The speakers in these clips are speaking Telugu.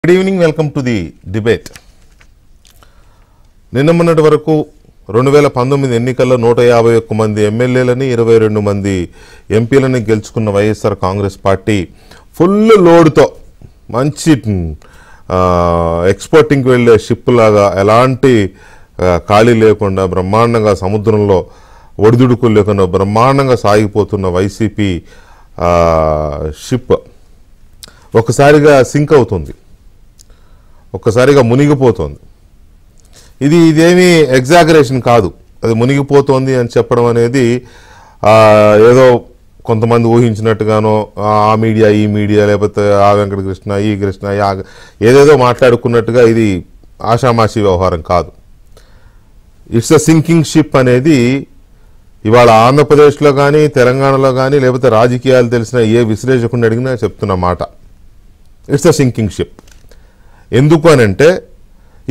Good evening, welcome to the debate. నిన్న మొన్నటి వరకు 2019 ఎన్నికల్లో 151 మంది ఎమ్మెల్యేలని 22 మంది ఎంపీలని గెలుచుకున్న వైఎస్ఆర్ కాంగ్రెస్ పార్టీ ఫుల్ లోడ్తో మంచి ఎక్స్పోర్టింగ్కి వెళ్ళే షిప్ లాగా ఎలాంటి ఖాళీ లేకుండా బ్రహ్మాండంగా సముద్రంలో ఒడిదుడుకులు లేకుండా బ్రహ్మాండంగా సాగిపోతున్న వైసీపీ షిప్ ఒకసారిగా సింక్ అవుతుంది, ఒక్కసారిగా మునిగిపోతుంది. ఇదేమీ ఎగ్జాగరేషన్ కాదు, అది మునిగిపోతుంది అని చెప్పడం అనేది ఏదో కొంతమంది ఊహించినట్టుగానో ఆ మీడియా ఈ మీడియా లేకపోతే ఆ వెంకటకృష్ణ ఈ కృష్ణ ఏదేదో మాట్లాడుకున్నట్టుగా ఇది ఆషామాషి వ్యవహారం కాదు. ఇట్స్ అ సింకింగ్ షిప్ అనేది ఇవాళ ఆంధ్రప్రదేశ్లో కానీ తెలంగాణలో కానీ లేకపోతే రాజకీయాలు తెలిసిన ఏ విశ్లేషకుడిని అడిగినా చెప్తున్న మాట, ఇట్స్ అ సింకింగ్ షిప్. ఎందుకు అనంటే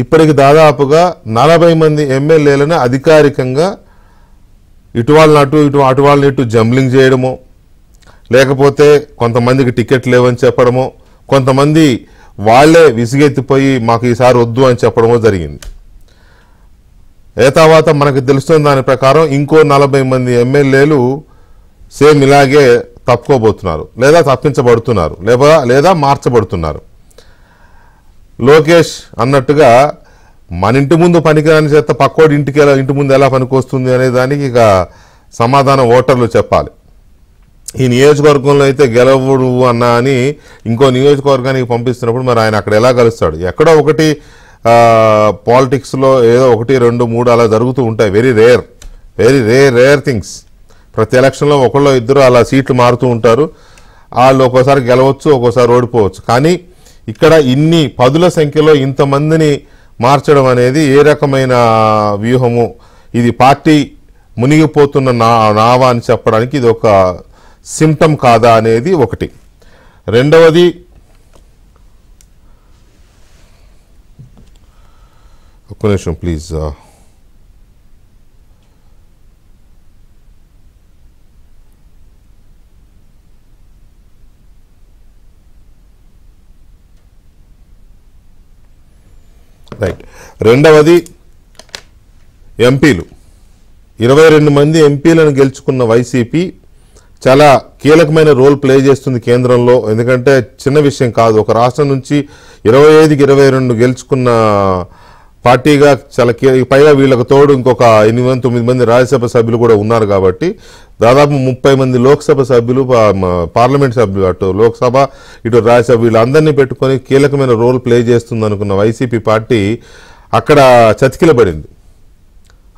ఇప్పటికి దాదాపుగా 40 మంది ఎమ్మెల్యేలను అధికారికంగా ఇటు వాళ్ళని ఇటు జంబ్లింగ్ చేయడమో, లేకపోతే కొంతమందికి టికెట్ లేవని చెప్పడమో, కొంతమంది వాళ్లే విసిగెత్తిపోయి మాకు ఈసారి వద్దు అని చెప్పడమో జరిగింది. తర్వాత మనకు తెలుస్తున్న దాని ప్రకారం ఇంకో 40 మంది ఎమ్మెల్యేలు సేమ్ ఇలాగే తప్పుకోబోతున్నారు, లేదా తప్పించబడుతున్నారు, లేదా మార్చబడుతున్నారు. లోకేష్ అన్నట్టుగా మన ఇంటి ముందు పనికిరాని చేత పక్కోడి ఇంటి ముందు ఎలా పనికొస్తుంది అనే దానికి ఇక సమాధానం ఓటర్లు చెప్పాలి. ఈ నియోజకవర్గంలో అయితే గెలవడు అన్నా అని ఇంకో నియోజకవర్గానికి పంపిస్తున్నప్పుడు మరి ఆయన అక్కడ ఎలా కలుస్తాడు? ఎక్కడో ఒకటి పాలిటిక్స్లో ఏదో 1, 2, 3 అలా జరుగుతూ ఉంటాయి. Very rare things. ప్రతి ఎలక్షన్లో ఒకళ్ళో ఇద్దరు అలా సీట్లు మారుతూ ఉంటారు. వాళ్ళు ఒక్కోసారి గెలవచ్చు, ఒక్కోసారి ఓడిపోవచ్చు. కానీ ఇక్కడ ఇన్ని పదుల సంఖ్యలో ఇంతమందిని మార్చడం అనేది ఏ రకమైన వ్యూహము? ఇది పార్టీ మునిగిపోతున్న నావా అని చెప్పడానికి ఇది ఒక సింప్టమ్ కాదా అనేది ఒకటి. రెండవది, ఒక్క నిమిషం ప్లీజ్. రైట్. రెండవది, ఎంపీలు 22 మంది ఎంపీలను గెలుచుకున్న వైసీపీ చాలా కీలకమైన రోల్ ప్లే చేస్తుంది కేంద్రంలో. ఎందుకంటే చిన్న విషయం కాదు, ఒక రాష్ట్రం నుంచి 25కి 22 గెలుచుకున్న పార్టీగా చాలా పైగా వీళ్ళకు తోడు ఇంకొక 8-9 మంది రాజ్యసభ సభ్యులు కూడా ఉన్నారు. కాబట్టి దాదాపు 30 మంది లోక్సభ సభ్యులు, పార్లమెంట్ సభ్యులు, అటు లోక్సభ ఇటు రాజ్యసభ వీళ్ళందరినీ పెట్టుకొని కీలకమైన రోల్ ప్లే చేస్తుంది అనుకున్న వైసీపీ పార్టీ అక్కడ చతికిలబడింది.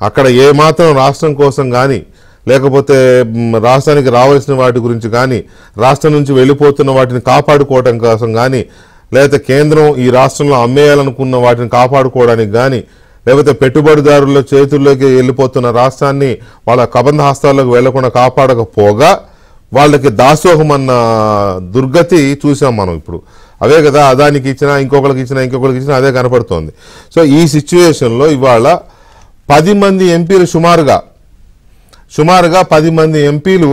అక్కడ ఏమాత్రం రాష్ట్రం కోసం కానీ లేకపోతే రాష్ట్రానికి రావాల్సిన వాటి గురించి కానీ, రాష్ట్రం నుంచి వెళ్ళిపోతున్న వాటిని కాపాడుకోవటం కోసం కానీ, లేకపోతే కేంద్రం ఈ రాష్ట్రంలో అమ్మేయాలనుకున్న వాటిని కాపాడుకోవడానికి కానీ, లేకపోతే పెట్టుబడిదారుల చేతుల్లోకి వెళ్ళిపోతున్న రాష్ట్రాన్ని వాళ్ళ కబంధ హస్తాల్లోకి వెళ్లకుండా కాపాడకపోగా వాళ్ళకి దాసోహం అన్న దుర్గతి చూసాం మనం. ఇప్పుడు అవే కదా, అదానికి ఇచ్చినా ఇంకొకరికి ఇచ్చినా అదే కనపడుతోంది. సో ఈ సిచ్యువేషన్లో ఇవాళ 10 మంది ఎంపీలు సుమారుగా 10 మంది ఎంపీలు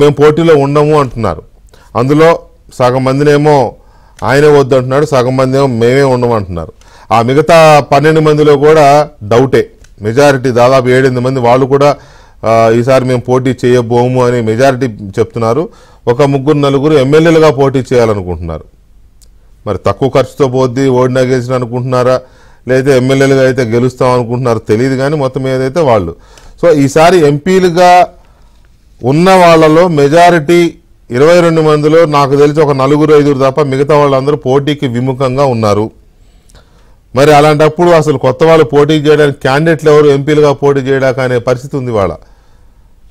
మేము పోటీలో ఉండము అంటున్నారు. అందులో సగం మందినేమో ఆయనే వద్దు అంటున్నాడు, సగం మంది ఏమో మేమే ఉండమంటున్నారు. ఆ మిగతా 12 మందిలో కూడా డౌటే. మెజారిటీ దాదాపు 7-8 మంది వాళ్ళు కూడా ఈసారి మేము పోటీ చేయబోము అని మెజారిటీ చెప్తున్నారు. ఒక 3-4 ఎమ్మెల్యేలుగా పోటీ చేయాలనుకుంటున్నారు. మరి తక్కువ ఖర్చుతో పోద్ది, ఓడినా గెలిచిన అనుకుంటున్నారా, లేదా ఎమ్మెల్యేలుగా అయితే గెలుస్తాం అనుకుంటున్నారో తెలియదు. కానీ మొత్తం ఏదైతే వాళ్ళు, సో ఈసారి ఎంపీలుగా ఉన్న వాళ్ళలో మెజారిటీ 22 మందిలో నాకు తెలిసి ఒక 4-5 తప్ప మిగతా వాళ్ళందరూ పోటీకి విముఖంగా ఉన్నారు. మరి అలాంటప్పుడు అసలు కొత్త వాళ్ళు పోటీ చేయడానికి క్యాండిడేట్లు ఎవరు ఎంపీలుగా పోటీ చేయడానికి అనే పరిస్థితి ఉంది వాళ్ళ.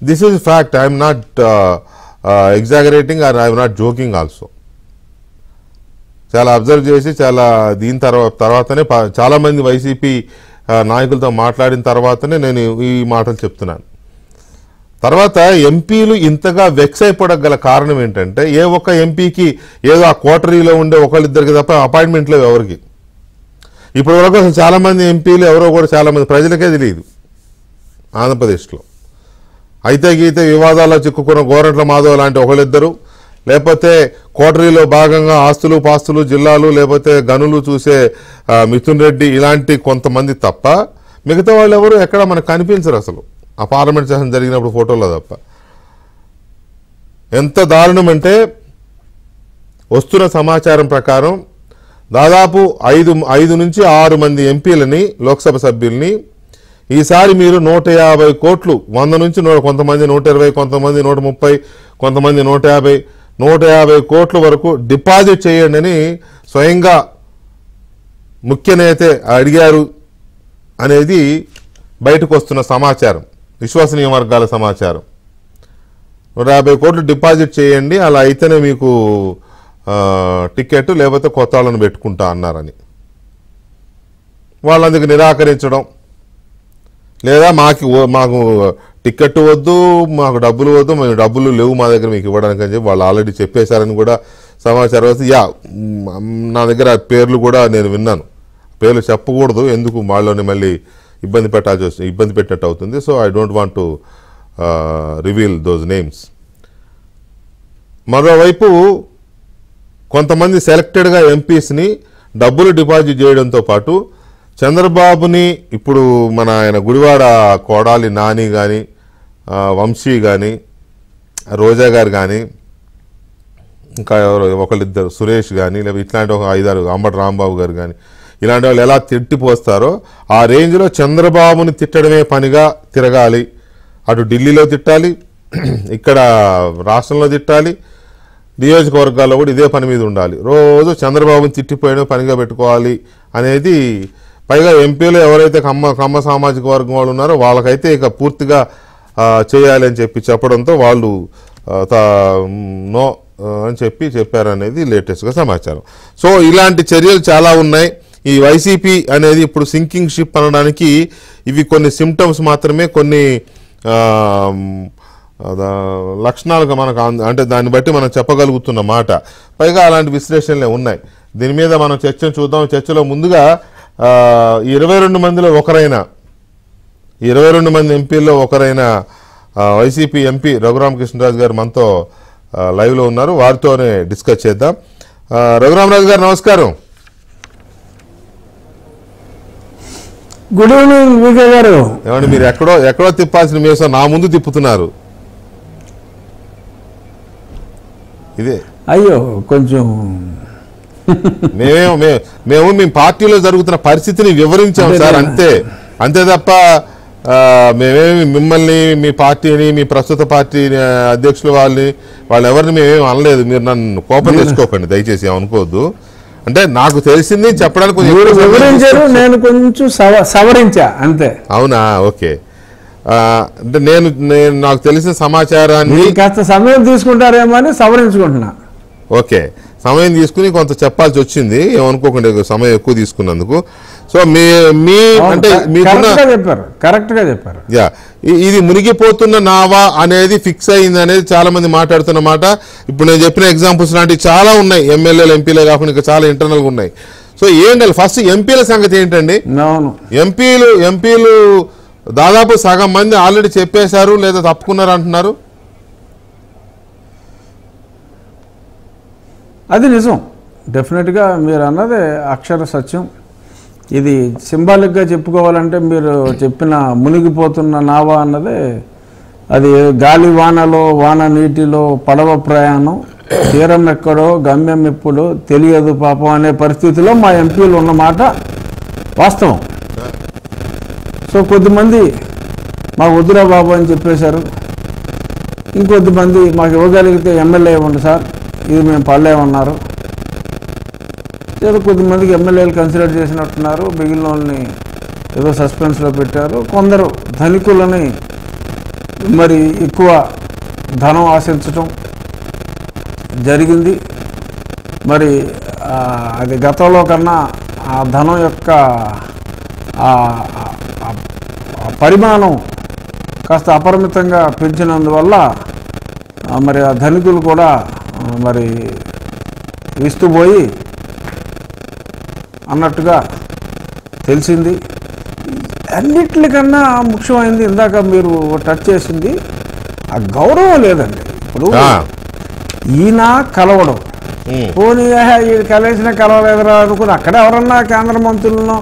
This is fact. I'm not exaggerating or I'm not joking also. చాలా అబ్జర్వ్ చేసి చాలా దీని తర్వాతనే చాలామంది వైసీపీ నాయకులతో మాట్లాడిన తర్వాతనే నేను ఈ మాటలు చెప్తున్నాను. తర్వాత ఎంపీలు ఇంతగా వెక్స్ అయిపోవడం కారణం ఏంటంటే, ఏ ఒక్క ఎంపీకి ఏదో ఆ కోటరీలో ఉండే ఒకళ్ళిద్దరికి తప్ప అపాయింట్మెంట్ లేవు ఎవరికి. ఇప్పటి వరకు అసలు చాలామంది ఎంపీలు ఎవరో కూడా చాలామంది ప్రజలకే తెలియదు ఆంధ్రప్రదేశ్లో. అయితే గీతే వివాదాల్లో చిక్కుకున్న గోరంట్ల మాధవ్ లాంటి ఒకళ్ళిద్దరు, లేకపోతే కోటరీలో భాగంగా ఆస్తులు పాస్తులు జిల్లాలు లేకపోతే గనులు చూసే మిథున్ రెడ్డి ఇలాంటి కొంతమంది తప్ప మిగతా వాళ్ళు ఎవరు ఎక్కడ మనకు కనిపించరు అసలు ఆ పార్లమెంట్ సెషన్ జరిగినప్పుడు ఫోటోలో తప్ప. ఎంత దారుణం అంటే వస్తున్న సమాచారం ప్రకారం దాదాపు 5 నుంచి 6 మంది ఎంపీలని లోక్సభ సభ్యుల్ని ఈసారి మీరు 150 కోట్లు 100 నుంచి కొంతమంది 120 కొంతమంది 130 కొంతమంది 150 కోట్ల వరకు డిపాజిట్ చేయండి అని స్వయంగా ముఖ్య నేత అడిగారు అనేది బయటకు వస్తున్న సమాచారం, విశ్వసనీయ వర్గాల సమాచారం. 150 కోట్లు డిపాజిట్ చేయండి, అలా అయితేనే మీకు టికెట్ లేకపోతే కొత్త వాళ్ళని పెట్టుకుంటా అన్నారని. వాళ్ళందుకు నిరాకరించడం, లేదా మాకు టికెట్ వద్దు, మాకు డబ్బులు వద్దు, మేము డబ్బులు లేవు మా దగ్గర మీకు ఇవ్వడానికి అని చెప్పి వాళ్ళు ఆల్రెడీ చెప్పేశారని కూడా సమాచారం వస్తే నా దగ్గర పేర్లు కూడా నేను విన్నాను. పేర్లు చెప్పకూడదు, ఎందుకు వాళ్ళని మళ్ళీ ఇబ్బంది పెట్టినట్టు అవుతుంది. So I don't want to reveal those names. మరోవైపు కొంతమంది సెలెక్టెడ్గా ఎంపీస్ని డబ్బులు డిపాజిట్ చేయడంతో పాటు చంద్రబాబుని ఇప్పుడు మన ఆయన గుడివాడ కోడాలి నాని కానీ వంశీ కానీ రోజా గారు కానీ ఇంకా ఒకళ్ళిద్దరు సురేష్ కానీ లేదా ఇట్లాంటి ఒక 5-6 అంబటి రాంబాబు గారు కానీ ఇలాంటి వాళ్ళు ఎలా తిట్టిపోస్తారో ఆ రేంజ్లో చంద్రబాబుని తిట్టడమే పనిగా తిరగాలి. అటు ఢిల్లీలో తిట్టాలి, ఇక్కడ రాష్ట్రంలో తిట్టాలి, నియోజకవర్గాల్లో కూడా ఇదే పని మీద ఉండాలి. రోజు చంద్రబాబుని తిట్టిపోయడం పనిగా పెట్టుకోవాలి అనేది. పైగా ఎంపీలు ఎవరైతే కమ్మ సామాజిక వర్గం వాళ్ళు ఉన్నారో వాళ్ళకైతే ఇక పూర్తిగా చేయాలి అని చెప్పడంతో వాళ్ళు నో అని చెప్పారనేది లేటెస్ట్గా సమాచారం. సో ఇలాంటి చర్యలు చాలా ఉన్నాయి. ఈ వైసీపీ అనేది ఇప్పుడు సింకింగ్ షిప్ అనడానికి ఇవి కొన్ని సిమ్టమ్స్ మాత్రమే, కొన్ని లక్షణాలుగా మనకు అంటే దాన్ని బట్టి మనం చెప్పగలుగుతున్న మాట. పైగా అలాంటి విశ్లేషణలే ఉన్నాయి. దీని మీద మనం చర్చను చూద్దాం. చర్చలో ముందుగా 22 మందిలో ఒకరైన 22 మంది ఎంపీల్లో ఒకరైన వైసీపీ ఎంపీ రఘురామకృష్ణరాజు గారు మనతో లైవ్లో ఉన్నారు. వారితోనే డిస్కస్ చేద్దాం. రఘురామరాజు గారు నమస్కారం. గుడ్ ఈవినింగ్ విజయ్ గారు. ఏమండి మీరు ఎక్కడో తిప్పాల్సిన మీసం నా ముందు తిప్పుతున్నారు. ఇదే అయ్యో కొంచెం మేము మీ పార్టీలో జరుగుతున్న పరిస్థితిని వివరించాం సార్, అంతే తప్ప మేమేమి మిమ్మల్ని మీ పార్టీని మీ ప్రస్తుత పార్టీ అధ్యక్షులు వాళ్ళు ఎవరిని మేమేమి అనలేదు. మీరు నన్ను కోపం తెచ్చుకోకండి దయచేసి, ఏమనుకోవద్దు. అంటే నాకు తెలిసింది చెప్పడానికి వివరించారు, నేను కొంచెం సవరించా అంతే. అవునా, ఓకే. అంటే నేను నాకు తెలిసిన సమాచారాన్ని కాస్త సమయం తీసుకుంటారేమో అని సవరించుకుంటున్నా. ఓకే, సమయం తీసుకుని కొంత చెప్పాల్సి వచ్చింది, ఏమనుకోకుండా సమయం ఎక్కువ తీసుకున్నందుకు. సో మీ అంటే కరెక్ట్ గా చెప్పారు. యా, ఇది మునిగిపోతున్న నావా అనేది ఫిక్స్ అయింది అనేది చాలా మంది మాట్లాడుతున్న మాట. ఇప్పుడు నేను చెప్పిన ఎగ్జాంపుల్స్ లాంటివి చాలా ఉన్నాయి, ఎమ్మెల్యేలు ఎంపీలే కాకుండా ఇంకా చాలా ఇంటర్నల్గా ఉన్నాయి. సో ఏంటంటే ఫస్ట్ ఎంపీల సంగతి ఏంటండి? ఎంపీలు దాదాపు సగం మంది ఆల్రెడీ చెప్పేశారు లేదా తప్పుకున్నారు అంటున్నారు. అది నిజం, డెఫినెట్గా మీరు అన్నది అక్షర సత్యం. ఇది సింబాలిక్గా చెప్పుకోవాలంటే మీరు చెప్పిన మునిగిపోతున్న నావా అన్నది అది గాలి వానలో వాన నీటిలో పడవ ప్రయాణం, తీరం ఎక్కడో గమ్యం ఎప్పుడో తెలియదు పాపం అనే పరిస్థితిలో మా ఎంపీలు ఉన్నమాట వాస్తవం. సో కొద్దిమంది మాకు వద్దురా బాబు అని చెప్పేశారు, ఇంకొద్దిమంది మాకు ఇవ్వగలిగితే ఎమ్మెల్యే ఇవ్వండి సార్, ఇది మేము పడలేమన్నారు. ఏదో కొద్దిమందికి ఎమ్మెల్యేలు కన్సిడర్ చేసినట్టున్నారు, మిగిలిన వాళ్ళని ఏదో సస్పెన్స్లో పెట్టారు. కొందరు ధనికులని మరి ఎక్కువ ధనం ఆశించటం జరిగింది. మరి అది గతంలో కన్నా ఆ ధనం యొక్క పరిమాణం కాస్త అపరిమితంగా పెంచినందువల్ల మరి ఆ ధనికులు కూడా మరి ఇస్తూ పోయి అన్నట్టుగా తెలిసింది. అన్నిటికన్నా ముఖ్యమైనది ఇందాక మీరు టచ్ చేసింది ఆ గౌరవం లేదండి. ఇప్పుడు ఈయన కలవడం పోనీ వీడు కలిసిన కలవలేదురా అనుకుని అక్కడ ఎవరన్నా కేంద్ర మంత్రులను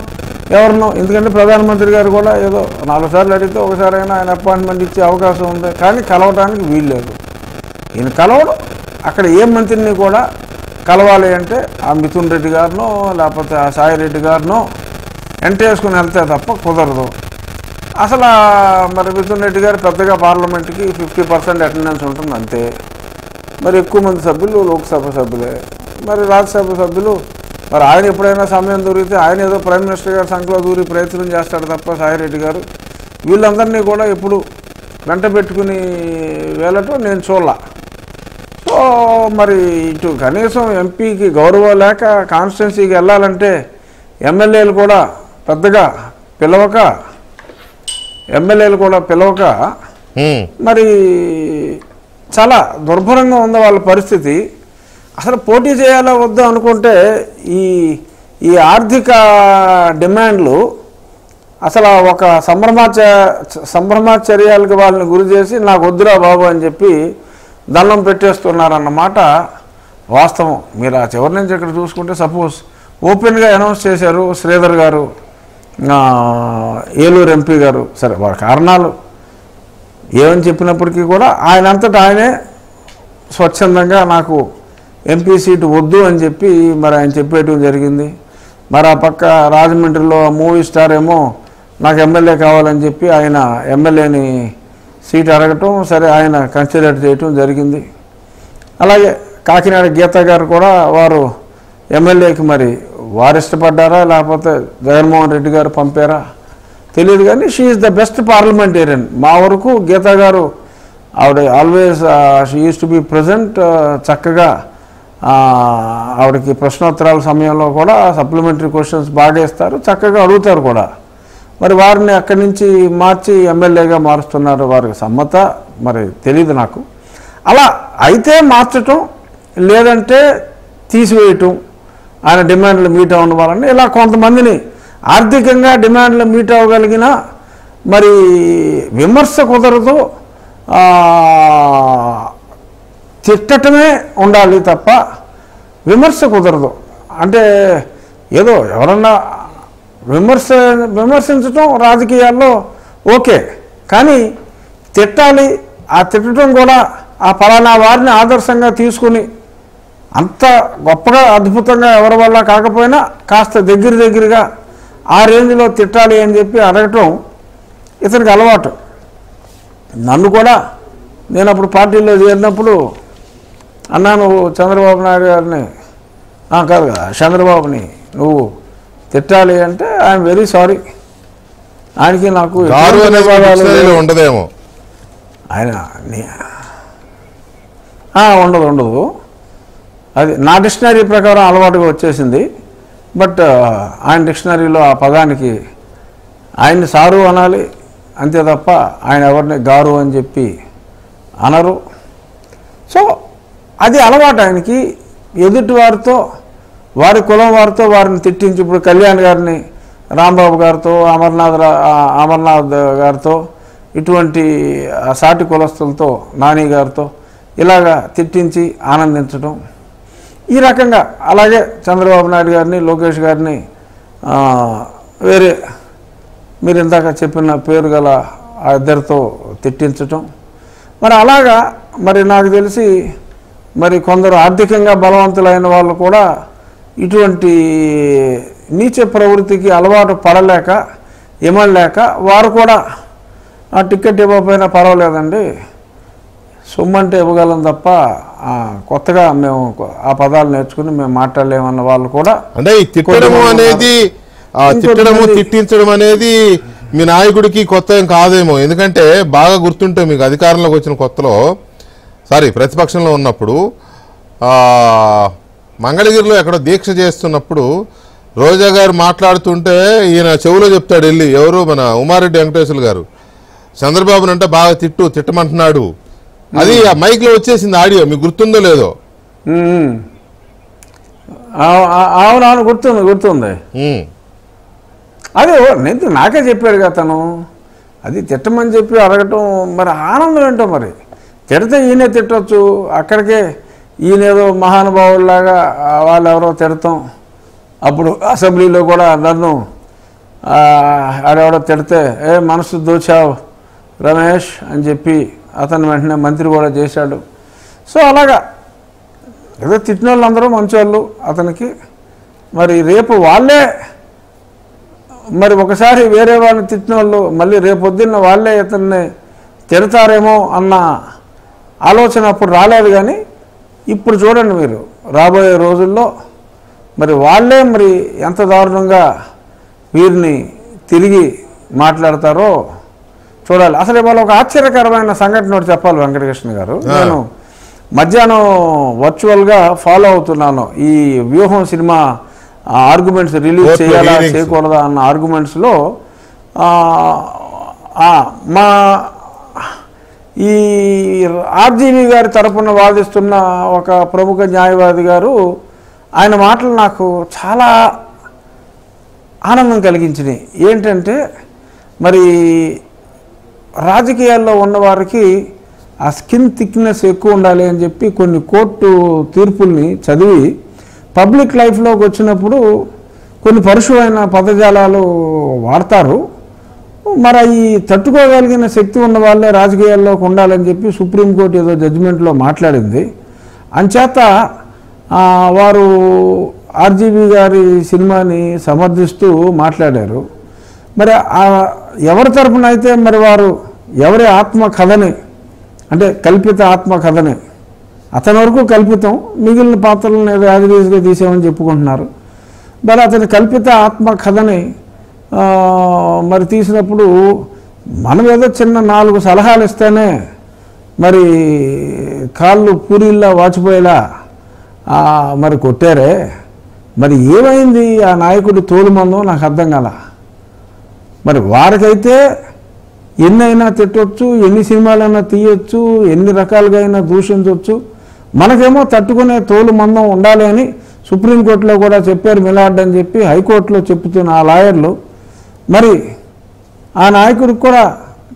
ఎవరినో, ఎందుకంటే ప్రధానమంత్రి గారు కూడా ఏదో 4 సార్లు అడిగితే ఒకసారైనా ఆయన అపాయింట్మెంట్ ఇచ్చే అవకాశం ఉంది, కానీ కలవడానికి వీల్లేదు. ఈయన కలవడం అక్కడ ఏ మంత్రిని కూడా కలవాలి అంటే ఆ మిథున్ రెడ్డి గారినో లేకపోతే ఆ సాయి రెడ్డి గారినో ఎంటేసుకుని వెళ్తే తప్ప కుదరదు. అసలు మరి మిథున్ రెడ్డి గారు పెద్దగా పార్లమెంట్కి 50% అటెండెన్స్ ఉంటుంది అంతే. మరి ఎక్కువ మంది సభ్యులు లోక్సభ సభ్యులే, మరి రాజ్యసభ సభ్యులు మరి ఆయన ఎప్పుడైనా సమయం దొరికితే ఆయన ఏదో ప్రైమ్ మినిస్టర్ గారి సంఖ్యలో దూరి ప్రయత్నం చేస్తాడు తప్ప సాయిరెడ్డి గారు వీళ్ళందరినీ కూడా ఎప్పుడు వెంట పెట్టుకుని వెళ్ళటం నేను చూడాల. సో మరి ఇటు కనీసం ఎంపీకి గౌరవం లేక కాన్స్టిట్యున్సీకి వెళ్ళాలంటే ఎమ్మెల్యేలు కూడా పెద్దగా పిలవక మరి చాలా దుర్భరంగా ఉంది వాళ్ళ పరిస్థితి. అసలు పోటీ చేయాలా వద్దా అనుకుంటే ఈ ఆర్థిక డిమాండ్లు అసలు ఒక సంభ్రమాచర్యాలకు వాళ్ళని గురి చేసి నాకు వద్దురా బాబు అని చెప్పి దండం పెట్టేస్తున్నారన్నమాట వాస్తవం. మీరు ఆ చివరి నుంచి ఇక్కడ చూసుకుంటే సపోజ్ ఓపెన్గా అనౌన్స్ చేశారు శ్రీధర్ గారు, ఏలూరు ఎంపీ గారు. సరే వాళ్ళ కారణాలు ఏమని చెప్పినప్పటికీ కూడా ఆయన అంతటా ఆయనే స్వచ్ఛందంగా నాకు ఎంపీ సీటు వద్దు అని చెప్పి మరి ఆయన చెప్పేయటం జరిగింది. మరి ఆ పక్క రాజమండ్రిలో మూవీ స్టార్ ఏమో నాకు ఎమ్మెల్యే కావాలని చెప్పి ఆయన ఎమ్మెల్యేని సీట్ అడగటం, సరే ఆయన కన్సిడర్ చేయటం జరిగింది. అలాగే కాకినాడ గీత గారు కూడా వారు ఎమ్మెల్యేకి మరి వారు ఇష్టపడ్డారా లేకపోతే జగన్మోహన్ రెడ్డి గారు పంపారా తెలియదు, కానీ she is the best parliamentarian. మా వరకు గీత గారు ఆవిడ always she use to be present. చక్కగా ఆవిడకి ప్రశ్నోత్తరాల సమయంలో కూడా సప్లిమెంటరీ క్వశ్చన్స్ బాగా ఇస్తారు, చక్కగా అడుగుతారు కూడా. మరి వారిని అక్కడి నుంచి మార్చి ఎమ్మెల్యేగా మారుస్తున్నారు. వారికి సమ్మత మరి తెలియదు నాకు. అలా అయితే మార్చటం లేదంటే తీసివేయటం, ఆయన డిమాండ్లు మీట్ అవ్వడం వాళ్ళని ఇలా కొంతమందిని ఆర్థికంగా డిమాండ్లు మీట్ అవ్వగలిగిన మరి విమర్శ కుదరదు, తిట్టటమే ఉండాలి తప్ప విమర్శ కుదరదు. అంటే ఏదో ఎవరన్నా విమర్శించటం రాజకీయాల్లో ఓకే, కానీ తిట్టాలి. ఆ తిట్టడం కూడా ఆ పలానా వారిని ఆదర్శంగా తీసుకుని అంత గొప్పగా అద్భుతంగా ఎవరి వల్ల కాకపోయినా కాస్త దగ్గరగా ఆ రేంజ్లో తిట్టాలి అని చెప్పి అడగటం ఇతనికి అలవాటు. నన్ను కూడా నేను అప్పుడు పార్టీలో చేరినప్పుడు అన్నా నువ్వు చంద్రబాబు నాయుడు గారిని కాదు కదా చంద్రబాబుని నువ్వు తిట్టాలి అంటే ఐఎమ్ వెరీ సారీ, ఆయనకి నాకు ఉండదేమో, ఆయన ఉండదు. అది నా డిక్షనరీ ప్రకారం అలవాటుగా వచ్చేసింది. బట్ ఆయన డిక్షనరీలో ఆ పదానికి ఆయన్ని సారు అనాలి అంతే తప్ప ఆయన ఎవరిని గారు అని చెప్పి అనరు. సో అది అలవాటు ఆయనకి. ఎదుటి వారితో వారి కులం వారితో వారిని తిట్టించి, ఇప్పుడు కళ్యాణ్ గారిని రాంబాబు గారితో అమర్నాథ్ గారితో ఇటువంటి సాటి కులస్తులతో నాని గారితో ఇలాగా తిట్టించి ఆనందించడం ఈ రకంగా. అలాగే చంద్రబాబు నాయుడు గారిని లోకేష్ గారిని వేరే మీరు ఇందాక చెప్పిన పేరు గల ఆ ఇద్దరితో తిట్టించటం. మరి అలాగా మరి నాకు తెలిసి మరి కొందరు ఆర్థికంగా బలవంతులైన వాళ్ళు కూడా ఇటువంటి నీచ ప్రవృత్తికి అలవాటు పడలేక ఇమడలేక వారు కూడా ఆ టికెట్ ఇవ్వకపోయినా పర్వాలేదండి, సొమ్మంటే ఇవ్వగలం తప్ప కొత్తగా మేము ఆ పదాలు నేర్చుకుని మేము మాట్లాడలేమన్న వాళ్ళు కూడా. అంటే ఈ తిట్టడము అనేది తిట్టించడం అనేది మీ నాయకుడికి కొత్త ఏం కాదేమో. ఎందుకంటే బాగా గుర్తుంటే మీకు అధికారంలోకి వచ్చిన కొత్తలో ప్రతిపక్షంలో ఉన్నప్పుడు మంగళగిరిలో ఎక్కడో దీక్ష చేస్తున్నప్పుడు రోజా గారు మాట్లాడుతుంటే ఈయన చెవులో చెప్తాడు వెళ్ళి, ఎవరు మన ఉమారెడ్డి వెంకటేశ్వర గారు, చంద్రబాబుని అంటే బాగా తిట్టమంటున్నాడు. అది ఆ మైక్ లో వచ్చేసింది ఆడియో, మీకు గుర్తుందో లేదో? అవునవును గుర్తుంది. అదే నాకే చెప్పాడు కదా తను, అది తిట్టమని చెప్పి అడగటం. మరి ఆనందం ఏంటో, మరి తిడితే ఈయనే తిట్టవచ్చు, అక్కడికే ఈయనేదో మహానుభావుల్లాగా వాళ్ళు ఎవరో తిడతాం. అప్పుడు అసెంబ్లీలో కూడా నన్ను ఆడెవడో తిడితే మనసు దోచావు రమేష్ అని చెప్పి అతను వెంటనే మంత్రి కూడా చేశాడు. సో అలాగా ఏదో తిట్టిన వాళ్ళందరూ మంచివాళ్ళు అతనికి. మరి రేపు వాళ్ళే మరి ఒకసారి వేరే వాళ్ళని తిట్టిన వాళ్ళు మళ్ళీ రేపొద్దున్న వాళ్ళే ఇతన్ని తిడతారేమో అన్న ఆలోచన అప్పుడు రాలేదు. కానీ ఇప్పుడు చూడండి మీరు రాబోయే రోజుల్లో మరి వాళ్ళే మరి ఎంత దారుణంగా వీరిని తిరిగి మాట్లాడతారో చూడాలి. అసలు ఇవాళ ఒక ఆశ్చర్యకరమైన సంఘటన ఒకటి చెప్పాలి వెంకటకృష్ణ గారు. నేను మధ్యాహ్నం వర్చువల్గా ఫాలో అవుతున్నాను ఈ వ్యూహం సినిమా ఆర్గ్యుమెంట్స్ రిలీజ్ చేయాలా చేయకూడదా అన్న ఆర్గ్యుమెంట్స్లో మా ఈ ఆర్జీవీ గారి తరపున వాదిస్తున్న ఒక ప్రముఖ న్యాయవాది గారు ఆయన మాటలు నాకు చాలా ఆనందం కలిగించినాయి. ఏంటంటే మరి రాజకీయాల్లో ఉన్నవారికి ఆ స్కిన్ థిక్నెస్ ఎక్కువ ఉండాలి అని చెప్పి కొన్ని కోర్టు తీర్పుల్ని చదివి పబ్లిక్ లైఫ్లోకి వచ్చినప్పుడు కొన్ని పరుషమైన పదజాలాలు వాడతారు. మరి అవి తట్టుకోగలిగిన శక్తి ఉన్న వాళ్ళే రాజకీయాల్లోకి ఉండాలని చెప్పి సుప్రీంకోర్టు ఏదో జడ్జిమెంట్లో మాట్లాడింది. అంచేత వారు ఆర్జీవీ గారి సినిమాని సమర్థిస్తూ మాట్లాడారు. మరి ఎవరి తరపున అయితే మరి వారు ఎవరి ఆత్మకథని అంటే కల్పిత ఆత్మకథని అతని వరకు కల్పితం, మిగిలిన పాత్రలను ఏదో యాజిటీస్గా తీసామని చెప్పుకుంటున్నారు. మరి అతని కల్పిత ఆత్మకథని మరి తీసినప్పుడు మనం ఏదో చిన్న 4 సలహాలు ఇస్తేనే మరి కాళ్ళు పూరిల్లా వాచిపోయేలా మరి కొట్టారే. మరి ఏమైంది ఆ నాయకుడి తోలుమందో నాకు అర్థం కాల. మరి వారికైతే ఎన్నైనా తిట్టవచ్చు, ఎన్ని సినిమాలైనా తీయొచ్చు, ఎన్ని రకాలుగా అయినా దూషించవచ్చు. మనకేమో తట్టుకునే తోలు మందం ఉండాలి అని సుప్రీంకోర్టులో కూడా చెప్పారు మిలాడ్ అని చెప్పి హైకోర్టులో చెప్తున్న ఆ లాయర్లు మరి ఆ నాయకుడికి కూడా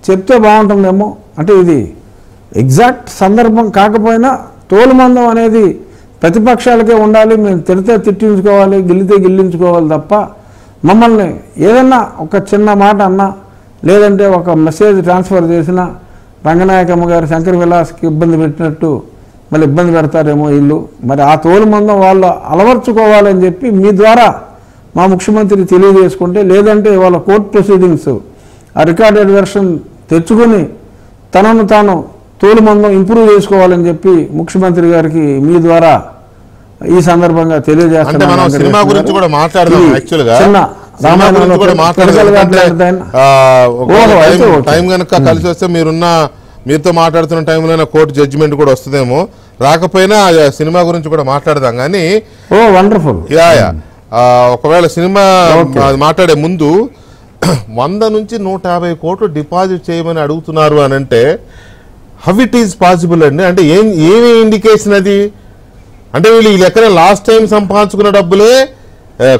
చెప్తే బాగుంటుందేమో. అంటే ఇది ఎగ్జాక్ట్ సందర్భం కాకపోయినా తోలు మందం అనేది ప్రతిపక్షాలకే ఉండాలి, మేము తిడితే తిట్టించుకోవాలి, గిల్లితే గిల్లించుకోవాలి తప్ప మమ్మల్ని ఏదన్నా ఒక చిన్న మాట అన్నా లేదంటే ఒక మెసేజ్ ట్రాన్స్ఫర్ చేసినా రంగనాయకమ్మ గారు శంకర్ విలాస్కి ఇబ్బంది పెట్టినట్టు మళ్ళీ ఇబ్బంది పెడతారేమో వీళ్ళు. మరి ఆ తోలు మందం వాళ్ళు అలవర్చుకోవాలని చెప్పి మీ ద్వారా మా ముఖ్యమంత్రి తెలియజేసుకుంటే, లేదంటే వాళ్ళ కోర్టు ప్రొసీడింగ్స్ ఆ రికార్డెడ్ వెర్షన్ తెచ్చుకొని తనను తాను తోలు మందం ఇంప్రూవ్ చేసుకోవాలని చెప్పి ముఖ్యమంత్రి గారికి మీ ద్వారా ఈ సందర్భంగా తెలియజేస్తున్నాను. సినిమా గురించి కూడా మాట్లాడదాం. యాక్చువల్గా టైం కనుక కలిసి వస్తే మీరుతో మాట్లాడుతున్న టైంలో కోర్టు జడ్జిమెంట్ కూడా వస్తుందేమో, రాకపోయినా సినిమా గురించి కూడా మాట్లాడదాం. కానీ వండర్ఫుల్ ఒకవేళ సినిమా మాట్లాడే ముందు 100 నుంచి 150 కోట్లు డిపాజిట్ చేయమని అడుగుతున్నారు అని అంటే హౌ ఇట్ ఈజ్ పాసిబుల్ అండి? అంటే ఏమి ఇండికేషన్ అది? అంటే వీళ్ళు ఈ లెక్కన లాస్ట్ టైం సంపాదించుకున్న డబ్బులే,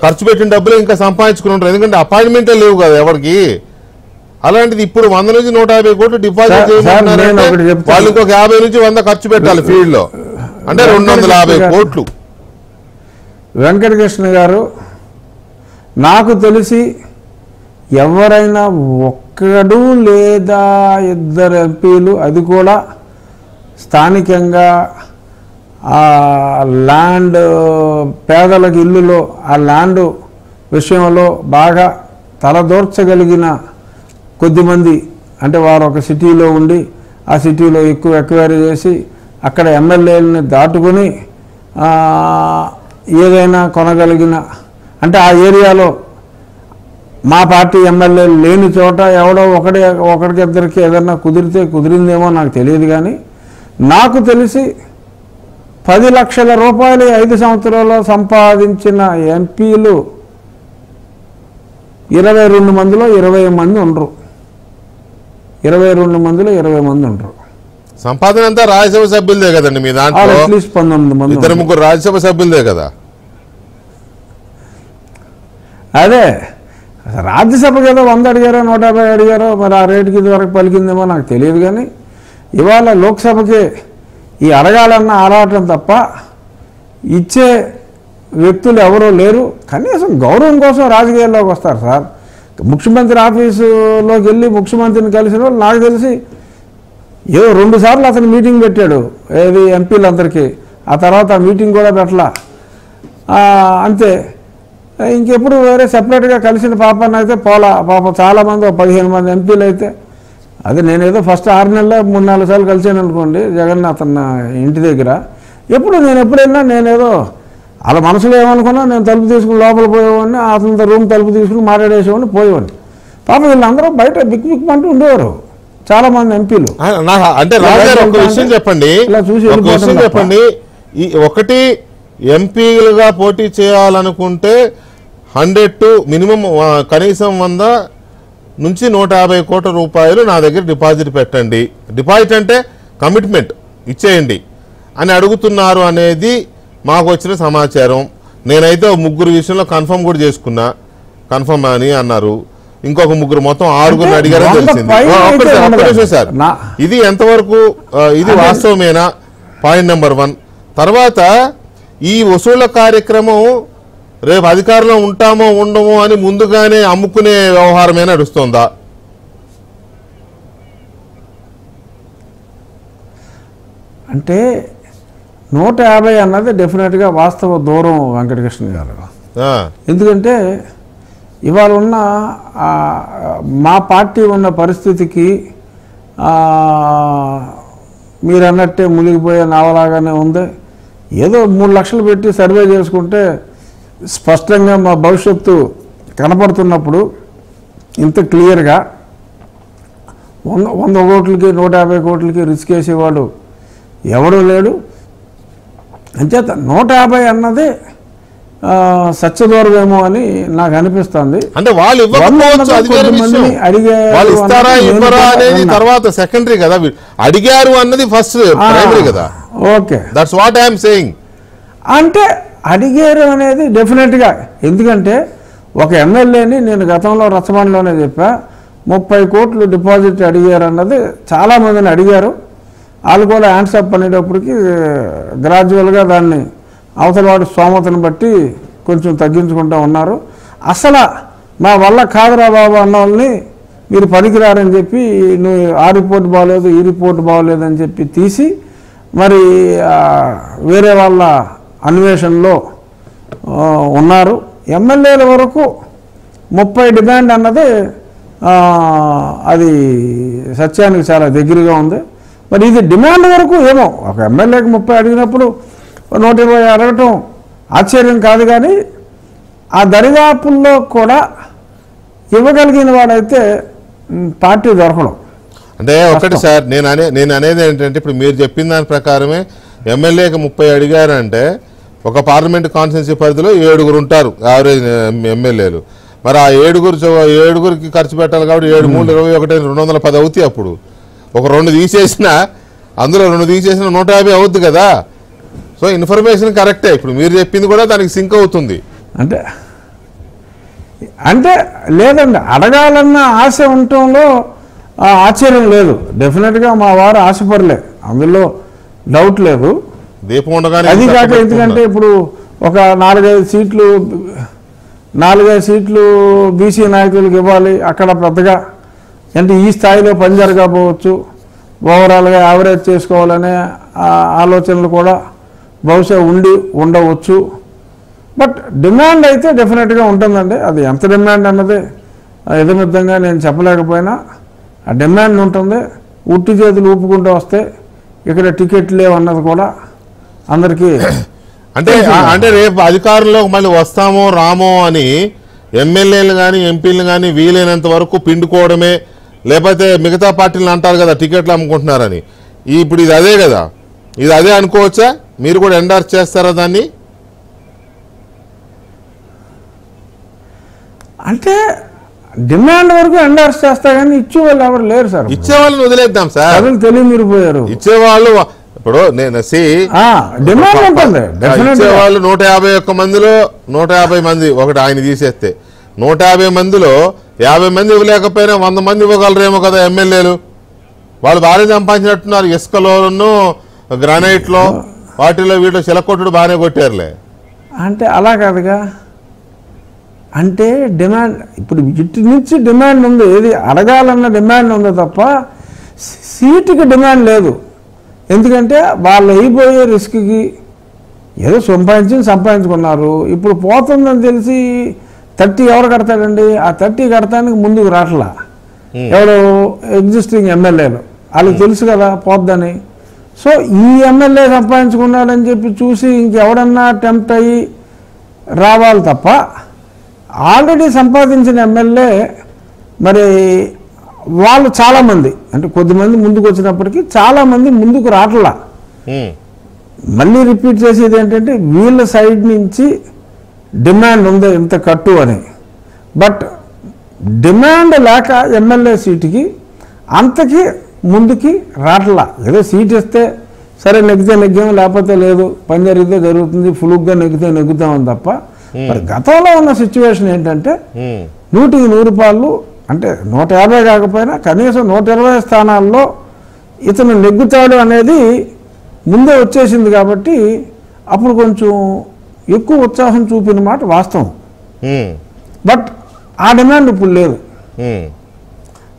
ఖర్చు పెట్టిన డబ్బులే ఇంకా సంపాదించుకుని ఉంటారు. ఎందుకంటే అపాయింట్మెంటే లేవు కదా ఎవరికి. అలాంటిది ఇప్పుడు 100 నుంచి 150 కోట్లు డిపాజిట్ చేయమంటున్నారంటే వాళ్ళు ఇంకొక 50 నుంచి 100 ఖర్చు పెట్టాలి ఫీల్డ్ లో, అంటే 250 కోట్లు. వెంకటకృష్ణ గారు, నాకు తెలిసి ఎవరైనా ఒక్కడు లేదా 2 ఎంపీలు, అది కూడా స్థానికంగా ఆ ల్యాండ్ పేదలకు ఇల్లులో ఆ ల్యాండ్ విషయంలో బాగా తలదూర్చగలిగిన కొద్దిమంది, అంటే వారు ఒక సిటీలో ఉండి ఆ సిటీలో ఎక్కువ ఎక్వైరీ చేసి అక్కడ ఎమ్మెల్యేలని దాటుకొని ఏదైనా కొనగలిగిన, అంటే ఆ ఏరియాలో మా పార్టీ ఎమ్మెల్యేలు లేని చోట ఎవడో ఒకడికిద్దరికి ఏదన్నా కుదిరితే కుదిరిందేమో నాకు తెలియదు. కానీ నాకు తెలిసి 10 లక్షల రూపాయలు 5 సంవత్సరాల్లో సంపాదించిన ఎంపీలు 22 మందిలో 20 మంది ఉండరు. 22 మందిలో 20 మంది ఉండరు. సంపాదన అంతా రాజ్యసభ సభ్యులదే కదండి మీ దాంట్లో. అట్లీస్ట్ 19 మంది, 2-3 రాజ్యసభ సభ్యులదే కదా. అదే రాజ్యసభకి ఏదో 100 అడిగారో 150 అడిగారో, మరి ఆ రేటుకి ఇదివరకు పలికిందేమో నాకు తెలియదు. కానీ ఇవాళ లోక్సభకి ఈ అడగాలన్న ఆరాటం తప్ప ఇచ్చే వ్యక్తులు ఎవరూ లేరు. కనీసం గౌరవం కోసం రాజకీయాల్లోకి వస్తారు సార్. ముఖ్యమంత్రి ఆఫీసులోకి వెళ్ళి ముఖ్యమంత్రిని కలిసిన వాళ్ళు నాకు తెలిసి ఏదో 2 సార్లు అతను మీటింగ్ పెట్టాడు, ఏది ఎంపీలందరికీ. ఆ తర్వాత ఆ మీటింగ్ కూడా పెట్టలా, అంతే. ఇంకెప్పుడు వేరే సెపరేట్గా కలిసిన పాపని అయితే పోలా. పాప చాలామంది 15 మంది ఎంపీలు అయితే, అది నేనేదో ఫస్ట్ 6 నెలల్లో 3-4 సార్లు కలిసాను అనుకోండి జగన్నాథ్ అన్న ఇంటి దగ్గర. ఎప్పుడు నేను ఎప్పుడైనా నేనేదో అలా మనసులో ఏమనుకున్నా నేను తలుపు తీసుకుని లోపల పోయేవాడిని, అతనితో రూమ్ తలుపు తీసుకుని మాట్లాడేసేవాడిని, పోయేవాడిని. పాపం వీళ్ళందరూ బయట బిక్ బిక్ అంటూ ఉండేవారు చాలామంది ఎంపీలు. అంటే రాజారు ఒక విషయం చెప్పండి, ఈ ఒకటి ఎంపీలుగా పోటీ చేయాలనుకుంటే 100 to మినిమం కనీసం 100 నుంచి 150 కోట్ల రూపాయలు నా దగ్గర డిపాజిట్ పెట్టండి. డిపాజిట్ అంటే కమిట్మెంట్ ఇచ్చేయండి అని అడుగుతున్నారు అనేది మాకు వచ్చిన సమాచారం. నేనైతే 3 విషయంలో కన్ఫర్మ్ కూడా చేసుకున్నా, కన్ఫర్మ్ అని అన్నారు. ఇంకొక 3 మొత్తం 6 అడిగారని తెలిసింది. సార్ ఇది ఎంతవరకు ఇది వాస్తవమేనా? Point number 1. తర్వాత ఈ వసూళ్ల కార్యక్రమం రేపు అధికారంలో ఉంటామో ఉండమో అని ముందుగానే అమ్ముకునే వ్యవహారమే నడుస్తుందా? అంటే 150 అన్నది డెఫినెట్గా వాస్తవ దూరం వెంకటకృష్ణ గారు. ఎందుకంటే ఇవాళ ఉన్న మా పార్టీ ఉన్న పరిస్థితికి మీరు అన్నట్టే మునిగిపోయే నావలాగానే ఉంది. ఏదో 3 లక్షలు పెట్టి సర్వే చేసుకుంటే స్పష్టంగా మా భవిష్యత్తు కనపడుతున్నప్పుడు ఇంత క్లియర్గా 100 కోట్లకి 150 కోట్లకి రిస్క్ వేసేవాడు ఎవడూ లేడు. అంచేత 150 అన్నది సత్యదూరమేమో అని నాకు అనిపిస్తుంది. అంటే వాళ్ళు తర్వాత సెకండరీ కదా, అడిగారు అన్నది ఫస్ట్ ప్రైమరీ కదా. Okay, that's what I'm saying. అంటే అడిగారు అనేది డెఫినెట్గా, ఎందుకంటే ఒక ఎమ్మెల్యేని నేను గతంలో రచ్చబండలోనే చెప్పా, 30 కోట్లు డిపాజిట్ అడిగారు అన్నది చాలామందిని అడిగారు. వాళ్ళు కూడా ఆన్సర్ అనేటప్పటికి గ్రాడ్యువల్గా దాన్ని అవతల వాడి స్తోమతను బట్టి కొంచెం తగ్గించుకుంటూ ఉన్నారు. అసలు మా వల్ల కాదురా బాబు అన్న వాళ్ళని మీరు పనికిరారని చెప్పి, నువ్వు ఆ రిపోర్ట్ బాగోలేదు ఈ రిపోర్ట్ బాగోలేదు అని చెప్పి తీసి మరి వేరే వాళ్ళ అన్వేషణలో ఉన్నారు. ఎమ్మెల్యేల వరకు 30 డిమాండ్ అన్నది అది సత్యానికి చాలా దగ్గరగా ఉంది. మరి ఇది డిమాండ్ వరకు ఏమో, ఒక ఎమ్మెల్యేకి 30 అడిగినప్పుడు 120 అడగటం ఆశ్చర్యం కాదు. కానీ ఆ దరిదాపుల్లో కూడా ఇవ్వగలిగిన వాడైతే పార్టీ దొరకడం. అంటే ఒకటి సార్, నేను అనేది ఏంటంటే ఇప్పుడు మీరు చెప్పిన దాని ప్రకారమే ఎమ్మెల్యేకి 30 అడిగారంటే ఒక పార్లమెంట్ కాన్స్టిట్యున్సీ పరిధిలో 7 ఉంటారు యావరేజ్ ఎమ్మెల్యేలు. మరి ఆ 7 ఖర్చు పెట్టాలి కాబట్టి 7 3 21 210 అవుతాయి. అప్పుడు ఒక 2 తీసేసిన, అందులో 2 తీసేసిన 150 అవుద్ది కదా. సో ఇన్ఫర్మేషన్ కరెక్టే, ఇప్పుడు మీరు చెప్పింది కూడా దానికి సింక్ అవుతుంది. అంటే లేదండి, అడగాలన్న ఆశ ఉండటంలో ఆశ్చర్యం లేదు. డెఫినెట్గా మా వారు ఆశపడలే, అందులో డౌట్ లేదు. దీపం ఉండగానే అది కాక ఎందుకంటే ఇప్పుడు ఒక 4-5 సీట్లు బీసీ నాయకులకు ఇవ్వాలి. అక్కడ పెద్దగా అంటే ఈ స్థాయిలో పని జరగకపోవచ్చు, ఓవరాల్గా యావరేజ్ చేసుకోవాలనే ఆలోచనలు కూడా బహుశా ఉండవచ్చు. బట్ డిమాండ్ అయితే డెఫినెట్గా ఉంటుందండి. అది ఎంత డిమాండ్ అన్నది యథమిద్దంగా నేను చెప్పలేకపోయినా ఆ డిమాండ్ ఉంటుంది. ఉట్టి చేతులు ఊపుకుంటూ వస్తే ఇక్కడ టికెట్ లేవన్నది కూడా అందరికీ అంటే రేపు అధికారంలోకి మళ్ళీ వస్తామో రామో అని ఎమ్మెల్యేలు కానీ ఎంపీలు కానీ వీలైనంత వరకు పిండుకోవడమే, లేకపోతే మిగతా పార్టీలు అంటారు కదా టికెట్లు అమ్ముకుంటున్నారని. ఇప్పుడు ఇది అదే కదా, ఇది అదే అనుకోవచ్చా? మీరు కూడా ఎండార్స్ చేస్తారా దాన్ని? అంటే డిమాండ్ వరకు ఎండార్స్ చేస్తా కానీ ఇచ్చేవాళ్ళు ఎవరు లేరు సార్. ఇచ్చేవాళ్ళని వదిలేద్దాం సార్, తెలియమిరిపోయారు. ఇచ్చేవాళ్ళు ఇప్పుడు నేను డిమాండ్ ఉంటుంది. ఇచ్చేవాళ్ళు 151 మందిలో 150 మంది ఒకటి ఆయన తీసేస్తే 150 మందిలో 50 మంది ఇవ్వలేకపోయినా 100 మంది ఇవ్వగలరేమో కదా ఎమ్మెల్యేలు. వాళ్ళు భారీ సంపాదించినట్టున్నారు. ఇసుకలోనూ గ్రానైట్లో వాటిలో వీటిలో చిలకొట్టుడు బాగానే కొట్టారులే. అంటే అలా కాదుగా, అంటే డిమాండ్ ఇప్పుడు ఇటు నుంచి డిమాండ్ ఉంది, ఏది అడగాలన్న డిమాండ్ ఉంది తప్ప సీటుకి డిమాండ్ లేదు. ఎందుకంటే వాళ్ళు అయిపోయే రిస్క్కి ఏదో సంపాదించుకున్నారు. ఇప్పుడు పోతుందని తెలిసి 30 ఎవరు కడతాడండి? ఆ 30 కడతానికి ముందుకు రాట్లా ఎవరు ఎగ్జిస్టింగ్ ఎమ్మెల్యేలు, వాళ్ళకి తెలుసు కదా పోద్దని. సో ఈ ఎమ్మెల్యే సంపాదించుకున్నాడని చెప్పి చూసి ఇంకెవడన్నా టెంప్ట్ అయ్యి రావాలి తప్ప ఆల్రెడీ సంపాదించిన ఎమ్మెల్యే మరి వాళ్ళు చాలామంది, అంటే కొద్దిమంది ముందుకు వచ్చినప్పటికీ చాలామంది ముందుకు రాట్లా. మళ్ళీ రిపీట్ చేసేది ఏంటంటే వీళ్ళ సైడ్ నుంచి డిమాండ్ ఉంది ఇంత కట్టు అని, బట్ డిమాండ్ లేక ఎమ్మెల్యే సీటుకి అంతకి ముందుకి రాట్లా. ఏదో సీట్ ఇస్తే సరే నెగ్గితే నెగ్గాం, లేకపోతే లేదు, పని జరిగితే జరుగుతుంది, ఫుల్గా నెగ్గితే నెగ్గుతామని తప్ప. మరి గతంలో ఉన్న సిచ్యువేషన్ ఏంటంటే 100కి 100 రూపాయలు, అంటే 150 కాకపోయినా కనీసం 120 స్థానాల్లో ఇతను నెగ్గుతాడు అనేది ముందే వచ్చేసింది. కాబట్టి అప్పుడు కొంచెం ఎక్కువ ఉత్సాహం చూపిన మాట వాస్తవం. బట్ ఆ డిమాండ్ ఇప్పుడు లేదు.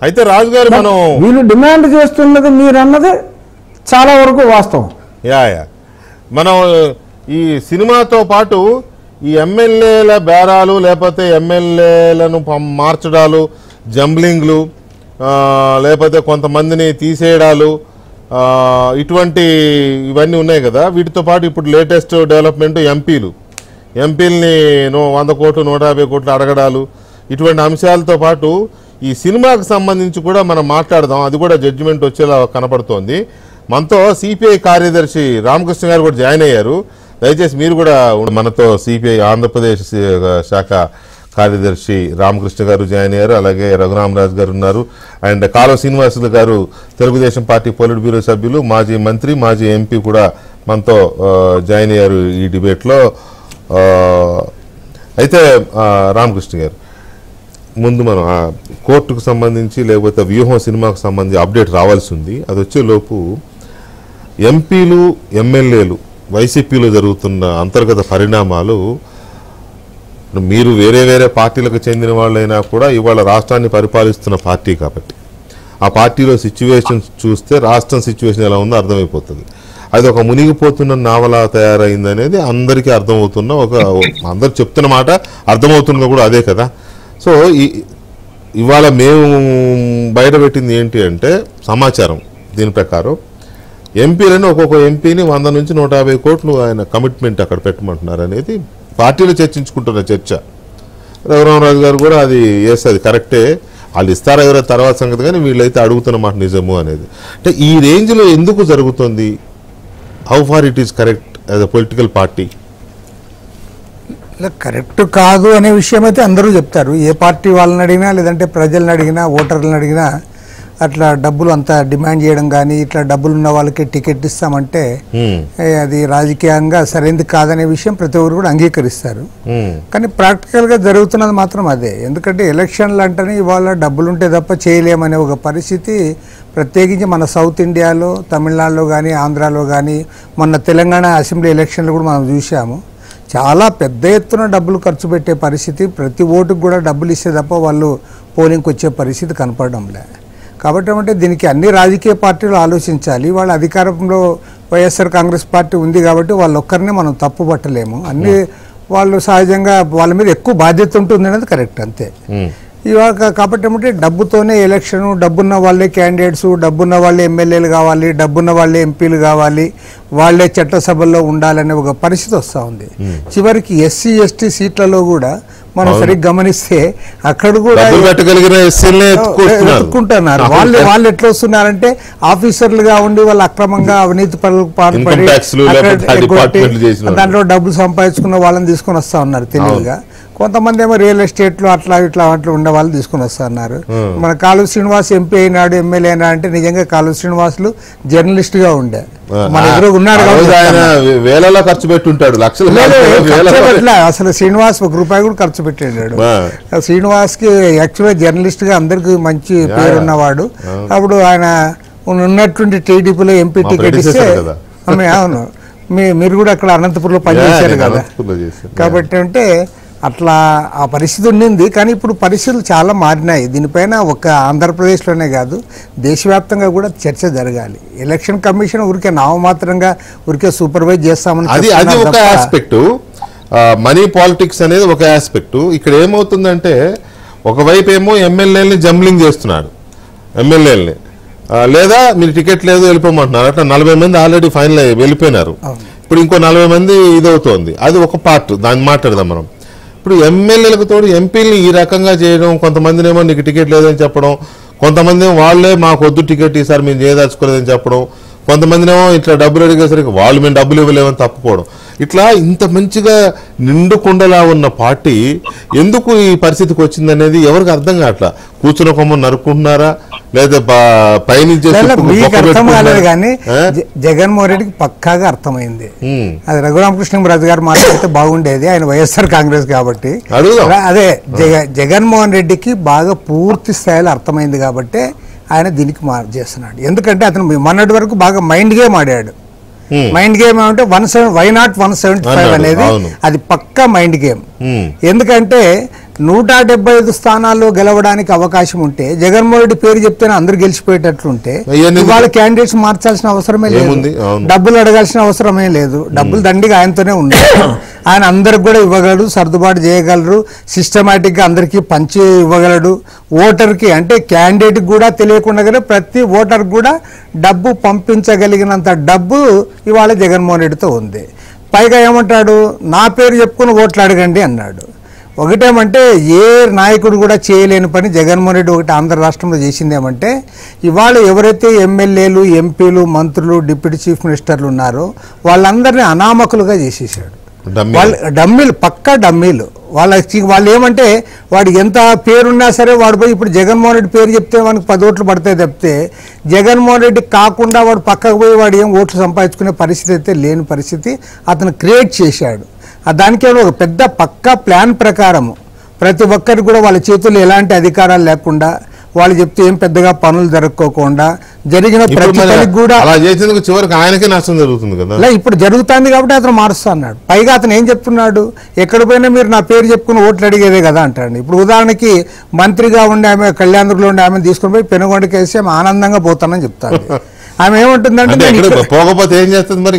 అయితే రాజు గారు, మనం వీళ్ళు డిమాండ్ చేస్తున్నది మీరు అన్నది చాలా వరకు వాస్తవం. మనం ఈ సినిమాతో పాటు ఈ ఎమ్మెల్యేల బేరాలు, లేకపోతే ఎమ్మెల్యేలను మార్చడాలు, జంబ్లింగ్లు, లేకపోతే కొంతమందిని తీసేయడాలు, ఇవన్నీ ఉన్నాయి కదా. వీటితో పాటు ఇప్పుడు లేటెస్ట్ డెవలప్మెంట్ ఎంపీలని 100 కోట్లు 150 కోట్లు అడగడాలు, ఇటువంటి అంశాలతో పాటు ఈ సినిమాకు సంబంధించి కూడా మనం మాట్లాడదాం. అది కూడా జడ్జిమెంట్ వచ్చేలా కనపడుతోంది. మనతో సిపిఐ కార్యదర్శి రామకృష్ణ గారు కూడా జాయిన్ అయ్యారు. దయచేసి మీరు కూడా మనతో సిపిఐ ఆంధ్రప్రదేశ్ శాఖ కార్యదర్శి రామకృష్ణ గారు జాయిన్ అయ్యారు, అలాగే రఘురామరాజు గారు ఉన్నారు, అండ్ కాలువ శ్రీనివాసులు గారు తెలుగుదేశం పార్టీ పొలిట్ బ్యూరో సభ్యులు, మాజీ మంత్రి, మాజీ ఎంపీ కూడా మనతో జాయిన్ అయ్యారు ఈ డిబేట్లో. అయితే రామకృష్ణ గారు, ముందు మనం కోర్టుకు సంబంధించి లేకపోతే వ్యూహం సినిమాకు సంబంధించి అప్డేట్ రావాల్సి ఉంది. అది వచ్చేలోపు ఎంపీలు, ఎమ్మెల్యేలు, వైసీపీలో జరుగుతున్న అంతర్గత పరిణామాలు, మీరు వేరే వేరే పార్టీలకు చెందిన వాళ్ళైనా కూడా ఇవాళ రాష్ట్రాన్ని పరిపాలిస్తున్న పార్టీ కాబట్టి ఆ పార్టీలో సిచ్యువేషన్స్ చూస్తే రాష్ట్రం సిచ్యువేషన్ ఎలా ఉందో అర్థమైపోతుంది. అది ఒక మునిగిపోతున్న నావలా తయారైంది అనేది అందరికీ అర్థమవుతున్న అందరు చెప్తున్న మాట, అర్థమవుతున్నది కూడా అదే కదా. సో ఇవాళ మేము బయటపెట్టింది ఏంటి అంటే సమాచారం, దీని ప్రకారం ఎంపీలను ఒక్కొక్క ఎంపీని 100 నుంచి 150 కోట్లు ఆయన కమిట్మెంట్ అక్కడ పెట్టమంటున్నారు అనేది పార్టీలో చర్చించుకుంటున్న చర్చ. రఘురామరాజు గారు కూడా అది అది కరెక్టే, వాళ్ళు ఇస్తారా ఎవరో తర్వాత సంగతి, కానీ వీళ్ళైతే అడుగుతున్న మాట నిజము అనేది. అంటే ఈ రేంజ్లో ఎందుకు జరుగుతుంది? How far it is correct as a political party? Correct కాదు అనే విషయం అయితే అందరూ చెప్తారు. ఏ పార్టీ వాళ్ళని అడిగినా, లేదంటే ప్రజలను అడిగినా, ఓటర్లను అడిగినా అట్లా డబ్బులు అంత డిమాండ్ చేయడం కానీ, ఇట్లా డబ్బులు ఉన్న వాళ్ళకి టికెట్ ఇస్తామంటే అది రాజకీయంగా సరైనది కాదనే విషయం ప్రతి ఒక్కరు కూడా అంగీకరిస్తారు. కానీ ప్రాక్టికల్గా జరుగుతున్నది మాత్రం అదే. ఎందుకంటే ఎలక్షన్లు అంటేనే ఇవాళ డబ్బులుంటే తప్ప చేయలేమనే ఒక పరిస్థితి ప్రత్యేకించి మన సౌత్ ఇండియాలో, తమిళనాడులో కానీ, ఆంధ్రాలో కానీ, మొన్న తెలంగాణ అసెంబ్లీ ఎలక్షన్లు కూడా మనం చూసాము. చాలా పెద్ద ఎత్తున డబ్బులు ఖర్చు పెట్టే పరిస్థితి, ప్రతి ఓటుకు కూడా డబ్బులు ఇస్తే తప్ప వాళ్ళు పోలింగ్కి వచ్చే పరిస్థితి కనపడడంలే. కాబట్టి ఏమంటే దీనికి అన్ని రాజకీయ పార్టీలు ఆలోచించాలి. వాళ్ళ అధికారంలో వైఎస్ఆర్ కాంగ్రెస్ పార్టీ ఉంది కాబట్టి వాళ్ళొక్కరినే మనం తప్పు పట్టలేము. అన్ని వాళ్ళు సహజంగా వాళ్ళ మీద ఎక్కువ బాధ్యత ఉంటుంది అనేది కరెక్ట్, అంతే. ఇవాళ కాబట్టి ఏమంటే డబ్బుతోనే ఎలక్షన్, డబ్బున్న వాళ్ళే క్యాండిడేట్స్, డబ్బున్న వాళ్ళే ఎమ్మెల్యేలు కావాలి, డబ్బున్న వాళ్ళే ఎంపీలు కావాలి, వాళ్ళే చట్టసభల్లో ఉండాలనే ఒక పరిస్థితి వస్తూ ఉంది. చివరికి ఎస్సీ ఎస్టీ సీట్లలో కూడా మనం సరిగ్గా గమనిస్తే అక్కడ కూడా ఎత్తుకుంటున్నారు. వాళ్ళు ఎట్లా వస్తున్నారంటే ఆఫీసర్లుగా ఉండి వాళ్ళు అక్రమంగా అవినీతి పనులకు పాల్పడి దాంట్లో డబ్బులు సంపాదించుకున్న వాళ్ళని తీసుకొని వస్తా ఉన్నారు తెలివిగా. కొంతమంది ఏమో రియల్ ఎస్టేట్లో అట్లా ఉండే వాళ్ళు తీసుకుని వస్తున్నారు. మన కాలువ శ్రీనివాస్ ఎంపీ అయినాడు, ఎమ్మెల్యే అయినా అంటే నిజంగా కాలువ శ్రీనివాసులు జర్నలిస్ట్ గా ఉండే మన ఎదురు ఉన్నాడు. ఖర్చు పెట్టుంటాడు, అసలు శ్రీనివాస్ ₹1 కూడా ఖర్చు పెట్టాడు. శ్రీనివాస్ కి యాక్చువల్గా జర్నలిస్ట్ గా అందరికి మంచి పేరు ఉన్నవాడు. అప్పుడు ఆయన ఉన్నటువంటి టీడీపీలో ఎంపీ టికెట్ ఇస్తే అవును, మీరు కూడా అక్కడ అనంతపురంలో పనిచేశారు కదా. అనంతపురంలో చేశాను. కాబట్టి అంటే అట్లా ఆ పరిస్థితి ఉండింది. కానీ ఇప్పుడు పరిస్థితులు చాలా మారినాయి. దీనిపైన ఒక ఆంధ్రప్రదేశ్లోనే కాదు, దేశవ్యాప్తంగా కూడా చర్చ జరగాలి. ఎలక్షన్ కమిషన్ ఊరికే నామమాత్రంగా ఊరికే సూపర్వైజ్ చేస్తామని అది ఒక ఆస్పెక్ట్. మనీ పాలిటిక్స్ అనేది ఒక ఆస్పెక్ట్. ఇక్కడ ఏమవుతుందంటే ఒకవైపు ఏమో ఎమ్మెల్యేలని జంబ్లింగ్ చేస్తున్నాడు, ఎమ్మెల్యేలని లేదా మీరు టికెట్ లేదు వెళ్ళిపోమంటున్నారు. అట్లా 40 మంది ఆల్రెడీ ఫైనల్ వెళ్ళిపోయినారు. ఇప్పుడు ఇంకో 40 మంది ఇదవుతోంది. అది ఒక పార్ట్, దాన్ని మాట్లాడదాం మనం. ఇప్పుడు ఎమ్మెల్యేలకు తోడు ఎంపీలని ఈ రకంగా చేయడం, కొంతమందినేమో నీకు టికెట్ లేదని చెప్పడం, కొంతమంది వాళ్ళే మాకు వద్దు టికెట్ ఈసారి మేము చేయదలుచుకోలేదని చెప్పడం, కొంతమందినేమో ఇట్లా డబ్బులు అడిగేసరికి వాళ్ళు మేము డబ్బులు ఇవ్వలేమని తప్పుకోవడం. ఇట్లా ఇంత మంచిగా నిండుకుండలా ఉన్న పార్టీ ఎందుకు ఈ పరిస్థితికి వచ్చిందనేది ఎవరికి అర్థం కావట్లా. కూర్చున్న కొమ్మ నరుక్కుంటున్నారా లేదా పైనుంచి మీకు అర్థం కాలేదు. కానీ జగన్మోహన్ రెడ్డికి పక్కాగా అర్థమైంది. అది రఘురామకృష్ణరాజు గారు మాట్లాడితే బాగుండేది, ఆయన వైఎస్ఆర్ కాంగ్రెస్ కాబట్టి. అదే జగన్మోహన్ రెడ్డికి బాగా పూర్తి స్థాయిలో అర్థమైంది కాబట్టి ఆయన దీనికి చేస్తున్నాడు. ఎందుకంటే అతను మొన్నటి వరకు బాగా మైండ్ గేమ్ ఆడాడు. మైండ్ గేమ్ ఏమంటే వై నాట్ 175 అనేది అది పక్కా మైండ్ గేమ్. ఎందుకంటే 175 స్థానాల్లో గెలవడానికి అవకాశం ఉంటే జగన్మోహన్ రెడ్డి పేరు చెప్తేనే అందరు గెలిచిపోయేటట్లుంటే ఇవాళ క్యాండిడేట్స్ మార్చాల్సిన అవసరమే లేదు, డబ్బులు అడగాల్సిన అవసరమే లేదు. డబ్బులు దండిగా ఆయనతోనే ఉన్నాయి. ఆయన అందరికి కూడా ఇవ్వగలడు, సర్దుబాటు చేయగలరు, సిస్టమేటిక్ గా అందరికీ పంచి ఇవ్వగలడు. ఓటర్కి అంటే క్యాండిడేట్ కూడా తెలియకుండా ప్రతి ఓటర్ కూడా డబ్బు పంపించగలిగినంత డబ్బు ఇవాళ జగన్మోహన్ రెడ్డితో ఉంది. పైగా ఏమంటాడు, నా పేరు చెప్పుకుని ఓట్లు అడగండి అన్నాడు. ఒకటేమంటే ఏ నాయకుడు కూడా చేయలేని పని జగన్మోహన్ రెడ్డి ఒకటి ఆంధ్ర రాష్ట్రంలో చేసింది ఏమంటే, ఇవాళ ఎవరైతే ఎమ్మెల్యేలు, ఎంపీలు, మంత్రులు, డిప్యూటీ చీఫ్ మినిస్టర్లు ఉన్నారో వాళ్ళందరినీ అనామకులుగా చేసేసాడు. వాళ్ళు డమ్మీలు, పక్కా డమ్మీలు. వాళ్ళు ఏమంటే వాడికి ఎంత పేరున్నా సరే వాడు పోయి ఇప్పుడు జగన్మోహన్ రెడ్డి పేరు చెప్తే వాడికి 10 ఓట్లు పడతాయి తప్పితే జగన్మోహన్ రెడ్డి కాకుండా వాడు పక్కకు పోయి వాడు ఏం ఓట్లు సంపాదించుకునే పరిస్థితి అయితే లేని పరిస్థితి అతను క్రియేట్ చేశాడు. దానికి ఒక పెద్ద పక్కా ప్లాన్ ప్రకారము ప్రతి ఒక్కరికి కూడా వాళ్ళ చేతుల్లో ఎలాంటి అధికారాలు లేకుండా వాళ్ళు చెప్తే ఏం పెద్దగా పనులు జరగకోకుండా జరిగిన ప్రతి పనికి కూడా అలా చేసేందుకు చివరికి ఆయనకే నష్టం జరుగుతుంది కదా. ఇప్పుడు జరుగుతుంది కాబట్టి అతను మారుస్తా అన్నాడు. పైగా అతను ఏం చెప్తున్నాడు, ఎక్కడ పోయినా మీరు నా పేరు చెప్పుకుని ఓట్లు అడిగేదే కదా అంటాడు. ఇప్పుడు ఉదాహరణకి మంత్రిగా ఉండే ఆమె కళ్యాణ్దుర్గంలో ఉండే ఆమెను తీసుకుని పోయి పెనుగొండకి వేసి ఆమె ఆనందంగా పోతానని చెప్తాను. ఆమె ఏమంటుందంటే పోకపోతే ఏం చేస్తుంది మరి,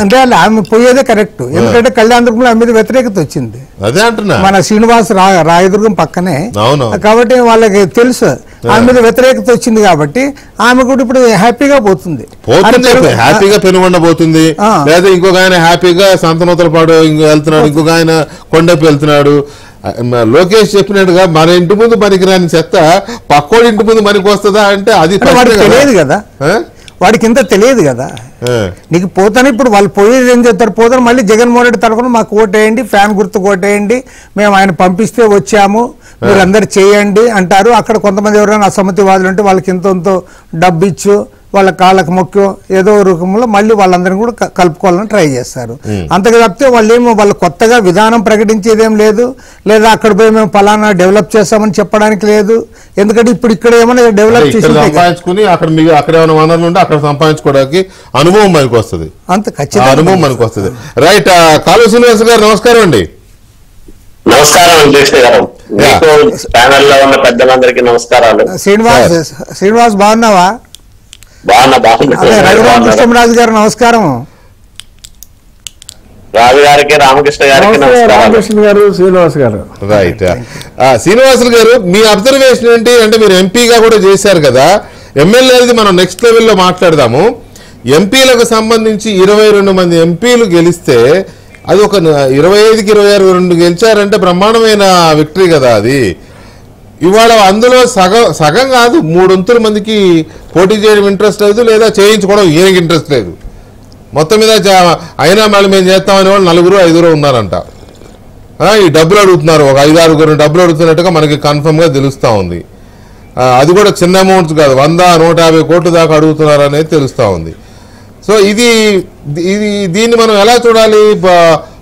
అంటే ఆమె పోయేదే కరెక్ట్. ఎందుకంటే కళ్యాణదుర్గంలో ఆమె మీద వ్యతిరేకత వచ్చింది. అదే అంటున్నా, మన శ్రీనివాస్ రాయదుర్గం పక్కనే కాబట్టి వాళ్ళకి తెలుసు ఆమె మీద వ్యతిరేకత వచ్చింది కాబట్టి ఆమె కూడా ఇప్పుడు హ్యాపీగా పోతుంది, హ్యాపీగా పెనుగొండబోతుంది. లేదా ఇంకొక ఆయన హ్యాపీగా సంతనూతలపాడు వెళ్తున్నాడు, ఇంకొక ఆయన కొండపి వెళ్తున్నాడు. లోకేష్ చెప్పినట్టుగా మన ఇంటి ముందు పనికిరాని చెత్త పక్కోడి ఇంటి ముందు పనికి వస్తుందా అంటే అది తెలియదు కదా, వాడికి ఇంత తెలియదు కదా. నీకు పోతాను ఇప్పుడు వాళ్ళు పోయేది ఏం చేస్తారు, పోతాను మళ్ళీ జగన్మోహన్ రెడ్డి తరఫున మాకు ఓటేయండి, ఫ్యాన్ గుర్తు ఓటేయండి, మేము ఆయన పంపిస్తే వచ్చాము మీరు అందరు చేయండి అంటారు. అక్కడ కొంతమంది ఎవరైనా అసమ్మతివాదులు ఉంటే వాళ్ళకి ఎంతో డబ్బు ఇచ్చు వాళ్ళ కాళ్ళకు మొక్కు ఏదో రూపంలో మళ్ళీ వాళ్ళందరినీ కూడా కలుపుకోవాలని ట్రై చేస్తారు. అంతగా తప్పితే వాళ్ళు కొత్తగా విధానం ప్రకటించేదేం లేదు, లేదా అక్కడ పోయి మేము ఫలానా డెవలప్ చేస్తామని చెప్పడానికి లేదు. ఎందుకంటే ఇప్పుడు ఇక్కడ ఏమైనా డెవలప్ చేసి అక్కడ ఏమైనా వనరులు ఉంటే అక్కడ సంపాదించుకోవడానికి అనుభవం మనకు వస్తుంది, అంత ఖచ్చితంగా అనుభవం మనకు వస్తుంది. రైట్, కాళూ శ్రీనివాస్ గారు నమస్కారం అండి. నమస్కారం కృష్ణ గారు, ప్యానెల్లో ఉన్న పెద్దలందరికీ నమస్కారాలు. శ్రీనివాస్ బాగున్నావా? రఘురామకృష్ణరాజు గారు నమస్కారం. రాజు గారికి, రామకృష్ణ గారికి రామకృష్ణ గారు, శ్రీనివాస్ గారు. రైట్, శ్రీనివాసులు గారు మీ అబ్జర్వేషన్ ఏంటి అంటే, మీరు ఎంపీగా కూడా చేశారు కదా, ఎమ్మెల్యేది మనం నెక్స్ట్ లెవెల్లో మాట్లాడదాము. ఎంపీలకు సంబంధించి 22 మంది ఎంపీలు గెలిస్తే అది ఒక 25కి 22 గెలిచారంటే బ్రహ్మాండమైన విక్టరీ కదా అది. ఇవాళ అందులో సగం కాదు 3 మందికి పోటీ చేయడం ఇంట్రెస్ట్ లేదు, లేదా చేయించుకోవడం ఈయనకి ఇంట్రెస్ట్ లేదు. మొత్తం మీద అయినా మళ్ళీ మేము చేస్తామనే వాళ్ళు 4-5 ఉన్నారంట. ఈ డబ్బులు అడుగుతున్నారు, ఒక 5-6 డబ్బులు అడుగుతున్నట్టుగా మనకి కన్ఫర్మ్గా తెలుస్తూ ఉంది. అది కూడా చిన్న అమౌంట్స్ కాదు, 100-150 కోట్ల దాకా అడుగుతున్నారు అనేది తెలుస్తూ ఉంది. సో దీన్ని మనం ఎలా చూడాలి?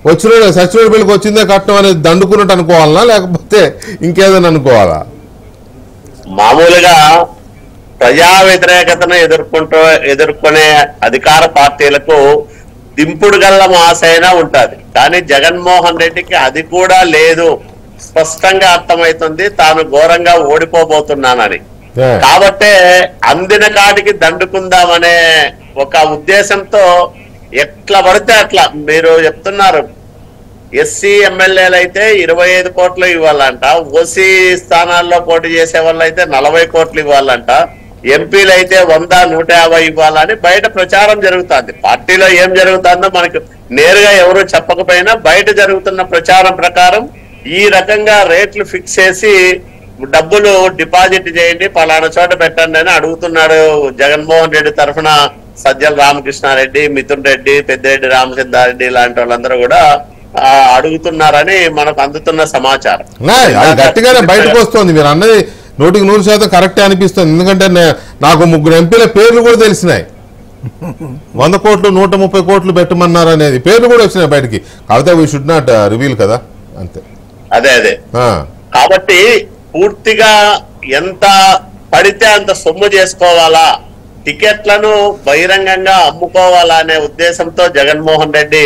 సచివాలయ బిల్లుకి వచ్చిందే కట్టడం అనేది దండుకున్నట్టు అనుకోవాలనా, లేకపోతే ఇంకేదైనా అనుకోవాలా? మామూలుగా ప్రజా వ్యతిరేకతను ఎదుర్కొనే అధికార పార్టీలకు దింపుడు గల్ల ఆశైనా ఉంటది. కానీ జగన్మోహన్ రెడ్డికి అది కూడా లేదు. స్పష్టంగా అర్థమవుతుంది తాను ఘోరంగా ఓడిపోబోతున్నానని. కాబట్టే అందిన కాటికి దండుకుందామనే ఒక ఉద్దేశంతో ఎట్లా పడితే అట్లా మీరు చెప్తున్నారు. ఎస్సీ ఎమ్మెల్యేలు అయితే 25 కోట్లు ఇవ్వాలంట, ఓసీ స్థానాల్లో పోటీ చేసే వాళ్ళు అయితే 40 కోట్లు ఇవ్వాలంట, ఎంపీలు అయితే 100, 150 ఇవ్వాలని బయట ప్రచారం జరుగుతుంది. పార్టీలో ఏం జరుగుతుందో మనకు నేరుగా ఎవరు చెప్పకపోయినా బయట జరుగుతున్న ప్రచారం ప్రకారం ఈ రకంగా రేట్లు ఫిక్స్ చేసి డబ్బులు డిపాజిట్ చేయండి, పలానా చోట పెట్టండి అని అడుగుతున్నాడు జగన్మోహన్ రెడ్డి తరఫున సజ్జల రామకృష్ణారెడ్డి, మిథున్ రెడ్డి, పెద్దిరెడ్డి రామచంద్రారెడ్డి లాంటి వాళ్ళందరూ కూడా అడుగుతున్నారని మనకు అందుతున్న సమాచారం. అది గట్టిగానే బయటకు వస్తుంది. మీరు అన్నది 100% కరెక్టే అనిపిస్తుంది. ఎందుకంటే నాకు 3 ఎంపీల పేర్లు కూడా తెలిసినాయి. 100 కోట్లు 130 కోట్లు పెట్టమన్నారు అనేది పేర్లు కూడా వచ్చినాయి బయటికి. కాకపోతే వీ షుడ్ నాట్ రివీల్ కదా, అంతే. అదే కాబట్టి పూర్తిగా ఎంత పడితే అంత సొమ్ము చేసుకోవాలా, టికెట్లను బహిరంగంగా అమ్ముకోవాలా అనే ఉద్దేశంతో జగన్మోహన్ రెడ్డి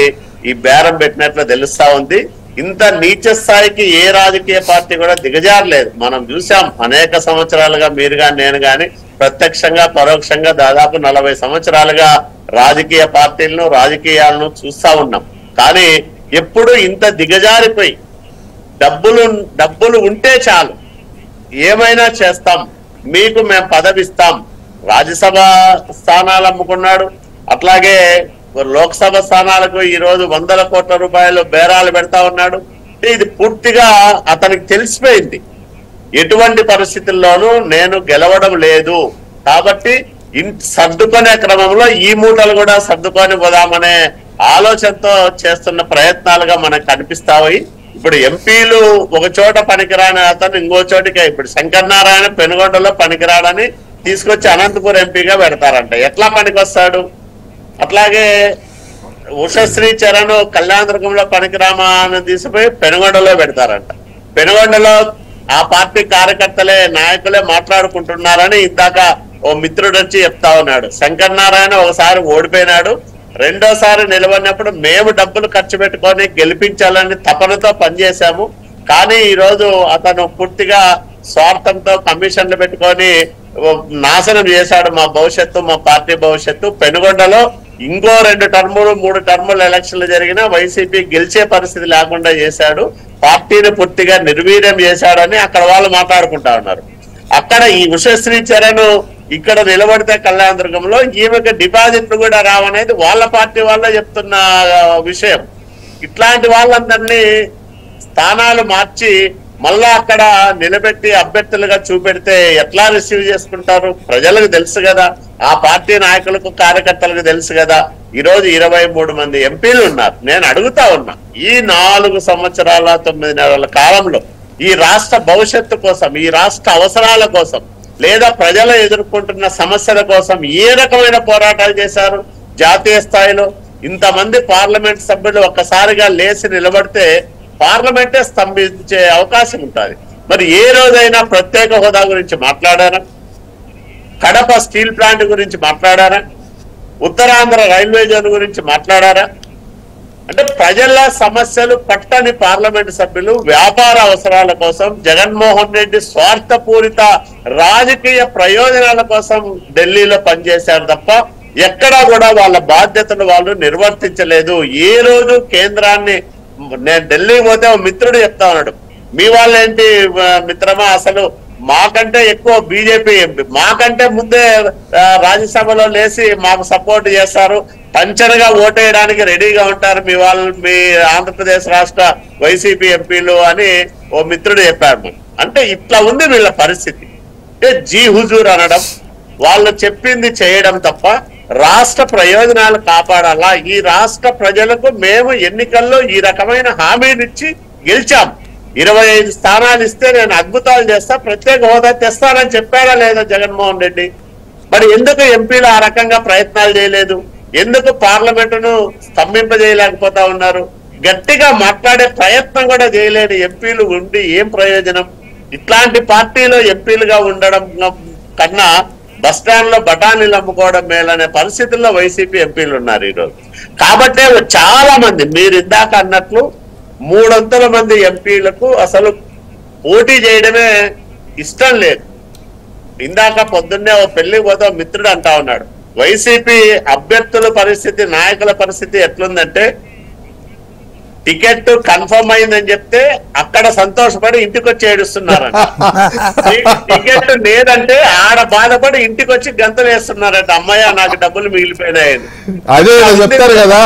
ఈ బేరం పెట్టినట్లు తెలుస్తా ఉంది. ఇంత నీచ స్థాయికి ఏ రాజకీయ పార్టీ కూడా దిగజారలేదు. మనం చూసాం అనేక సంవత్సరాలుగా, మీరు గాని నేను గాని ప్రత్యక్షంగా పరోక్షంగా దాదాపు 40 సంవత్సరాలుగా రాజకీయ పార్టీలను రాజకీయాలను చూస్తా ఉన్నాం. కానీ ఎప్పుడు ఇంత దిగజారిపోయి డబ్బులు ఉంటే చాలు ఏమైనా చేస్తాం, మీకు మేము పదవిస్తాం, రాజ్యసభ స్థానాలు అమ్ముకున్నాడు, అట్లాగే లోక్సభ స్థానాలకు ఈ రోజు 100 కోట్ల రూపాయలు బేరాలు పెడతా ఉన్నాడు. ఇది పూర్తిగా అతనికి తెలిసిపోయింది. ఎటువంటి పరిస్థితుల్లోనూ నేను గెలవడం లేదు, కాబట్టి సర్దుకునే క్రమంలో ఈ మూటలు కూడా సర్దుకొని పోదామనే ఆలోచనతో చేస్తున్న ప్రయత్నాలుగా మనకు కనిపిస్తాయి. ఇప్పుడు ఎంపీలు ఒక చోట పనికిరాని అతను ఇంకో చోటికి, ఇప్పుడు శంకర్ నారాయణ పెనుగొండలో పనికిరాడని తీసుకొచ్చి అనంతపురం ఎంపీగా పెడతారంట. ఎట్లా పనికొస్తాడు? అట్లాగే ఉషశ్రీ చరణ్ కళ్యాణదుర్గంలో పనికిరామాన్ని తీసుకుపోయి పెనుగొండలో పెడతారంట. పెనుగొండలో ఆ పార్టీ కార్యకర్తలే నాయకులే మాట్లాడుకుంటున్నారని ఇందాక ఓ మిత్రుడు వచ్చి చెప్తా ఉన్నాడు. శంకర్ నారాయణ ఒకసారి ఓడిపోయినాడు, రెండోసారి నిలబడినప్పుడు మేము డబ్బులు ఖర్చు పెట్టుకొని గెలిపించాలని తపనతో పనిచేశాము. కానీ ఈ రోజు అతను పూర్తిగా స్వార్థంతో కమిషన్లు పెట్టుకొని నాశనం చేశాడు మా భవిష్యత్తు, మా పార్టీ భవిష్యత్తు. పెనుగొండలో ఇంకో 2 టర్ములు 3 టర్ములు ఎలక్షన్లు జరిగినా వైసీపీ గెలిచే పరిస్థితి లేకుండా చేశాడు, పార్టీని పూర్తిగా నిర్వీర్యం చేశాడని అక్కడ వాళ్ళు మాట్లాడుకుంటా ఉన్నారు. అక్కడ ఈ ఉషశ్రీ చరణ్ ఇక్కడ నిలబడితే కళ్యాణదుర్గంలో ఈమెకు డిపాజిట్లు కూడా రావనేది వాళ్ళ పార్టీ వాళ్ళే చెప్తున్న విషయం. ఇట్లాంటి వాళ్ళందరినీ స్థానాలు మార్చి మళ్ళా అక్కడ నిలబెట్టి అభ్యర్థులుగా చూపెడితే ఎట్లా రిసీవ్ చేసుకుంటారు? ప్రజలకు తెలుసు కదా, ఆ పార్టీ నాయకులకు కార్యకర్తలకు తెలుసు కదా. ఈ రోజు 23 మంది ఎంపీలు ఉన్నారు. నేను అడుగుతా ఉన్నా, ఈ 4 సంవత్సరాల 9 నెలల కాలంలో ఈ రాష్ట్ర భవిష్యత్తు కోసం, ఈ రాష్ట్ర అవసరాల కోసం, లేదా ప్రజలు ఎదుర్కొంటున్న సమస్యల కోసం ఏ రకమైన పోరాటాలు చేశారు? జాతీయ స్థాయిలో ఇంతమంది పార్లమెంట్ సభ్యులు ఒక్కసారిగా లేచి నిలబడితే పార్లమెంటే స్తంభించే అవకాశం ఉంటుంది. మరి ఏ రోజైనా ప్రత్యేక హోదా గురించి మాట్లాడారా? కడప స్టీల్ ప్లాంట్ గురించి మాట్లాడారా? ఉత్తరాంధ్ర రైల్వే జోన్ గురించి మాట్లాడారా? అంటే ప్రజల సమస్యలు పట్టని పార్లమెంట్ సభ్యులు వ్యాపార అవసరాల కోసం, జగన్మోహన్ రెడ్డి స్వార్థపూరిత రాజకీయ ప్రయోజనాల కోసం ఢిల్లీలో పనిచేశారు తప్ప ఎక్కడా కూడా వాళ్ళ బాధ్యతను వాళ్ళు నిర్వర్తించలేదు. ఏ రోజు కేంద్రాన్ని, నేను ఢిల్లీ పోతే ఓ మిత్రుడు చెప్తా ఉన్నాడు, మీ వాళ్ళేంటి మిత్రమా, అసలు మాకంటే ఎక్కువ బీజేపీ ఎంపీ, మాకంటే ముందే రాజ్యసభలో లేచి మాకు సపోర్ట్ చేస్తారు, పంచనగా ఓటేయడానికి రెడీగా ఉంటారు మీ వాళ్ళు, మీ ఆంధ్రప్రదేశ్ రాష్ట్ర వైసీపీ ఎంపీలు అని ఓ మిత్రుడు చెప్పాడు. అంటే ఇట్లా ఉంది వీళ్ళ పరిస్థితి. జీ హుజూర్ అనడం, వాళ్ళు చెప్పింది చేయడం తప్ప రాష్ట్ర ప్రయోజనాలు కాపాడాలా, ఈ రాష్ట్ర ప్రజలకు మేము ఎన్నికల్లో ఈ రకమైన హామీనిచ్చి గెలిచాం, 25 స్థానాలు ఇస్తే నేను అద్భుతాలు చేస్తా, ప్రత్యేక హోదా తెస్తానని చెప్పారా లేదా జగన్మోహన్ రెడ్డి? మరి ఎందుకు ఎంపీలు ఆ రకంగా ప్రయత్నాలు చేయలేదు? ఎందుకు పార్లమెంటును స్తంభింపజేయలేకపోతా ఉన్నారు? గట్టిగా మాట్లాడే ప్రయత్నం కూడా చేయలేని ఎంపీలు ఉండి ఏం ప్రయోజనం? ఇట్లాంటి పార్టీలో ఎంపీలుగా ఉండడం కన్నా బస్ స్టాండ్ లో బఠానీలు అమ్ముకోవడం మేలనే పరిస్థితుల్లో వైసీపీ ఎంపీలు ఉన్నారు ఈరోజు. కాబట్టే చాలా మంది మీరు ఇందాక అన్నట్లు 300 మంది ఎంపీలకు అసలు పోటీ చేయడమే ఇష్టం లేదు. ఇందాక పొద్దున్నే ఓ పెళ్లికి పోతే మిత్రుడు అంటా ఉన్నాడు, వైసీపీ అభ్యర్థుల పరిస్థితి, నాయకుల పరిస్థితి ఎట్లుందంటే టికెట్ కన్ఫర్మ్ అయిందని చెప్తే అక్కడ సంతోషపడి ఇంటికి వచ్చి ఏడుస్తున్నారంట. టికెట్ లేదంటే ఆడ బాధపడి ఇంటికి వచ్చి గంతలు వేస్తున్నారంట, అమ్మయ్య నాకు డబ్బులు మిగిలిపోయినాయని. అదే చెప్తారు కదా,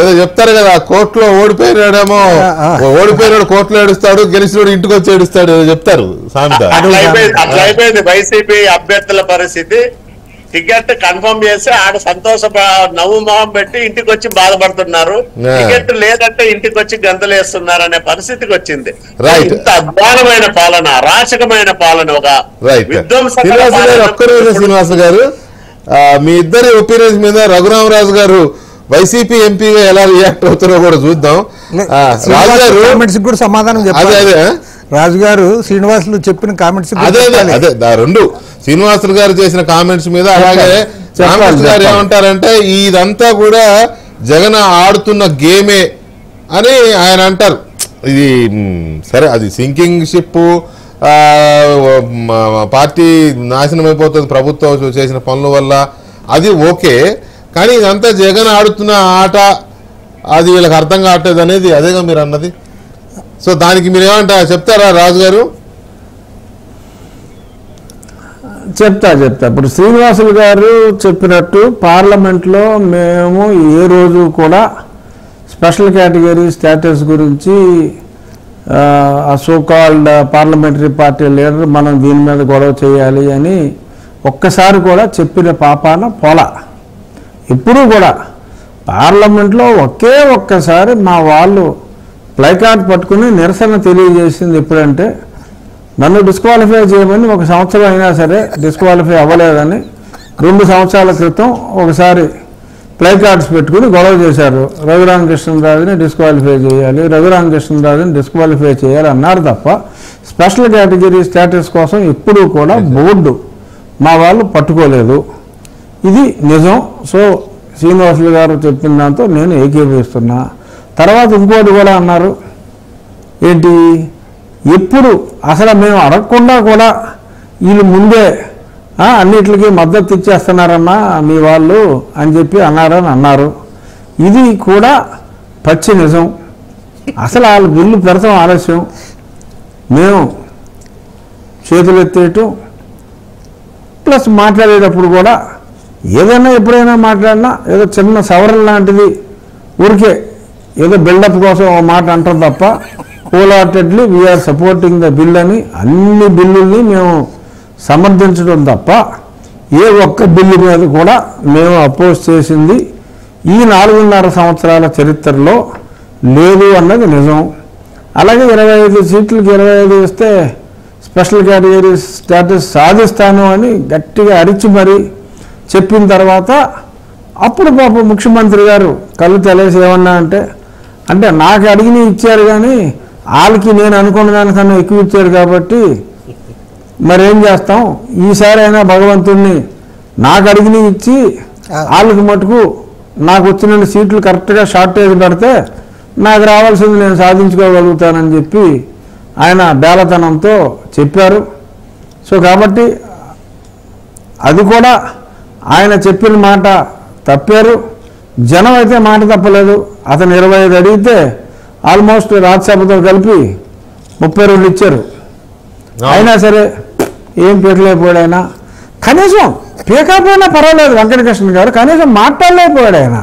ఏదో చెప్తారు కదా, కోర్టులో ఓడిపోయినాడేమో, ఓడిపోయినాడు కోర్టులో ఏడుస్తాడు, గెలిచినాడు ఇంటికి వచ్చి ఏడుస్తాడు చెప్తారు సామెత. అట్లా అయిపోయింది వైసీపీ అభ్యర్థుల పరిస్థితి. టికెట్ కన్ఫర్మ్ చేసి ఆడ సంతోష నవ్వు మొహం పెట్టి ఇంటికి వచ్చి బాధపడుతున్నారు, టికెట్ లేదంటే ఇంటికి వచ్చి గంతలు వేస్తున్నారు అనే పరిస్థితికి వచ్చింది. ఇంత అద్భుతమైన పాలన, అరాచకమైన పాలన, ఒక శ్రీనివాస గారు మీ ఇద్దరి ఒపీనియన్స్ మీద రఘురామరాజు గారు వైసీపీ ఎంపీగా ఎలా రియాక్ట్ అవుతారో కూడా చూద్దాం. కామెంట్స్ కూడా సమాధానం చెప్పాలి. అదే రాజుగారు శ్రీనివాసులు చెప్పిన కామెంట్స్ అదే రెండు శ్రీనివాసులు గారు చేసిన కామెంట్స్ మీద, అలాగే శ్రీనివాస్ గారు ఏమంటారంటే ఇదంతా కూడా జగన్ ఆడుతున్న గేమే అని ఆయన అంటారు. ఇది సరే, అది సింకింగ్ షిప్, పార్టీ నాశనం అయిపోతుంది ప్రభుత్వం చేసిన పనుల వల్ల, అది ఓకే, కానీ ఇదంతా జగన్ ఆడుతున్న ఆట, అది వీళ్ళకి అర్థం కావట్లేదు అనేది అదేగా మీరు అన్నది. సో దానికి మీరు ఏమంటారు చెప్తారా రాజు గారు? చెప్తా. ఇప్పుడు శ్రీనివాసులు గారు చెప్పినట్టు పార్లమెంట్లో మేము ఏ రోజు కూడా స్పెషల్ కేటగిరీ స్టేటస్ గురించి ఆ సోకాల్డ్ పార్లమెంటరీ పార్టీ లీడర్ మనం దీని మీద గొడవ చేయాలి అని ఒక్కసారి కూడా చెప్పిన పాపాన పోలా. ఇప్పుడు కూడా పార్లమెంట్లో ఒక్కసారి మా వాళ్ళు ప్లైకార్డ్ పట్టుకుని నిరసన తెలియజేసింది ఎప్పుడంటే, నన్ను డిస్క్వాలిఫై చేయమని 1 సంవత్సరం అయినా సరే డిస్క్వాలిఫై అవ్వలేదని 2 సంవత్సరాల క్రితం ఒకసారి ప్లైకార్డ్స్ పెట్టుకుని గొడవ చేశారు. రఘురామకృష్ణరాజుని డిస్క్వాలిఫై చేయాలి, రఘురామకృష్ణరాజుని డిస్క్వాలిఫై చేయాలి అన్నారు తప్ప స్పెషల్ కేటగిరీ స్టేటస్ కోసం ఎప్పుడూ కూడా బోర్డు మా వాళ్ళు పట్టుకోలేదు. ఇది నిజం. సో శ్రీనివాసులు గారు చెప్పిన దాంతో నేను ఏకీభవిస్తున్నా. తర్వాత ఇంకోటి కూడా అన్నారు, ఏంటి, ఎప్పుడు అసలు మేము అడగకుండా కూడా వీళ్ళు ముందే అన్నిటికీ మద్దతు ఇచ్చేస్తున్నారన్నా మీ వాళ్ళు అని చెప్పి అన్నారు. ఇది కూడా పచ్చి నిజం. అసలు వాళ్ళు బిల్లు పెడతాం ఆలస్యం, మేము చేతులు ఎత్తేయటం ప్లస్ మాట్లాడేటప్పుడు కూడా ఏదైనా ఎప్పుడైనా మాట్లాడినా ఏదో చిన్న సవరణ లాంటిది ఊరికే ఏదో బిల్డప్ కోసం ఒక మాట అంటాం తప్ప హోల్హార్టెడ్లీ వీఆర్ సపోర్టింగ్ ద బిల్ అని అన్ని బిల్లుల్ని మేము సమర్థించడం తప్ప ఏ ఒక్క బిల్లు మీద కూడా మేము అపోజ్ చేసింది ఈ 4.5 సంవత్సరాల చరిత్రలో లేదు అన్నది నిజం. అలాగే 25 సీట్లకి 25 ఇస్తే స్పెషల్ కేటగిరీ స్టేటస్ సాధిస్తాను అని గట్టిగా అరిచి మరీ చెప్పిన తర్వాత అప్పుడు పాప ముఖ్యమంత్రి గారు కళ్ళు తెలేసి ఏమన్నా అంటే నాకు అడిగిని ఇచ్చారు కానీ వాళ్ళకి నేను అనుకున్న దానికన్నా ఎక్కువ ఇచ్చారు కాబట్టి మరేం చేస్తాం, ఈసారి అయినా భగవంతుడిని నాకు అడిగిని ఇచ్చి వాళ్ళకి మటుకు నాకు వచ్చిన సీట్లు కరెక్ట్గా షార్టేజ్ పెడితే నాకు రావాల్సింది నేను సాధించుకోగలుగుతానని చెప్పి ఆయన బేలతనంతో చెప్పారు. సో కాబట్టి అది కూడా ఆయన చెప్పిన మాట తప్పారు. జనం అయితే మాట తప్పలేదు. అతను 25 అడిగితే ఆల్మోస్ట్ రాజ్యసభతో కలిపి 32 ఇచ్చారు. అయినా సరే ఏం పీకలేకపోయాడు ఆయన. కనీసం పీకపోయినా పర్వాలేదు వెంకటకృష్ణ గారు, కనీసం మాట్లాడలేకపోయాడు ఆయన.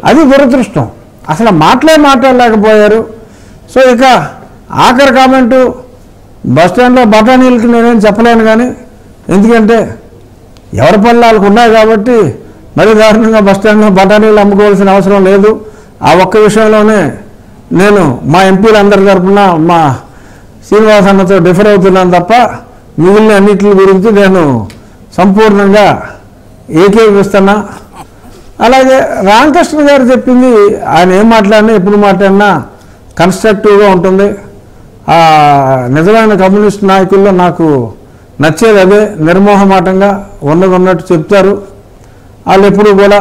అది దురదృష్టం. అసలు మాట్లాడలేకపోయారు. సో ఇక ఆఖరి కామెంటు బస్టాండ్లో బఠానీలకి నేనేం చెప్పలేను కానీ, ఎందుకంటే ఎవరి పనులు వాళ్ళకు ఉన్నాయి కాబట్టి మరి దారుణంగా బస్టాండ్లో బఠానీలు అమ్ముకోవాల్సిన అవసరం లేదు. ఆ ఒక్క విషయంలోనే నేను మా ఎంపీలందరి తరఫున మా శ్రీనివాస్ అన్నతో డిఫర్ అవుతున్నాను తప్ప మిగిలిన అన్నింటి గురించి నేను సంపూర్ణంగా ఏకీభవిస్తున్నా. అలాగే రామకృష్ణ గారు చెప్పింది, ఆయన ఏం మాట్లాడినా ఎప్పుడు మాట్లాడినా కన్స్ట్రక్టివ్గా ఉంటుంది. నిజమైన కమ్యూనిస్ట్ నాయకుల్లో నాకు నచ్చేది అదే, నిర్మోహమాటంగా ఉన్నట్టు చెప్తారు. వాళ్ళు ఎప్పుడు కూడా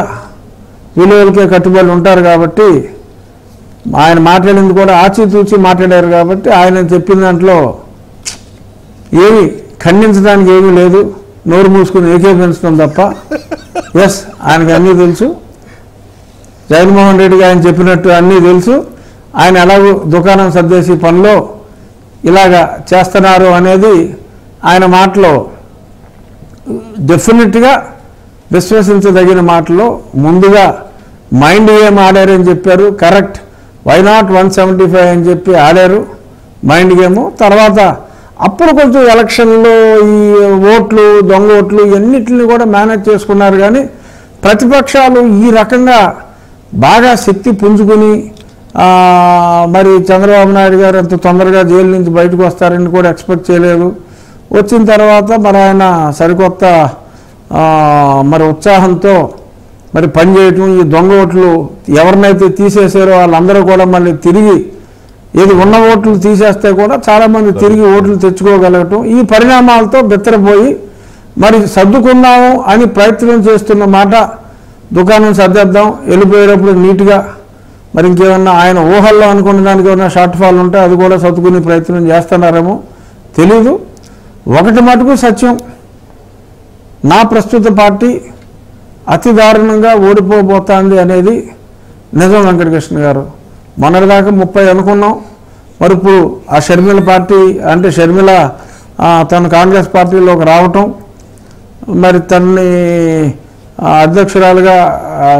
విలువలకే కట్టుబడి ఉంటారు కాబట్టి ఆయన మాట్లాడింది కూడా ఆచితూచి మాట్లాడారు కాబట్టి ఆయన చెప్పిన దాంట్లో ఏమి ఖండించడానికి ఏమీ లేదు, నోరు మూసుకుని ఏకీభవించడం తప్ప. ఎస్, ఆయనకు అన్నీ తెలుసు, జగన్మోహన్ రెడ్డికి ఆయన చెప్పినట్టు అన్నీ తెలుసు. ఆయన ఎలాగో దుకాణం సర్దేసి పనిలో ఇలాగా చేస్తున్నారు అనేది ఆయన మాటలో డెఫినెట్గా విశ్వసించదగిన మాటలో ముందుగా మైండ్ గేమ్ ఆడారని చెప్పారు. కరెక్ట్, వై నాట్ 175 అని చెప్పి ఆడారు మైండ్ గేము. తర్వాత అప్పుడు కొంచెం ఎలక్షన్లో ఈ ఓట్లు, దొంగ ఓట్లు ఇవన్నిటిని కూడా మేనేజ్ చేసుకున్నారు. కానీ ప్రతిపక్షాలు ఈ రకంగా బాగా శక్తి పుంజుకుని మరి చంద్రబాబు నాయుడు గారు అంత తొందరగా జైలు నుంచి బయటకు వస్తారని కూడా ఎక్స్పెక్ట్ చేయలేదు. వచ్చిన తర్వాత మరి ఆయన సరికొత్త మరి ఉత్సాహంతో మరి పనిచేయటం, ఈ దొంగ ఓట్లు ఎవరినైతే తీసేసారో వాళ్ళందరూ కూడా మళ్ళీ తిరిగి ఏది ఉన్న ఓట్లు తీసేస్తే కూడా చాలామంది తిరిగి ఓట్లు తెచ్చుకోగలగటం, ఈ పరిణామాలతో బెత్తరపోయి మరి సర్దుకుందాము అని ప్రయత్నం చేస్తున్న మాట. దుకాణం సర్దేద్దాం, వెళ్ళిపోయేటప్పుడు నీట్గా మరి ఇంకేమన్నా ఆయన ఊహల్లో అనుకున్న దానికి ఏమన్నా షార్ట్ ఫాల్ ఉంటే అది కూడా సర్దుకునే ప్రయత్నం చేస్తున్నారేమో తెలీదు. ఒకటి మటుకు సత్యం, నా ప్రస్తుత పార్టీ అతి దారుణంగా ఓడిపోబోతోంది అనేది నిజం. వెంకటకృష్ణ గారు మొన్నటిదాకా 30 అనుకున్నాం, మరి ఇప్పుడు ఆ షర్మిల పార్టీ అంటే షర్మిల తన కాంగ్రెస్ పార్టీలోకి రావటం, మరి తనని అధ్యక్షురాలుగా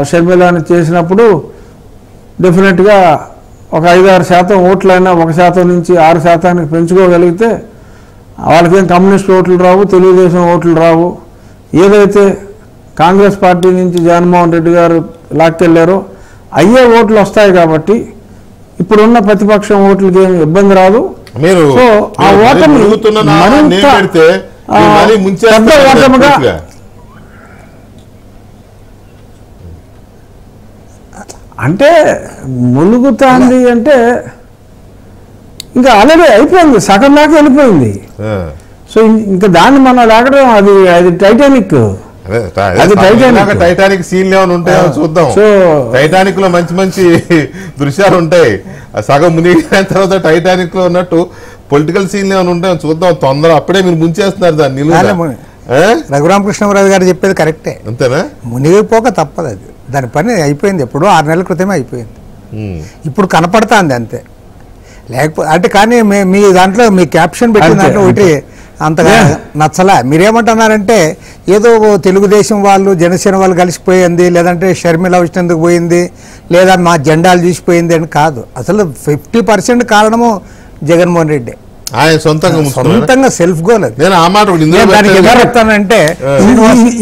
షర్మిలాని చేసినప్పుడు డెఫినెట్గా ఒక 5-6% ఓట్లైనా 1% నుంచి 6% పెంచుకోగలిగితే వాళ్ళకేం కమ్యూనిస్ట్ ఓట్లు రావు, తెలుగుదేశం ఓట్లు రావు. ఏదైతే కాంగ్రెస్ పార్టీ నుంచి జగన్మోహన్ రెడ్డి గారు లాక్కెళ్ళారో అయ్యే ఓట్లు వస్తాయి కాబట్టి ఇప్పుడున్న ప్రతిపక్షం ఓట్లకి ఏమి ఇబ్బంది రాదు. సో ఆ ఓటమి మరింత పెద్ద ఓటమిగా అంటే ములుగుతాంది అంటే ఇంకా ఆల్రెడీ అయిపోయింది, సగం దాకా వెళ్ళిపోయింది. సో ఇంకా దాన్ని మనం లాగడం అది టైటానిక్. టైటానిక్ సీన్లు ఏమైనా ఉంటాయో చూద్దాం. టైటానిక్ లో మంచి మంచి దృశ్యాలు ఉంటాయి. సగం మునిగిన తర్వాత టైటానిక్ లో ఉన్నట్టు పొలిటికల్ సీన్లు ఏమైనా ఉంటాయో చూద్దాం. తొందర అప్పుడే మీరు ముంచేస్తున్నారు దాన్ని. రఘురామకృష్ణరాజు గారు చెప్పేది కరెక్టే, అంతేనా? మునిగిపోక తప్పదు, అది దాని పని అయిపోయింది, ఎప్పుడో 6 నెలల క్రితమే అయిపోయింది. ఇప్పుడు కనపడుతుంది అంతే. లేకపోతే అంటే కానీ మీ దాంట్లో మీ క్యాప్షన్ పెట్టిన దాంట్లో ఒకటి అంతగా నచ్చలా. మీరేమంటున్నారంటే ఏదో తెలుగుదేశం వాళ్ళు జనసేన వాళ్ళు కలిసిపోయింది, లేదంటే షర్మిల వచ్చినందుకు పోయింది, లేదా మా జెండాలు చూసిపోయింది అని కాదు. అసలు 50% కారణము జగన్మోహన్ రెడ్డి. ఆయన సొంతంగా సెల్ఫ్ గోల్. నేను ఆ మాట దానికి ఎలా చెప్తానంటే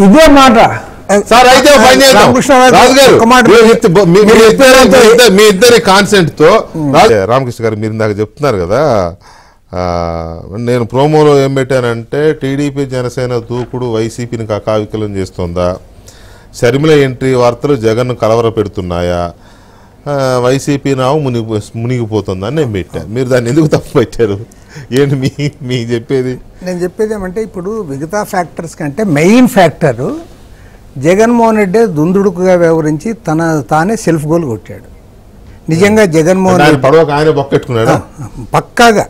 ఇదే మాట సార్. అయితే మీ ఇద్దరి కాన్సెంట్ తో రామకృష్ణ గారు మీరు ఇందాక చెప్తున్నారు కదా, నేను ప్రోమోలో ఏం పెట్టానంటే టీడీపీ జనసేన దూకుడు వైసీపీని కావికలం చేస్తుందా, షర్మిల ఎంట్రీ వార్తలు జగన్ కలవర పెడుతున్నాయా, వైసీపీ నావు మునిగిపోతుందా అని నేను పెట్టా. మీరు దాన్ని ఎందుకు తప్పు పెట్టారు? ఏంటి మీ చెప్పేది? నేను చెప్పేది ఏమంటే ఇప్పుడు మిగతా ఫ్యాక్టర్స్ కంటే మెయిన్ ఫ్యాక్టరు జగన్మోహన్ రెడ్డి దుందుడుకుగా వ్యవహరించి తానే సెల్ఫ్ గోల్ కొట్టాడు. నిజంగా జగన్మోహన్ రెడ్డి ఆయన బొక్కెట్టుకున్నాడు పక్కాగా.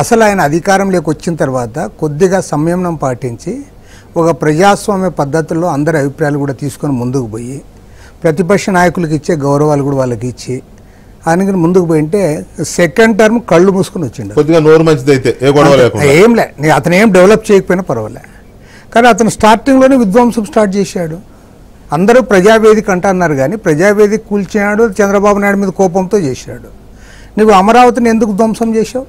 అసలు ఆయన అధికారంలోకి వచ్చిన తర్వాత కొద్దిగా సంయమనం పాటించి ఒక ప్రజాస్వామ్య పద్ధతుల్లో అందరి అభిప్రాయాలు కూడా తీసుకొని ముందుకు పోయి ప్రతిపక్ష నాయకులకు ఇచ్చే గౌరవాలు కూడా వాళ్ళకి ఇచ్చి ఆయనకి ముందుకు పోయింటే సెకండ్ టర్మ్ కళ్ళు మూసుకొని వచ్చిండు. కొద్దిగా నోరు మంచిది అయితే ఏంలే, అతను ఏం డెవలప్ చేయకపోయినా పర్వాలే, కానీ అతను స్టార్టింగ్లోనే విధ్వంసం స్టార్ట్ చేశాడు. అందరూ ప్రజావేదిక అంటున్నారు కానీ ప్రజావేదిక కూల్చాడు, చంద్రబాబు నాయుడు మీద కోపంతో చేశాడు. నువ్వు అమరావతిని ఎందుకు ధ్వంసం చేశావు?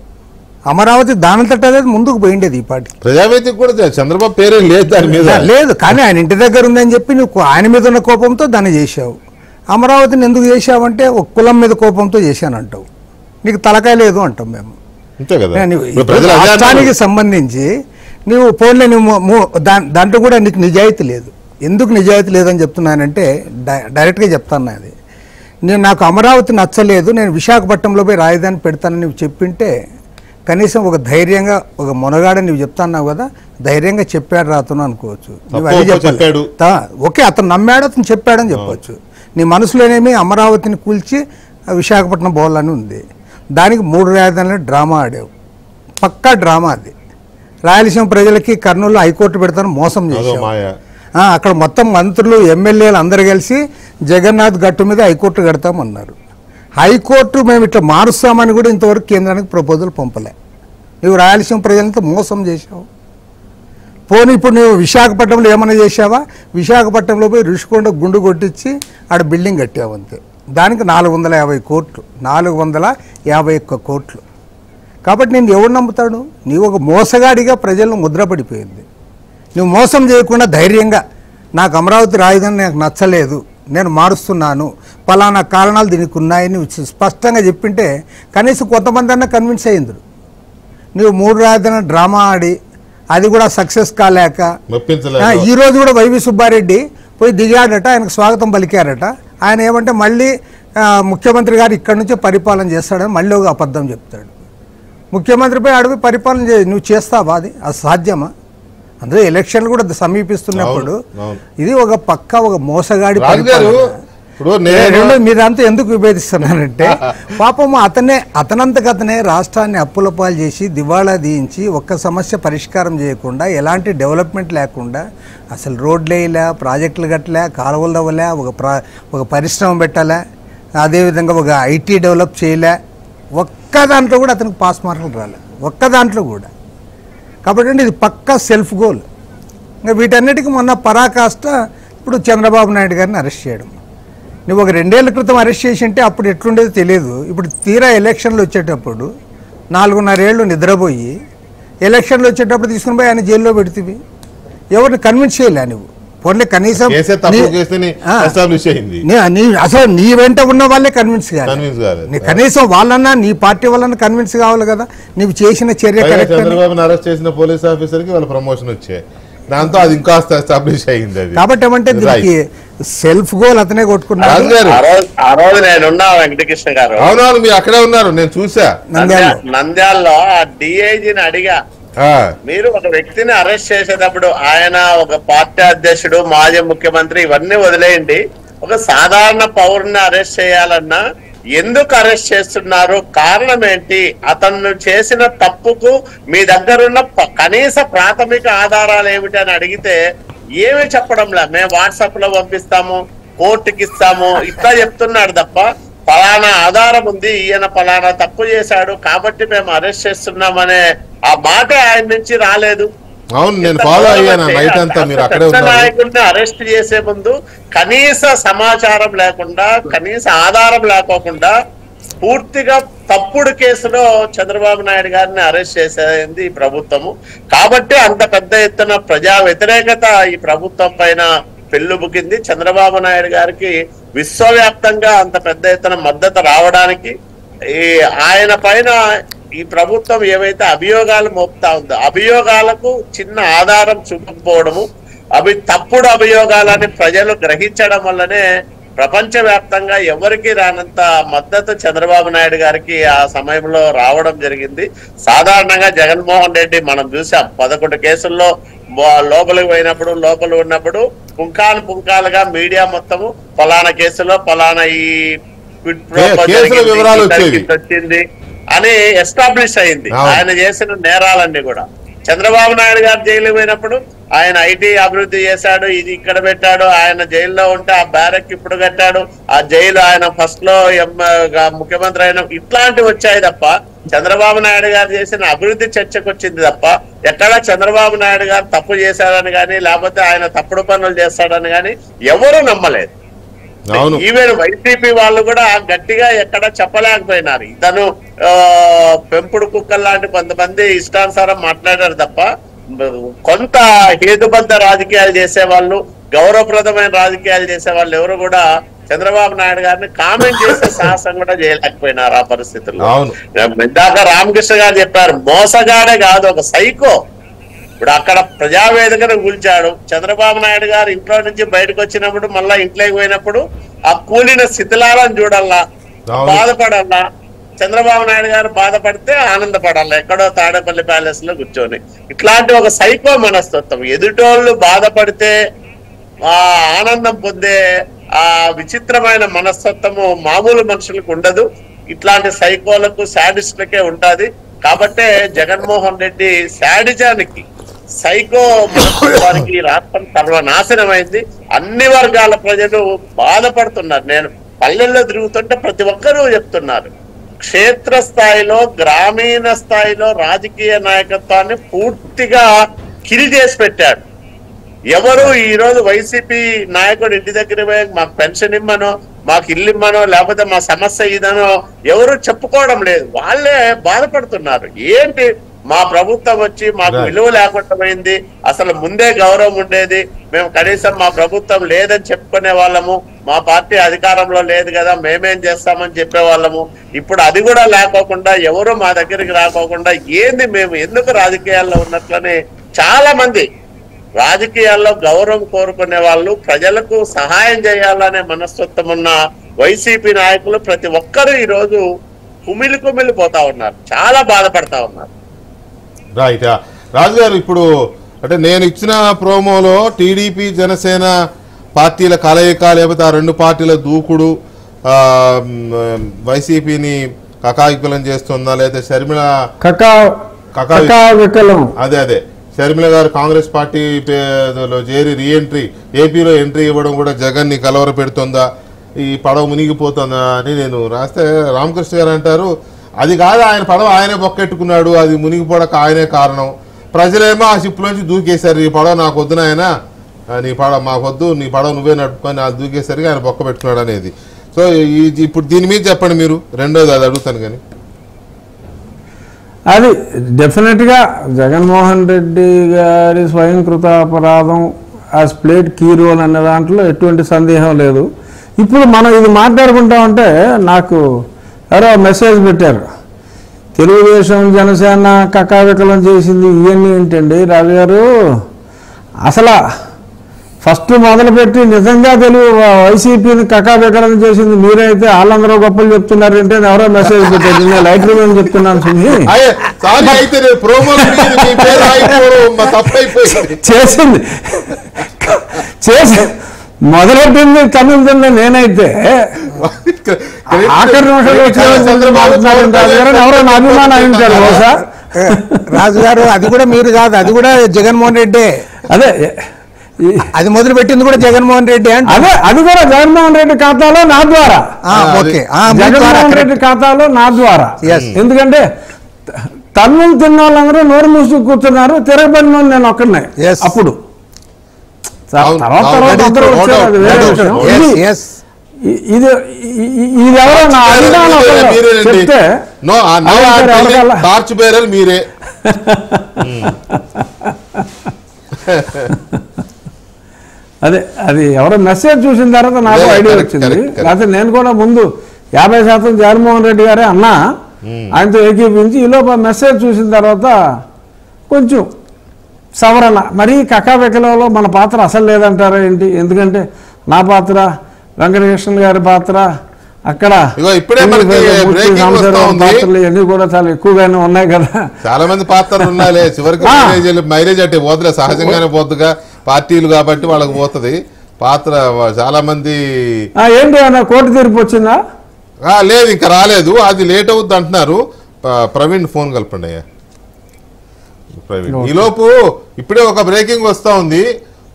అమరావతి దానంతట అనేది ముందుకు పోయిండేది. ఈ పార్టీ ప్రజావేదిక కూడా చంద్రబాబు పేరే లేదు దాని మీద, లేదు, కానీ ఆయన ఇంటి దగ్గర ఉందని చెప్పి నువ్వు ఆయన మీద ఉన్న కోపంతో దాన్ని చేశావు. అమరావతిని ఎందుకు చేశావంటే ఒక కులం మీద కోపంతో చేశానంటావు, నీకు తలకాయ లేదు అంటాం మేము. రాష్ట్రానికి సంబంధించి నువ్వు పోన్లే, నువ్వు దాంట్లో కూడా నీకు నిజాయితీ లేదు. ఎందుకు నిజాయితీ లేదని చెప్తున్నానంటే డైరెక్ట్గా చెప్తాను. అది నాకు అమరావతి నచ్చలేదు, నేను విశాఖపట్నంలో పోయి రాజధాని పెడతానని నువ్వు చెప్పింటే కనీసం ఒక ధైర్యంగా ఒక మొనగాడ నువ్వు చెప్తాన్నావు కదా, ధైర్యంగా చెప్పాడు రాతను అనుకోవచ్చు. నువ్వు అది చెప్పాడు ఓకే, అతను నమ్మాడు, అతను చెప్పాడని చెప్పవచ్చు. నీ మనసులోనేమి అమరావతిని కూల్చి విశాఖపట్నం పోవాలని ఉంది. దానికి 3 రాజధానులు డ్రామా ఆడావు, పక్కా డ్రామా అది. రాయలసీమ ప్రజలకి కర్నూలు హైకోర్టు పెడతాను మోసం చేశావు. అక్కడ మొత్తం మంత్రులు ఎమ్మెల్యేలు అందరు కలిసి జగన్నాథ్ గట్టు మీద హైకోర్టు కడతామన్నారు. హైకోర్టు మేము ఇట్లా మారుస్తామని కూడా ఇంతవరకు కేంద్రానికి ప్రపోజల్ పంపలే. నువ్వు రాయలసీమ ప్రజలంతా మోసం చేశావు. పోనీ ఇప్పుడు నువ్వు విశాఖపట్నంలో ఏమైనా చేశావా? విశాఖపట్నంలో పోయి ఋషికొండ గుండు కొట్టించి ఆడ బిల్డింగ్ కట్టావు అంతే. దానికి 450 కోట్లు, 451 కోట్లు. కాబట్టి నేను ఎవరు నమ్ముతాడు? నీవు ఒక మోసగాడిగా ప్రజలను ముద్రపడిపోయింది. నువ్వు మోసం చేయకుండా ధైర్యంగా నాకు అమరావతి రాజధాని నాకు నచ్చలేదు, నేను మారుస్తున్నాను, పలానా కారణాలు దీనికి ఉన్నాయని స్పష్టంగా చెప్పింటే కనీసం కొంతమంది అన్నా కన్విన్స్ అయ్యింది. నువ్వు 3 రాజధానుల డ్రామా ఆడి అది కూడా సక్సెస్ కాలేక ఈరోజు కూడా వైవి సుబ్బారెడ్డి పోయి దిగాడట, ఆయనకు స్వాగతం పలికారట. ఆయన ఏమంటే మళ్ళీ ముఖ్యమంత్రి గారు ఇక్కడి నుంచే పరిపాలన చేస్తాడని మళ్ళీ ఒక అబద్ధం చెప్తాడు. ముఖ్యమంత్రిపై అడిగి పరిపాలన నువ్వు చేస్తావా? అది సాధ్యమా? అందులో ఎలక్షన్లు కూడా సమీపిస్తున్నప్పుడు ఇది ఒక పక్క ఒక మోసగాడి మీరంతా ఎందుకు విభేదిస్తున్నారంటే పాపము అతనంతకతనే రాష్ట్రాన్ని అప్పుల పాలు చేసి దివాళా తీయించి ఒక్క సమస్య పరిష్కారం చేయకుండా, ఎలాంటి డెవలప్మెంట్ లేకుండా, అసలు రోడ్లు వేయలే, ప్రాజెక్టులు కట్టలే, కాలువలు తవ్వలే, ఒక పరిశ్రమ పెట్టలే, అదేవిధంగా ఒక ఐటీ డెవలప్ చేయలే. ఒక్క దాంట్లో కూడా అతనికి పాస్ మార్కులు రాలే, ఒక్క దాంట్లో కూడా. కాబట్టి ఇది పక్కా సెల్ఫ్ గోల్. ఇంకా వీటన్నిటికీ మొన్న పరాకాష్ట ఇప్పుడు చంద్రబాబు నాయుడు గారిని అరెస్ట్ చేయడం. నువ్వు ఒక 2 ఏళ్ల క్రితం అరెస్ట్ చేసి ఉంటే అప్పుడు ఎట్లుండేదో తెలియదు. ఇప్పుడు తీరా ఎలక్షన్లు వచ్చేటప్పుడు 4.5 ఏళ్ళు నిద్రపోయి ఎలక్షన్లు వచ్చేటప్పుడు తీసుకుని పోయి ఆయన జైల్లో పెడుతుంది. ఎవరిని కన్విన్స్ చేయలే నువ్వు. పోనీ కనీసం అసలు నీ వెంట ఉన్న వాళ్ళే కన్విన్స్ కావాలి. కనీసం వాళ్ళన్నా నీ పార్టీ వాళ్ళన్నా కన్విన్స్ కావాలి కదా నువ్వు చేసిన చర్య కరెక్ట్. చంద్రబాబును అరెస్ట్ చేసిన పోలీస్ ఆఫీసర్ కి వాళ్ళ ప్రమోషన్ వచ్చాయి, దాంతో అది ఇంకా ఎస్టాబ్లిష్ అయింది. కాబట్టి ఏమంటే దీనికి సెల్ఫ్ గోల్ అతనే కొట్టుకున్నాడు. ఆ రోజు నేనున్నా వెంకటకృష్ణ గారు. అవునవును, మీరు అక్కడే ఉన్నారు, నేను చూసా. నంద్యాలలో ఆ డిఐజీని అడిగా, మీరు ఒక వ్యక్తిని అరెస్ట్ చేసేటప్పుడు ఆయన ఒక పార్టీ అధ్యక్షుడు, మాజీ ముఖ్యమంత్రి, ఇవన్నీ వదిలేయండి, ఒక సాధారణ పౌరుని అరెస్ట్ చేయాలన్నా ఎందుకు అరెస్ట్ చేస్తున్నారు, కారణం ఏంటి, అతను చేసిన తప్పుకు మీ దగ్గరున్న కనీస ప్రాథమిక ఆధారాలు ఏమిటి అని అడిగితే ఏమీ చెప్పడంలా. మేము వాట్సాప్ లో పంపిస్తాము, కోర్టుకి ఇస్తాము, ఇట్లా చెప్తున్నాడు తప్ప ఫలానా ఆధారం ఉంది, ఈయన ఫలానా తప్పు చేశాడు కాబట్టి మేము అరెస్ట్ చేస్తున్నామనే ఆ మాట ఆయన నుంచి రాలేదు. అవును, నేను ఫాలో అయ్యాను నైట్ అంతా. మీరు అక్కడే ఉన్నారు. నాయకుడిని అరెస్ట్ చేసే ముందు కనీస సమాచారం లేకుండా, కనీస ఆధారం లేకోకుండా పూర్తిగా తప్పుడు కేసులో చంద్రబాబు నాయుడు గారిని అరెస్ట్ చేసేది ఈ ప్రభుత్వము. కాబట్టి అంత పెద్ద ఎత్తున ప్రజా వ్యతిరేకత ఈ ప్రభుత్వం పైన పెళ్ళుబుకింది. చంద్రబాబు నాయుడు గారికి విశ్వవ్యాప్తంగా అంత పెద్ద ఎత్తున మద్దతు రావడానికి ఆయన పైన ఈ ప్రభుత్వం ఏవైతే అభియోగాలు మోపుతా ఉందో అభియోగాలకు చిన్న ఆధారం చూపకపోవడము, తప్పుడు అభియోగాలని ప్రజలు గ్రహించడం వల్లనే ప్రపంచవ్యాప్తంగా ఎవరికి రానంత మద్దతు చంద్రబాబు నాయుడు గారికి ఆ సమయంలో రావడం జరిగింది. సాధారణంగా జగన్మోహన్ రెడ్డి మనం చూసాం 11 కేసుల్లో లోపలికి పోయినప్పుడు, లోపల ఉన్నప్పుడు పుంకాలుగా మీడియా మొత్తము ఫలానా కేసులో ఫలానా ఈ వచ్చింది అని ఎస్టాబ్లిష్ అయింది ఆయన చేసిన నేరాలన్నీ కూడా. చంద్రబాబు నాయుడు గారు జైలు పోయినప్పుడు ఆయన ఐటీ అభివృద్ధి చేశాడు, ఇది ఇక్కడ పెట్టాడు, ఆయన జైల్లో ఉంటే ఆ బ్యారక్ ఇప్పుడు కట్టాడు, ఆ జైలు ఆయన ఫస్ట్ లో ముఖ్యమంత్రి అయిన, ఇట్లాంటివి వచ్చాయి తప్ప చంద్రబాబు నాయుడు గారు చేసిన అభివృద్ధి చర్చకు వచ్చింది తప్ప ఎక్కడా చంద్రబాబు నాయుడు గారు తప్పు చేశాడని కానీ లేకపోతే ఆయన తప్పుడు పనులు చేస్తాడని కానీ ఎవరూ నమ్మలేదు. ఈవెన్ వైసీపీ వాళ్ళు కూడా గట్టిగా ఎక్కడ చెప్పలేకపోయినారు. ఇతను పెంపుడు కుక్కలు లాంటి కొంతమంది ఇష్టానుసారం మాట్లాడారు తప్ప కొంత హేతుబద్ధ రాజకీయాలు చేసేవాళ్ళు, గౌరవప్రదమైన రాజకీయాలు చేసేవాళ్ళు ఎవరు కూడా చంద్రబాబు నాయుడు గారిని కామెంట్ చేసే సాహసం కూడా చేయలేకపోయినారు ఆ పరిస్థితుల్లో. ఇందాక రామకృష్ణ గారు చెప్పారు, మోసగాడే కాదు ఒక సైకో. ఇప్పుడు అక్కడ ప్రజావేదికను కూల్చాడు. చంద్రబాబు నాయుడు గారు ఇంట్లో నుంచి బయటకు వచ్చినప్పుడు మళ్ళా ఇంట్లోకి పోయినప్పుడు ఆ కూలిన శిథిలాలను చూడాలా, బాధపడాలా, చంద్రబాబు నాయుడు గారు బాధపడితే ఆనందపడాలి ఎక్కడో తాడేపల్లి ప్యాలెస్ లో కూర్చొని. ఇట్లాంటి ఒక సైకో మనస్తత్వం, ఎదుటోళ్ళు బాధపడితే ఆ ఆనందం పొందే ఆ విచిత్రమైన మనస్తత్వము మామూలు మనుషులకు ఉండదు. ఇట్లాంటి సైకోలకు శాడిస్టులకే ఉంటది. కాబట్టే జగన్మోహన్ రెడ్డి శాడిజానికి సైకో మనస్తత్వానికి రాష్ట్రం సర్వనాశనమైంది. అన్ని వర్గాల ప్రజలు బాధపడుతున్నారు. నేను పల్లెల్లో తిరుగుతుంటే ప్రతి ఒక్కరూ చెప్తున్నారు, క్షేత్రస్థాయిలో గ్రామీణ స్థాయిలో రాజకీయ నాయకత్వాన్ని పూర్తిగా కిల్ చేసి పెట్టాడు. ఎవరు ఈ రోజు వైసీపీ నాయకుడు ఇంటి దగ్గర పోయి మాకు పెన్షన్ ఇమ్మనో, మాకు ఇల్లు ఇమ్మనో, లేకపోతే మా సమస్య ఇదనో ఎవరు చెప్పుకోవడం లేదు. వాళ్ళే బాధపడుతున్నారు. ఏంటి మా ప్రభుత్వం వచ్చి మాకు విలువ లేకుండా పోయింది, అసలు ముందే గౌరవం ఉండేది, మేము కనీసం మా ప్రభుత్వం లేదని చెప్పుకునే వాళ్ళము, మా పార్టీ అధికారంలో లేదు కదా మేమేం చేస్తామని చెప్పేవాళ్ళము. ఇప్పుడు అది కూడా లేకోకుండా ఎవరు మా దగ్గరికి రాకోకుండా ఏంది మేము ఎందుకు రాజకీయాల్లో ఉన్నట్లని చాలా మంది రాజకీయాల్లో గౌరవం కోరుకునే వాళ్ళు, ప్రజలకు సహాయం చేయాలనే మనస్తత్వం ఉన్న వైసీపీ నాయకులు ప్రతి ఒక్కరూ ఈ రోజు కుమిలిపోతా ఉన్నారు, చాలా బాధపడతా ఉన్నారు. రైట్ రాజు గారు, ఇప్పుడు అంటే నేను ఇచ్చిన ప్రోమోలో టీడీపీ జనసేన పార్టీల కలయిక లేకపోతే ఆ రెండు పార్టీల దూకుడు వైసీపీని కకావికలం చేస్తుందా, లేదా షర్మిల అదే షర్మిల గారు కాంగ్రెస్ పార్టీలో చేరి రీఎంట్రీ ఏపీలో ఎంట్రీ ఇవ్వడం కూడా జగన్ ని కలవర పెడుతుందా, ఈ పడవ మునిగిపోతుందా అని నేను రాస్తే రామకృష్ణ గారు అంటారు అది కాదు, ఆయన పడవ ఆయనే బొక్కెట్టుకున్నాడు, అది మునిగిపోవడానికి ఆయనే కారణం, ప్రజలేమో ఆ షిప్లోంచి దూకేశారు, ఈ పడవ నాకు వద్దు నాయన, నీ పడవ మాకొద్దు, నీ పడవ నువ్వే నడుపుకొని అది దూకేసరికి ఆయన బొక్క పెట్టుకున్నాడు అనేది. సో ఇప్పుడు దీని మీద చెప్పండి మీరు. రెండోది అది అడుగుతాను కానీ అది డెఫినెట్గా జగన్మోహన్ రెడ్డి గారి స్వయంకృత అపరాధం యాజ్ ప్లేడ్ కీ రోల్ అనే దాంట్లో ఎటువంటి సందేహం లేదు. ఇప్పుడు మనం ఇది మాట్లాడుకుంటామంటే నాకు ఎవరో మెసేజ్ పెట్టారు, తెలుగుదేశం జనసేన కకావికలం చేసింది ఇవన్నీ ఏంటండి రాజుగారు, అసలు ఫస్ట్ మొదలుపెట్టి నిజంగా తెలుగు వైసీపీని కకావికలం చేసింది మీరైతే వాళ్ళందరూ గొప్పలు చెప్తున్నారంటే ఎవరో మెసేజ్ పెట్టారు. నేను లైట్ రూమ్ చెప్తున్నాను చేసి మొదలెట్టింది తమిళ నేనైతే ఆఖరి ఎవరో నా అభిమానం అయింటారు బహుశా. రాజు గారు అది కూడా మీరు కాదు, అది కూడా జగన్మోహన్ రెడ్డి. అదే అది మొదలు పెట్టింది కూడా జగన్మోహన్ రెడ్డి అంటే అదే అది కూడా జగన్మోహన్ రెడ్డి ఖాతాలో నా ద్వారా. జగన్మోహన్ రెడ్డి ఖాతాలో నా ద్వారా. ఎందుకంటే తన్నులు తిన్న వాళ్ళందరూ నోరు మూసుకు కూర్చున్నారు, తిరగబడిన నేను ఒక్కడనే. అప్పుడు ఇది ఎవరో నా అభిమానం చెప్తే మీరే అదే అది ఎవరో మెసేజ్ చూసిన తర్వాత నాకు ఐడియా వచ్చింది. లేకపోతే నేను కూడా ముందు 50% జగన్మోహన్ రెడ్డి గారే అన్నా, ఆయనతో ఏకీపించి ఈలోపు మెసేజ్ చూసిన తర్వాత కొంచెం సవరణ. మరి కకావికలలో మన పాత్ర అసలు లేదంటారా ఏంటి? ఎందుకంటే నా పాత్ర, వెంకటకృష్ణ గారి పాత్ర, అక్కడ పాత్రలు ఇవన్నీ కూడా చాలా ఎక్కువగానే ఉన్నాయి కదా. చాలా మంది పాత్రలు ఉన్నాయి. చివరికి మైలేజ్ అంటే పోతులే, సహజంగానే పోతుగా పార్టీలు కాబట్టి వాళ్ళకి పోతుంది పాత్ర. చాలా మంది ఏంటి అన్న కోర్టు తీర్పు వచ్చిందా? లేదు, ఇంకా రాలేదు, అది లేట్ అవుద్ది అంటున్నారు. ప్రవీణ్ ఫోన్ కలపండి అయ్యా. ప్రవీణ్ ఈలోపు ఇప్పుడే ఒక బ్రేకింగ్ వస్తా ఉంది.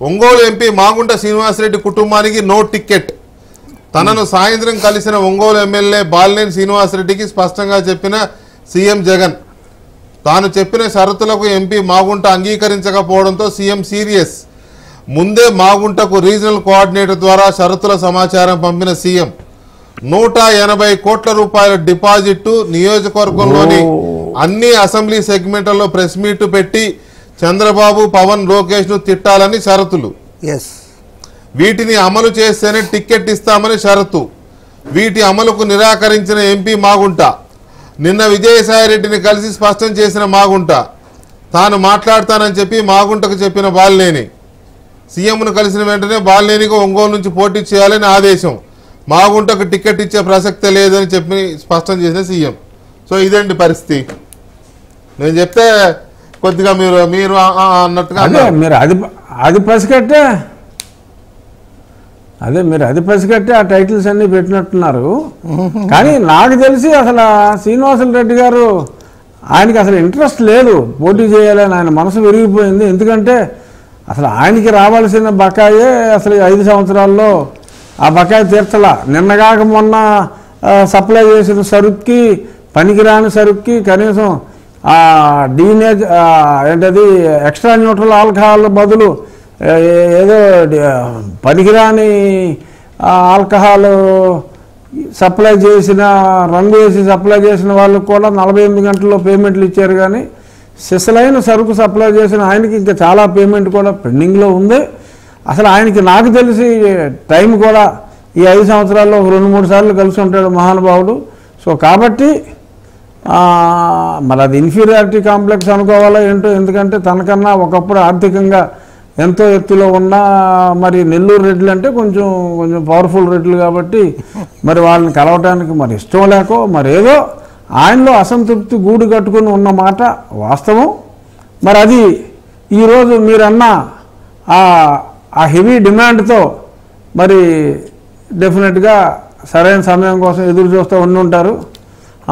ఒంగోలు ఎంపీ మాగుంట శ్రీనివాసరెడ్డి కుటుంబానికి నో టికెట్. తనను సాయంత్రం కలిసిన ఒంగోలు ఎమ్మెల్యే బాలినేని శ్రీనివాసరెడ్డికి స్పష్టంగా చెప్పిన సీఎం జగన్. తాను చెప్పిన షరతులకు ఎంపీ మాగుంట అంగీకరించకపోవడంతో సీఎం సీరియస్. ముందే మాగుంటకు రీజనల్ కోఆర్డినేటర్ ద్వారా షరతుల సమాచారం పంపిన సీఎం 180 కోట్ల రూపాయల డిపాజిట్, నియోజకవర్గంలోని అన్ని అసెంబ్లీ సెగ్మెంట్లలో ప్రెస్ మీట్ పెట్టి చంద్రబాబు, పవన్, లోకేష్ ను తిట్టాలని షరతులు. వీటిని అమలు చేస్తేనే టికెట్ ఇస్తామని షరతు. వీటి అమలుకు నిరాకరించిన ఎంపీ మాగుంట నిన్న విజయసాయిరెడ్డిని కలిసి స్పష్టం చేసిన మాగుంట తాను మాట్లాడతానని చెప్పి మాగుంటకు చెప్పిన బాలినేని. సీఎంను కలిసిన వెంటనే బాలినేనికి ఒంగోలు నుంచి పోటీ చేయాలని ఆదేశం. మాగుంటకు టికెట్ ఇచ్చే ప్రసక్తే లేదని చెప్పి స్పష్టం చేసిన సీఎం. సో ఇదేంటి పరిస్థితి? నేను చెప్తే కొద్దిగా మీరు అన్నట్టుగా అదే మీరు అది పసిగట్టే ఆ టైటిల్స్ అన్నీ పెట్టినట్టున్నారు. కానీ నాకు తెలిసి అసలు శ్రీనివాసులు రెడ్డి గారు ఆయనకి అసలు ఇంట్రెస్ట్ లేదు పోటీ చేయాలని. ఆయన మనసు విరిగిపోయింది. ఎందుకంటే అసలు ఆయనకి రావాల్సిన బకాయే అసలు 5 సంవత్సరాల్లో ఆ బకాయి తీర్చలా. నిన్నగాక మొన్న సప్లై చేసిన సరుక్కి, పనికిరాని సరుక్కి కనీసం డీనేజ్ ఏంటది ఎక్స్ట్రా న్యూట్రల్ ఆల్కహాల్ బదులు ఏదో పనికిరాని ఆల్కహాల్ సప్లై చేసిన, రంగు వేసి సప్లై చేసిన వాళ్ళకు కూడా 48 గంటల్లో పేమెంట్లు ఇచ్చారు. కానీ సిసలైన సరుకు సప్లై చేసిన ఆయనకి ఇంకా చాలా పేమెంట్ కూడా పెండింగ్లో ఉంది. అసలు ఆయనకి నాకు తెలిసి టైం కూడా ఈ 5 సంవత్సరాల్లో 2-3 సార్లు కలిసి ఉంటాడు మహానుభావుడు. సో కాబట్టి మరి అది ఇన్ఫీరియారిటీ కాంప్లెక్స్ అనుకోవాలా ఏంటో. ఎందుకంటే తనకన్నా ఒకప్పుడు ఆర్థికంగా ఎంతో ఎత్తులో ఉన్న మరి నెల్లూరు రెడ్లు అంటే కొంచెం పవర్ఫుల్ రెడ్లు కాబట్టి మరి వాళ్ళని కలవటానికి మరి ఇష్టం లేకో మరేదో ఆయనలో అసంతృప్తి గూడు కట్టుకుని ఉన్న మాట వాస్తవం. మరి అది ఈరోజు మీరన్న ఆ హెవీ డిమాండ్తో మరి డెఫినెట్గా సరైన సమయం కోసం ఎదురు చూస్తూ ఉంటారు.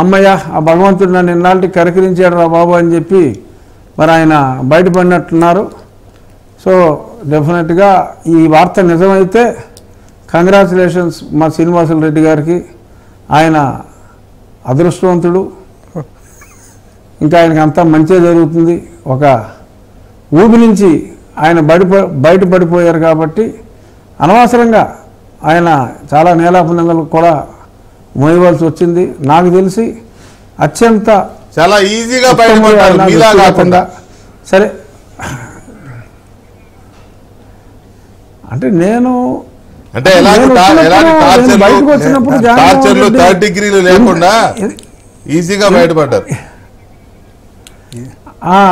అమ్మయ్య ఆ భగవంతుడు నన్ను ఇన్నాళ్ళకి కరికరించాడు రా బాబు అని చెప్పి మరి ఆయన బయటపడినట్టున్నారు. సో డెఫినెట్గా ఈ వార్త నిజమైతే కంగ్రాచులేషన్స్ మా శ్రీనివాసులు రెడ్డి గారికి. ఆయన అదృష్టవంతుడు. ఇంకా ఆయనకి అంతా మంచిగా జరుగుతుంది. ఒక ఊబి నుంచి ఆయన బయటపడిపోయారు కాబట్టి అనవసరంగా ఆయన చాలా నేలాపనందలు కూడా మోయవలసి వచ్చింది. నాకు తెలిసి అత్యంత చాలా ఈజీగా బయటపడ్డారు. సరే అంటే నేను బయటకు వచ్చినప్పుడు 3rd డిగ్రీలు లేకుండా ఈజీగా బయటపడ్డారు.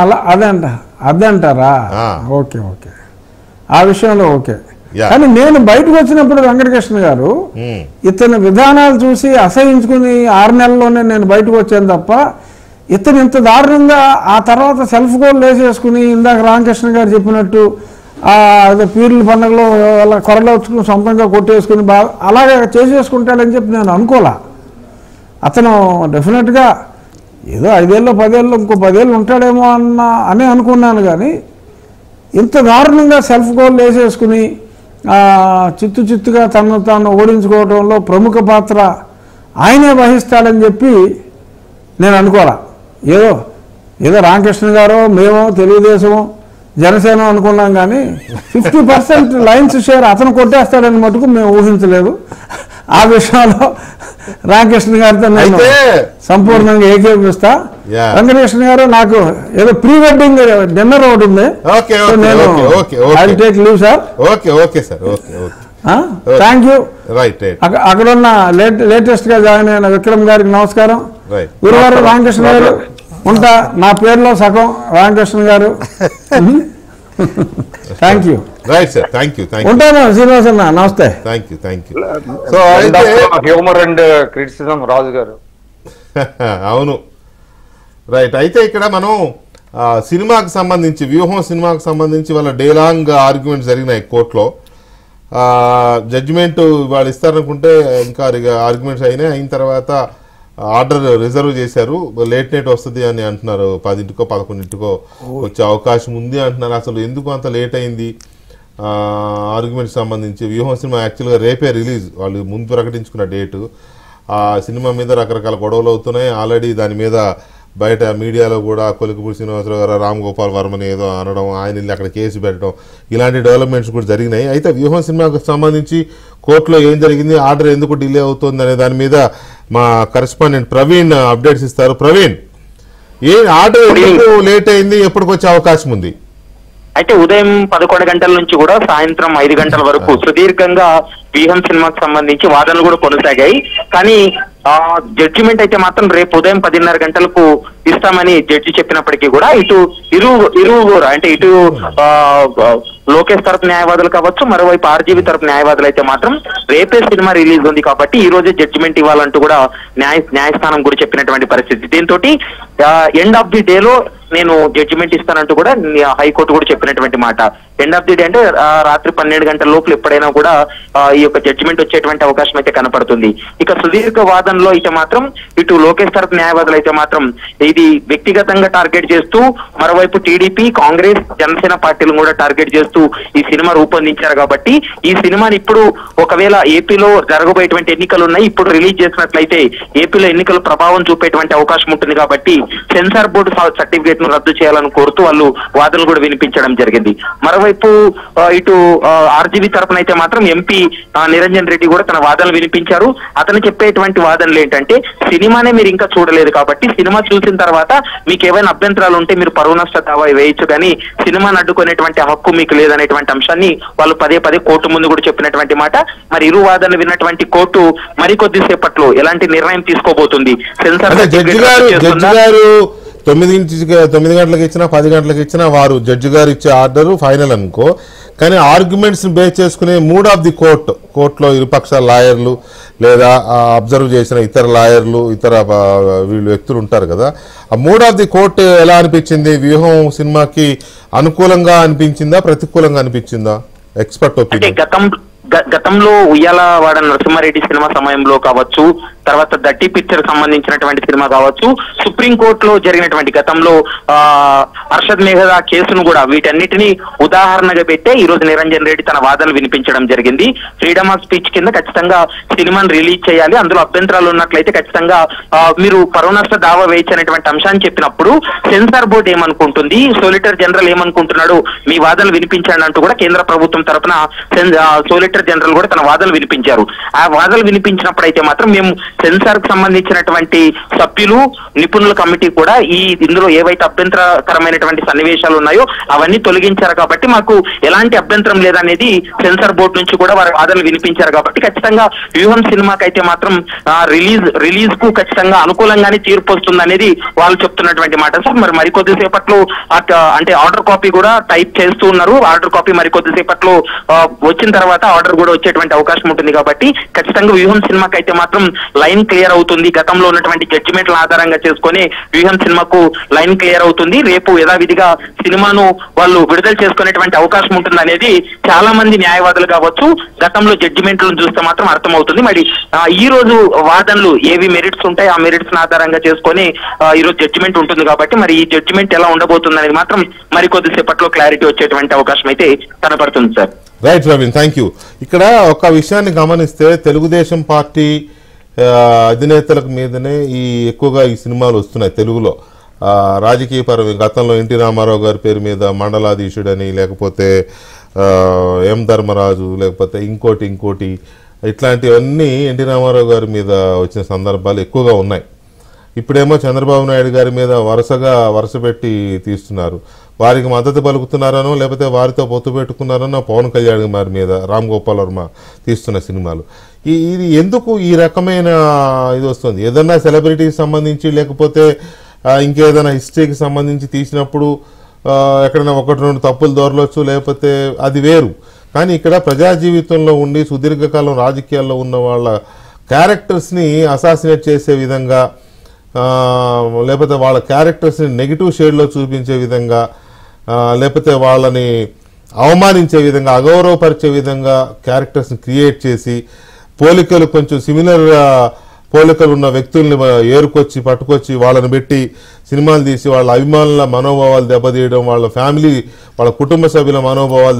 అలా అదంటారా? ఓకే ఆ విషయంలో ఓకే. కానీ నేను బయటకు వచ్చినప్పుడు వెంకటకృష్ణ గారు ఇతని విధానాలు చూసి అసహించుకుని 6 నెలల్లోనే నేను బయటకు వచ్చాను తప్ప ఇతను ఇంత దారుణంగా ఆ తర్వాత సెల్ఫ్ గోల్ వేసేసుకుని ఇందాక రామకృష్ణ గారు చెప్పినట్టు అదే పీర్ల పండుగలో అలా కొరలోచుకుని సొంతంగా కొట్టేసుకుని బాగా అలాగే చేసేసుకుంటాడని చెప్పి నేను అనుకోలే. అతను డెఫినెట్గా ఏదో 5 ఏళ్ళు 10 ఏళ్ళు ఇంకో 10 ఏళ్ళు ఉంటాడేమో అని అనుకున్నాను. కానీ ఇంత దారుణంగా సెల్ఫ్ గోల్ వేసేసుకుని చిత్తుగా తనను తాను ఓడించుకోవడంలో ప్రముఖ పాత్ర ఆయనే వహిస్తాడని చెప్పి నేను అనుకోలే. ఏదో రామకృష్ణ గారో మేమో తెలుగుదేశమో జనసేన అనుకున్నాం. కానీ 50% లైన్స్ షేర్ అతను కొట్టేస్తాడని మటుకు మేము ఊహించలేదు. ఆ విషయంలో రామకృష్ణ గారితో నేను సంపూర్ణంగా ఏకీభవిస్తా. వెంకటకృష్ణ గారు నాకు ఏదో ప్రీ వెడ్డింగ్ డిన్నర్ ఒకటి ఉంది. Take leave sir. Thank you. అక్కడ ఉన్న లేటెస్ట్ గా జాయిన్ అయిన విక్రమ్ గారికి నమస్కారం. గురువారం రామకృష్ణ గారు ఉంటా. నా పేరులో సగం Ramakrishna garu. Thank you. Right sir. Thank you. ఉంటాను శ్రీనివాస్ అన్న. నమస్తే. Thank you. So humour and criticism Raju garu. అవును రైట్. అయితే ఇక్కడ మనం సినిమాకి సంబంధించి వ్యూహం సినిమాకి సంబంధించి వాళ్ళ డే లాంగ్ ఆర్గ్యుమెంట్స్ జరిగినాయి కోర్టులో. జడ్జిమెంట్ వాళ్ళు ఇస్తారనుకుంటే ఇంకా ఆర్గ్యుమెంట్స్ అయిన తర్వాత ఆర్డర్ రిజర్వ్ చేశారు. లేట్ నైట్ వస్తుంది అని అంటున్నారు. 10కో 11కో వచ్చే అవకాశం ఉంది అంటున్నారు. అసలు ఎందుకు అంత లేట్ అయింది ఆర్గ్యుమెంట్ సంబంధించి? వ్యూహం సినిమా యాక్చువల్గా రేపే రిలీజ్, వాళ్ళు ముందు ప్రకటించుకున్న డేటు. ఆ సినిమా మీద రకరకాల గొడవలు అవుతున్నాయి. ఆల్రెడీ దాని మీద బయట మీడియాలో కూడా కొలికపూడి శ్రీనివాసరావు గారు రామ్ గోపాల్ వర్మని ఏదో అనడం, ఆయన వెళ్ళి అక్కడ కేసు పెట్టడం, ఇలాంటి డెవలప్మెంట్స్ కూడా జరిగినాయి. అయితే వ్యూహం సినిమాకు సంబంధించి కోర్టులో ఏం జరిగింది, ఆర్డర్ ఎందుకు డిలే అవుతుంది అనే దాని మీద మా కరెస్పాండెంట్ ప్రవీణ్ అప్డేట్స్ ఇస్తారు. ప్రవీణ్, ఏ ఆర్డర్ ఎందుకు లేట్ అయింది, ఎప్పటికొచ్చే అవకాశం ఉంది? అయితే ఉదయం 11 గంటల నుంచి కూడా సాయంత్రం 5 గంటల వరకు సుదీర్ఘంగా వ్యూహం సినిమాకి సంబంధించి వాదనలు కూడా కొనసాగాయి. కానీ జడ్జిమెంట్ అయితే మాత్రం రేపు ఉదయం 10:30 గంటలకు ఇస్తామని జడ్జి చెప్పినప్పటికీ కూడా ఇరు అంటే ఇటు లోకేష్ తరపు న్యాయవాదులు కావచ్చు, మరోవైపు ఆర్జీవీ తరపు న్యాయవాదులు అయితే మాత్రం రేపే సినిమా రిలీజ్ ఉంది కాబట్టి ఈ రోజే జడ్జిమెంట్ ఇవ్వాలంటూ కూడా న్యాయస్థానం కూడా చెప్పినటువంటి పరిస్థితి. దీంతో ఎండ్ ఆఫ్ ది డేలో నేను జడ్జిమెంట్ ఇస్తానంటూ కూడా హైకోర్టు కూడా చెప్పినటువంటి మాట. ఎండ్ ఆఫ్ ది డే అంటే రాత్రి 12 గంటల లోపల ఎప్పుడైనా కూడా ఈ యొక్క జడ్జిమెంట్ వచ్చేటువంటి అవకాశం అయితే కనపడుతుంది. ఇక సుదీర్ఘ వాదనలో అయితే మాత్రం ఇటు లోకేష్ తరపు న్యాయవాదులు అయితే మాత్రం ఇది వ్యక్తిగతంగా టార్గెట్ చేస్తూ, మరోవైపు టీడీపీ, కాంగ్రెస్, జనసేన పార్టీలను కూడా టార్గెట్ చేస్తూ ఈ సినిమా రూపొందించారు కాబట్టి ఈ సినిమాని ఇప్పుడు ఒకవేళ ఏపీలో జరగబోయేటువంటి ఎన్నికలు ఉన్నాయి, ఇప్పుడు రిలీజ్ చేసినట్లయితే ఏపీలో ఎన్నికల ప్రభావం చూపేటువంటి అవకాశం ఉంటుంది కాబట్టి సెన్సార్ బోర్డు సర్టిఫికేట్ ను రద్దు చేయాలని కోరుతూ వాళ్ళు వాదనలు కూడా వినిపించడం జరిగింది. మరోవైపు ఇటు ఆర్జీవీ తరపున అయితే మాత్రం ఎంపీ నిరంజన్ రెడ్డి కూడా తన వాదనలు వినిపించారు. అతను చెప్పేటువంటి వాదనలు ఏంటంటే సినిమానే మీరు ఇంకా చూడలేదు కాబట్టి సినిమా చూసిన తర్వాత మీకు ఏవైనా అభ్యంతరాలు ఉంటే మీరు పరువు నష్ట దావా వేయచ్చు, కానీ సినిమాను అడ్డుకునేటువంటి హక్కు మీకు లేదనేటువంటి అంశాన్ని వాళ్ళు పదే కోర్టు ముందు కూడా చెప్పినటువంటి మాట. మరి ఇరు వాదనలు విన్నటువంటి కోర్టు మరికొద్దిసేపట్లో ఎలాంటి నిర్ణయం తీసుకోబోతుంది? సెన్సార్ జడ్జి గారు 9 గంటలకు ఇచ్చినా 10 గంటలకు ఇచ్చినా వారు జడ్జి గారు ఇచ్చే ఆర్డర్ ఫైనల్ అనుకో, కానీ ఆర్గ్యుమెంట్స్ బేస్ చేసుకునే మూడ్ ఆఫ్ ది కోర్టులో ఇరుపక్షాల లాయర్లు లేదా అబ్జర్వ్ చేసిన ఇతర లాయర్లు, ఇతర వీళ్ళు వ్యక్తులు ఉంటారు కదా, ఆ మూడ్ ఆఫ్ ది కోర్టు ఎలా అనిపించింది? వ్యూహం సినిమాకి అనుకూలంగా అనిపించిందా, ప్రతికూలంగా అనిపించిందా? Expert opinion. గతంలో ఉయ్యాలవాడ నరసింహారెడ్డి సినిమా సమయంలో కావచ్చు, తర్వాత దట్టి పిక్చర్ సంబంధించినటువంటి సినిమా కావచ్చు, సుప్రీంకోర్టులో జరిగినటువంటి గతంలో అర్షద్ మెహదా కేసును కూడా వీటన్నిటిని ఉదాహరణగా పెట్టే ఈ రోజు నిరంజన్ రెడ్డి తన వాదనలు వినిపించడం జరిగింది. ఫ్రీడమ్ ఆఫ్ స్పీచ్ కింద ఖచ్చితంగా సినిమాను రిలీజ్ చేయాలి, అందులో అభ్యంతరాలు ఉన్నట్లయితే ఖచ్చితంగా మీరు పరువు నష్ట దావా వేయచ్చు అనేటువంటి అంశాన్ని చెప్పినప్పుడు సెన్సార్ బోర్డు ఏమనుకుంటుంది, సోలిటర్ జనరల్ ఏమనుకుంటున్నాడు, మీ వాదనలు వినిపించండి అంటూ కూడా కేంద్ర ప్రభుత్వం తరఫున సోలిటర్ జనరల్ కూడా తన వాదనలు వినిపించారు. ఆ వాదనలు వినిపించినప్పుడు అయితే మాత్రం మేము సెన్సార్ కు సంబంధించినటువంటి సభ్యులు, నిపుణుల కమిటీ కూడా ఇందులో ఏవైతే అభ్యంతరకరమైనటువంటి సన్నివేశాలు ఉన్నాయో అవన్నీ తొలగించారు కాబట్టి మాకు ఎలాంటి అభ్యంతరం లేదనేది సెన్సార్ బోర్డు నుంచి కూడా వారి వాదనలు వినిపించారు కాబట్టి ఖచ్చితంగా వ్యూహం సినిమాకి అయితే మాత్రం రిలీజ్ కు ఖచ్చితంగా అనుకూలంగానే తీర్పు వస్తుంది అనేది వాళ్ళు చెప్తున్నటువంటి మాట. సార్ మరి మరికొద్దిసేపట్లో అంటే ఆర్డర్ కాపీ కూడా టైప్ చేస్తూ ఉన్నారు. ఆర్డర్ కాపీ మరికొద్దిసేపట్లో వచ్చిన తర్వాత ఆర్డర్ కూడా వచ్చేటువంటి అవకాశం ఉంటుంది కాబట్టి ఖచ్చితంగా వ్యూహం సినిమాకి అయితే మాత్రం లైన్ క్లియర్ అవుతుంది. గతంలో ఉన్నటువంటి జడ్జిమెంట్ల ఆధారంగా చేసుకుని వ్యూహం సినిమాకు లైన్ క్లియర్ అవుతుంది. రేపు యథావిధిగా సినిమాను వాళ్ళు విడుదల చేసుకునేటువంటి అవకాశం ఉంటుంది అనేది చాలా మంది న్యాయవాదులు కావచ్చు గతంలో జడ్జిమెంట్లను చూస్తే మాత్రం అర్థమవుతుంది. మరి ఈ రోజు వాదనలు ఏవి మెరిట్స్ ఉంటాయి, ఆ మెరిట్స్ ఆధారంగా చేసుకొని ఈ రోజు జడ్జిమెంట్ ఉంటుంది కాబట్టి మరి ఈ జడ్జిమెంట్ ఎలా ఉండబోతుంది అనేది మాత్రం మరికొద్దిసేపట్లో క్లారిటీ వచ్చేటువంటి అవకాశం అయితే కనపడుతుంది sir. Right Raveen, thank you. ఇక్కడ ఒక విషయాన్ని గమనిస్తే తెలుగుదేశం పార్టీ అధినేతలకు మీదనే ఎక్కువగా ఈ సినిమాలు వస్తున్నాయి తెలుగులో. రాజకీయ పరమైన గతంలో ఎన్టీ రామారావు గారి పేరు మీద మండలాధీశుడని, లేకపోతే ఎం ధర్మరాజు, లేకపోతే ఇంకోటి ఇట్లాంటివన్నీ ఎన్టీ రామారావు గారి మీద వచ్చిన సందర్భాలు ఎక్కువగా ఉన్నాయి. ఇప్పుడేమో చంద్రబాబు నాయుడు గారి మీద వరుస పెట్టి తీస్తున్నారు. వారికి మద్దతు పలుకుతున్నారనో లేకపోతే వారితో పొత్తు పెట్టుకున్నారనో పవన్ కళ్యాణ్ గారి మీద రామ్ గోపాల్ వర్మ తీస్తున్న సినిమాలు. ఇది ఎందుకు ఈ రకమైన ఇది వస్తుంది? ఏదన్నా సెలబ్రిటీకి సంబంధించి లేకపోతే ఇంకేదైనా హిస్టరీకి సంబంధించి తీసినప్పుడు ఎక్కడైనా 1-2 తప్పులు దొరలొచ్చు, లేకపోతే అది వేరు. కానీ ఇక్కడ ప్రజా జీవితంలో ఉండి సుదీర్ఘకాలం రాజకీయాల్లో ఉన్న వాళ్ళ క్యారెక్టర్స్ని అసాసినేట్ చేసే విధంగా, లేకపోతే వాళ్ళ క్యారెక్టర్స్ని నెగిటివ్ షేడ్లో చూపించే విధంగా, లేకపోతే వాళ్ళని అవమానించే విధంగా, అగౌరవపరిచే విధంగా క్యారెక్టర్స్ని క్రియేట్ చేసి పోలికలు కొంచెం సిమిలర్ పోలికలు ఉన్న వ్యక్తుల్ని పట్టుకొచ్చి వాళ్ళని పెట్టి సినిమాలు తీసి వాళ్ళ అభిమానుల మనోభావాలు దెబ్బతీయడం, వాళ్ళ ఫ్యామిలీ వాళ్ళ కుటుంబ సభ్యుల మనోభావాలు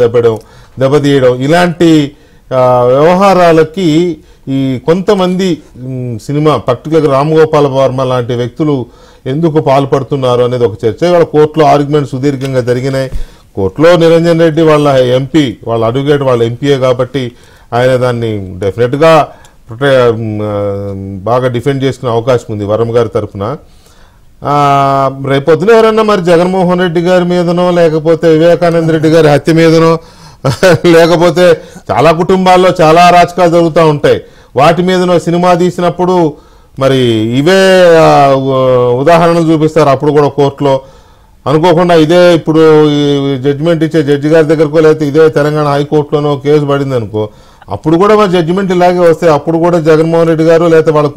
దెబ్బతీయడం ఇలాంటి వ్యవహారాలకి ఈ కొంతమంది సినిమా పర్టికులర్గా రామ్ గోపాల్ వర్మ లాంటి వ్యక్తులు ఎందుకు పాల్పడుతున్నారు అనేది ఒక చర్చ. వాళ్ళ కోర్టులో ఆర్గ్యుమెంట్ సుదీర్ఘంగా జరిగినాయి. కోర్టులో నిరంజన్ రెడ్డి వాళ్ళ ఎంపీ, వాళ్ళ అడ్వకేట్, వాళ్ళ ఎంపీఏ కాబట్టి ఆయన దాన్ని డెఫినెట్గా బాగా డిఫెండ్ చేసుకునే అవకాశం ఉంది వర్మ గారి తరఫున. రేపొద్దున ఎవరన్నా మరి జగన్మోహన్ రెడ్డి గారి మీదనో లేకపోతే వివేకానంద రెడ్డి గారి హత్య మీదనో లేకపోతే చాలా కుటుంబాల్లో చాలా అరాచకాలు జరుగుతూ ఉంటాయి. వాటి మీద సినిమా తీసినప్పుడు మరి ఇవే ఉదాహరణలు చూపిస్తారు. అప్పుడు కూడా కోర్టులో అనుకోకుండా ఇదే ఇప్పుడు జడ్జిమెంట్ ఇచ్చే జడ్జి గారి దగ్గరకో లేకపోతే ఇదే తెలంగాణ హైకోర్టులోనో కేసు పడింది అనుకో, అప్పుడు కూడా మన జడ్జిమెంట్ ఇలాగే వస్తాయి. అప్పుడు కూడా జగన్మోహన్ రెడ్డి గారు లేకపోతే వాళ్ళ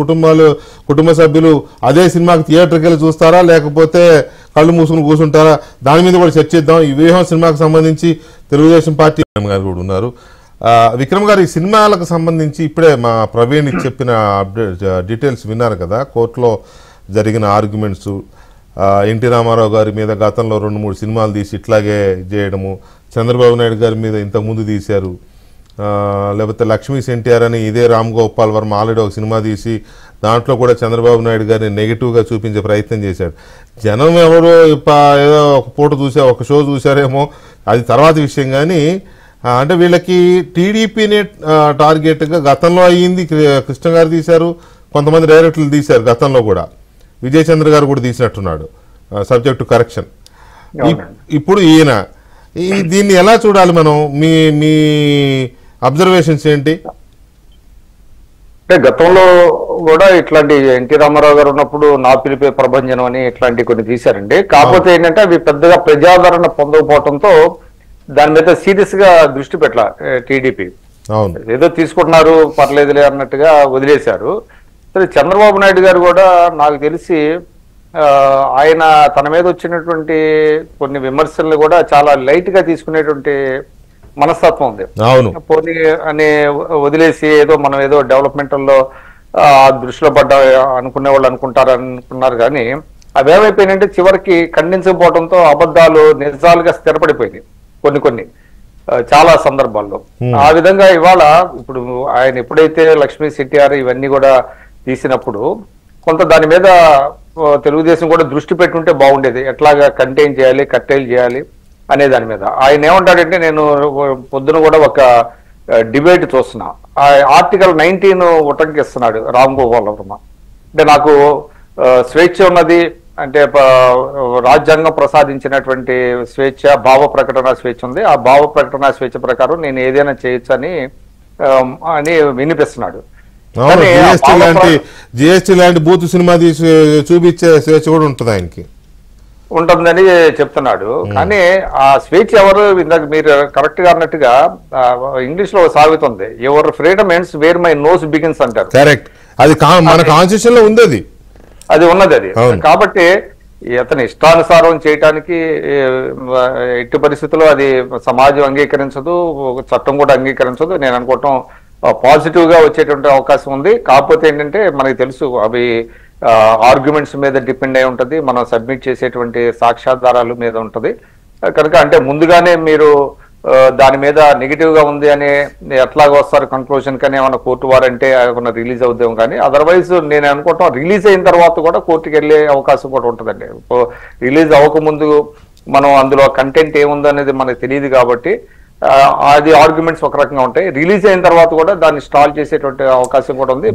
కుటుంబ సభ్యులు అదే సినిమాకి థియేటర్కి వెళ్ళి చూస్తారా లేకపోతే కళ్ళు మూసుకుని కూర్చుంటారా, దాని మీద కూడా చర్చిద్దాం. ఈ వ్యూహం సినిమాకి సంబంధించి తెలుగుదేశం పార్టీ గారు కూడా ఉన్నారు. విక్రమ్ గారు, ఈ సినిమాలకు సంబంధించి ఇప్పుడే మా ప్రవీణ్ చెప్పిన డీటెయిల్స్ విన్నారు కదా. కోర్టులో జరిగిన ఆర్గ్యుమెంట్స్, ఎన్టీ రామారావు గారి మీద గతంలో 2-3 సినిమాలు తీసి ఇట్లాగే చేయడము, చంద్రబాబు నాయుడు గారి మీద ఇంతకుముందు తీశారు, లేకపోతే లక్ష్మీ ఎన్టీఆర్ అని ఇదే రామ్ గోపాల్ వర్మ ఆల్రెడీ ఒక సినిమా తీసి దాంట్లో కూడా చంద్రబాబు నాయుడు గారిని నెగిటివ్గా చూపించే ప్రయత్నం చేశాడు. జనం ఎవరో ఏదో ఒక పూట ఒక షో చూశారేమో, అది తర్వాత విషయం. కానీ అంటే వీళ్ళకి టీడీపీనే టార్గెట్గా గతంలో అయ్యింది. కృష్ణ గారు తీశారు, కొంతమంది డైరెక్టర్లు తీశారు గతంలో కూడా, విజయ్ చంద్ర గారు కూడా తీసినట్టున్నాడు సబ్జెక్ట్ టు కరెక్షన్. ఇప్పుడు ఈయన దీన్ని ఎలా చూడాలి మనం? మీ అబ్జర్వేషన్స్ ఏంటి? అంటే గతంలో కూడా ఇట్లాంటి ఎన్టీ రామారావు గారు ఉన్నప్పుడు నా పిలిపే ప్రభంజనం అని ఇట్లాంటివి కొన్ని తీశారండి. కాకపోతే ఏంటంటే అవి పెద్దగా ప్రజాదరణ పొందకపోవడంతో దాని మీద సీరియస్ గా దృష్టి పెట్టాల టీడీపీ. ఏదో తీసుకుంటున్నారు పర్లేదులే అన్నట్టుగా వదిలేశారు. సరే, చంద్రబాబు నాయుడు గారు కూడా నాకు తెలిసి ఆయన తన మీద వచ్చినటువంటి కొన్ని విమర్శలను కూడా చాలా లైట్ గా తీసుకునేటువంటి మనస్తత్వం ఉంది. పోనీ అని వదిలేసి ఏదో మనం ఏదో డెవలప్మెంట్లో దృష్టిలో పడ్డా అనుకునే వాళ్ళు అనుకున్నారు. కానీ అవి ఏమైపోయినాయంటే చివరికి ఖండించకపోవడంతో అబద్ధాలు నిజాలుగా స్థిరపడిపోయింది కొన్ని చాలా సందర్భాల్లో. ఆ విధంగా ఇవాళ ఇప్పుడు ఆయన ఎప్పుడైతే లక్ష్మీ ఎన్టీఆర్ ఇవన్నీ కూడా తీసినప్పుడు కొంత దాని మీద తెలుగుదేశం కూడా దృష్టి పెట్టుంటే బాగుండేది. ఎట్లాగా కంటైన్ చేయాలి, కట్టేలు చేయాలి అనే దాని మీద. ఆయన ఏమంటాడంటే, నేను పొద్దున కూడా ఒక డిబేట్ చూస్తున్నా, ఆర్టికల్ 19 ఉటంకిస్తున్నాడు రామ్ గోపాల్ వర్మ. అంటే నాకు స్వేచ్ఛ ఉన్నది, అంటే రాజ్యాంగం ప్రసాదించినటువంటి స్వేచ్ఛ, భావ ప్రకటన స్వేచ్ఛ ఉంది. ఆ భావ ప్రకటన స్వేచ్ఛ ప్రకారం నేను ఏదైనా చేయొచ్చు అని వినిపిస్తున్నాడు. జిఎస్టీ లాంటి బూత్ సినిమా తీసి చూపించే స్వేచ్ఛ కూడా ఉంటుంది ఆయనకి, ఉంటుందని చెప్తున్నాడు. కానీ ఆ స్వేచ్ఛ ఎవరు, ఇందాక మీరు కరెక్ట్ గా అన్నట్టుగా ఇంగ్లీష్ లో సాగుతుంది, your freedom ends where my nose begins అంటారు. కరెక్ట్, అది మన కాన్స్టిట్యూషన్ లో ఉంది, అది ఉన్నది. కాబట్టి అతని ఇష్టానుసారం చేయటానికి ఎట్టి పరిస్థితుల్లో అది సమాజం అంగీకరించదు, చట్టం కూడా అంగీకరించదు. నేను అనుకోవటం పాజిటివ్ గా వచ్చేటువంటి అవకాశం ఉంది. కాకపోతే ఏంటంటే మనకి తెలుసు అవి ఆర్గ్యుమెంట్స్ మీద డిపెండ్ అయి ఉంటుంది, మనం సబ్మిట్ చేసేటువంటి సాక్ష్యాధారాల మీద ఉంటుంది. కనుక అంటే ముందుగానే మీరు దాని మీద నెగిటివ్ గా ఉంది అని ఎట్లాగ వస్తారు కన్క్లూజన్ కానీ ఏమన్నా కోర్టు వారంటే ఏమన్నా రిలీజ్ అవుతాం. కానీ అదర్వైజ్ నేను అనుకుంటాం రిలీజ్ అయిన తర్వాత కూడా కోర్టుకి వెళ్ళే అవకాశం కూడా ఉంటుందండి. రిలీజ్ అవ్వకముందు మనం అందులో కంటెంట్ ఏముందనేది మనకు తెలియదు కాబట్టి అది ఆర్గ్యుమెంట్స్ ఒక రకంగా ఉంటాయి. రిలీజ్ అయిన తర్వాత కూడా దాన్ని స్టాల్ చేసేటువంటి అవకాశం కూడా ఉంది.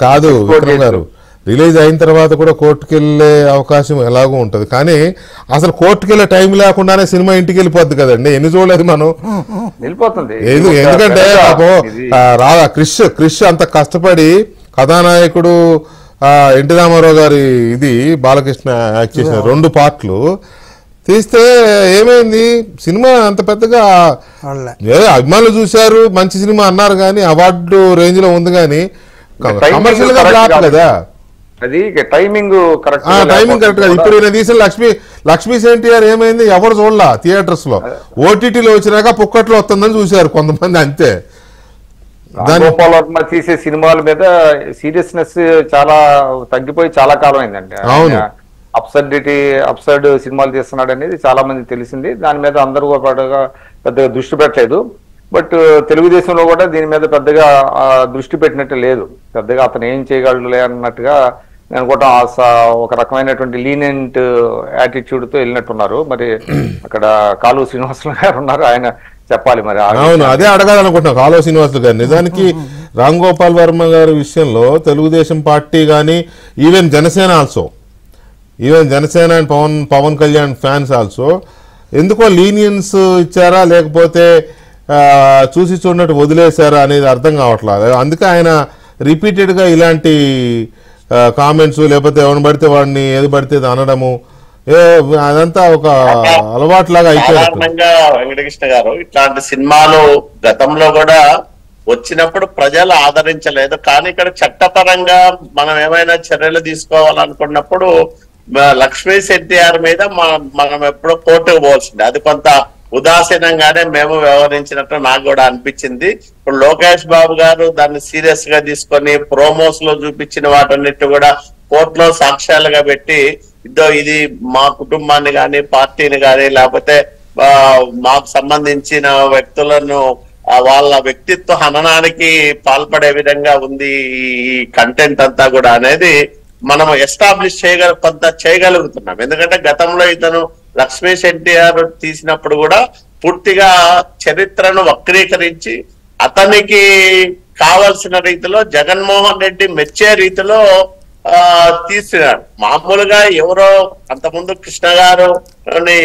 కాదు విక్రమ్ గారు, రిలీజ్ అయిన తర్వాత కూడా కోర్టుకు వెళ్ళే అవకాశం ఎలాగో ఉంటది. కానీ అసలు కోర్టుకు వెళ్ళే టైం లేకుండానే సినిమా ఇంటికి వెళ్ళిపోద్ది కదండి. ఎన్ని చూడలేదు మనం, వెళ్ళిపోతుంది. ఎందుకంటే క్రిష్ అంత కష్టపడి కథానాయకుడు ఎన్టీ రామారావు గారి ఇది బాలకృష్ణ యాక్ట్ చేసిన 2 పార్ట్లు తీస్తే ఏమైంది, సినిమా అంత పెద్దగా అభిమానులు చూశారు, మంచి సినిమా అన్నారు కానీ అవార్డు రేంజ్ లో ఉంది. కానీ కమర్షియల్ గా రావట్లేదా, అది టైమింగ్ కరెక్ట్ కాదు. ఇప్పుడు ఈయన తీసిన లక్ష్మీ ఎన్టీఆర్ ఏమైంది, ఎవరు చూడలా థియేటర్స్ లో, ఓటీటీలో వచ్చినాక పుక్కట్లో వస్తుందని చూశారు కొంతమంది, అంతే. గోపాల్ వర్మ తీసే సినిమాల మీద సీరియస్నెస్ చాలా తగ్గిపోయి చాలా కాలం అయిందండి. అప్సర్డ్ సినిమాలు తీస్తున్నాడు అనేది చాలా మంది తెలిసింది. దాని మీద అందరూ పెద్దగా దృష్టి పెట్టలేదు. బట్ తెలుగుదేశంలో కూడా దీని మీద పెద్దగా దృష్టి పెట్టినట్టు లేదు. పెద్దగా అతను ఏం చేయగలడులే అన్నట్టుగా నేను అనుకుంటా ఒక రకమైనటువంటి లీనియంట్ యాటిట్యూడ్ తో వెళ్ళినట్టున్నారు. మరి అక్కడ కాలువ శ్రీనివాసులు గారు ఉన్నారు, ఆయన చెప్పాలి మరి. అవును, అదే అడగాలనుకుంటున్నాం కాలువ శ్రీనివాసులు గారు. నిజానికి రామ్ గోపాల్ వర్మ గారి విషయంలో తెలుగుదేశం పార్టీ కానీ even Janasena and Pawan Kalyan fans also ఎందుకో లీనియన్స్ ఇచ్చారా లేకపోతే చూసి చూడనట్టు వదిలేశారా అనేది అర్థం కావట్లేదు. అందుకే ఆయన రిపీటెడ్గా ఇలాంటి కామెంట్స్ లేకపోతే ఎవరిని పడితే వాడిని ఏది పడితే అనడము అదంతా ఒక అలవాట్లాగా అయిపోయింది. సాధారణంగా వెంకటకృష్ణ గారు ఇట్లాంటి సినిమాలు గతంలో కూడా వచ్చినప్పుడు ప్రజలు ఆదరించలేదు. కానీ ఇక్కడ చట్టపరంగా మనం ఏమైనా చర్యలు తీసుకోవాలనుకున్నప్పుడు లక్ష్మీ ఎన్టీఆర్ మీద మనం ఎప్పుడో కోర్టుకు పోవాల్సింది. అది కొంత ఉదాసీనంగానే మేము వ్యవహరించినట్టు నాకు కూడా అనిపించింది. ఇప్పుడు లోకేష్ బాబు గారు దాన్ని సీరియస్ గా తీసుకొని ప్రోమోస్ లో చూపించిన వాటన్నిటి కూడా కోర్టులో సాక్ష్యాలుగా పెట్టి ఇది మా కుటుంబాన్ని కానీ పార్టీని కానీ లేకపోతే మాకు సంబంధించిన వ్యక్తులను వాళ్ళ వ్యక్తిత్వ హననానికి పాల్పడే విధంగా ఉంది ఈ కంటెంట్ అంతా కూడా అనేది మనం ఎస్టాబ్లిష్ కొంత చేయగలుగుతున్నాం. ఎందుకంటే గతంలో ఇతను లక్ష్మీ ఎన్టీఆర్ తీసినప్పుడు కూడా పూర్తిగా చరిత్రను వక్రీకరించి అతనికి కావలసిన రీతిలో జగన్మోహన్ రెడ్డి మెచ్చే రీతిలో తీసినాడు. మామూలుగా ఎవరో అంతకుముందు కృష్ణ గారు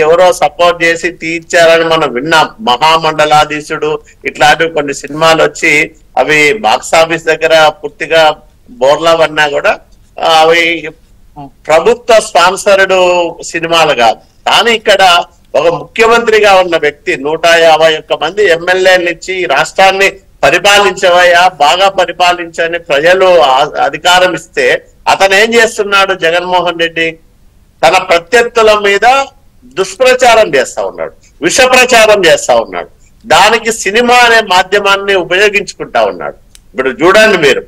ఎవరో సపోర్ట్ చేసి తీర్చారని మనం విన్నాం. మహామండలాధీశుడు ఇట్లాంటివి కొన్ని సినిమాలు వచ్చి అవి బాక్స్ ఆఫీస్ దగ్గర పూర్తిగా బోర్లా పడినా కూడా అవి ప్రభుత్వ స్పాన్సర్డ్ సినిమాలు కాదు. కానీ ఇక్కడ ఒక ముఖ్యమంత్రిగా ఉన్న వ్యక్తి 151 మంది ఎమ్మెల్యేలు ఇచ్చి రాష్ట్రాన్ని పరిపాలించవయ్యా బాగా పరిపాలించని ప్రజలు అధికారం ఇస్తే అతను ఏం చేస్తున్నాడు? జగన్మోహన్ రెడ్డి తన ప్రత్యర్థుల మీద దుష్ప్రచారం చేస్తా ఉన్నాడు, విష ప్రచారం చేస్తా ఉన్నాడు. దానికి సినిమా అనే మాధ్యమాన్ని ఉపయోగించుకుంటా ఉన్నాడు. ఇప్పుడు చూడండి మీరు,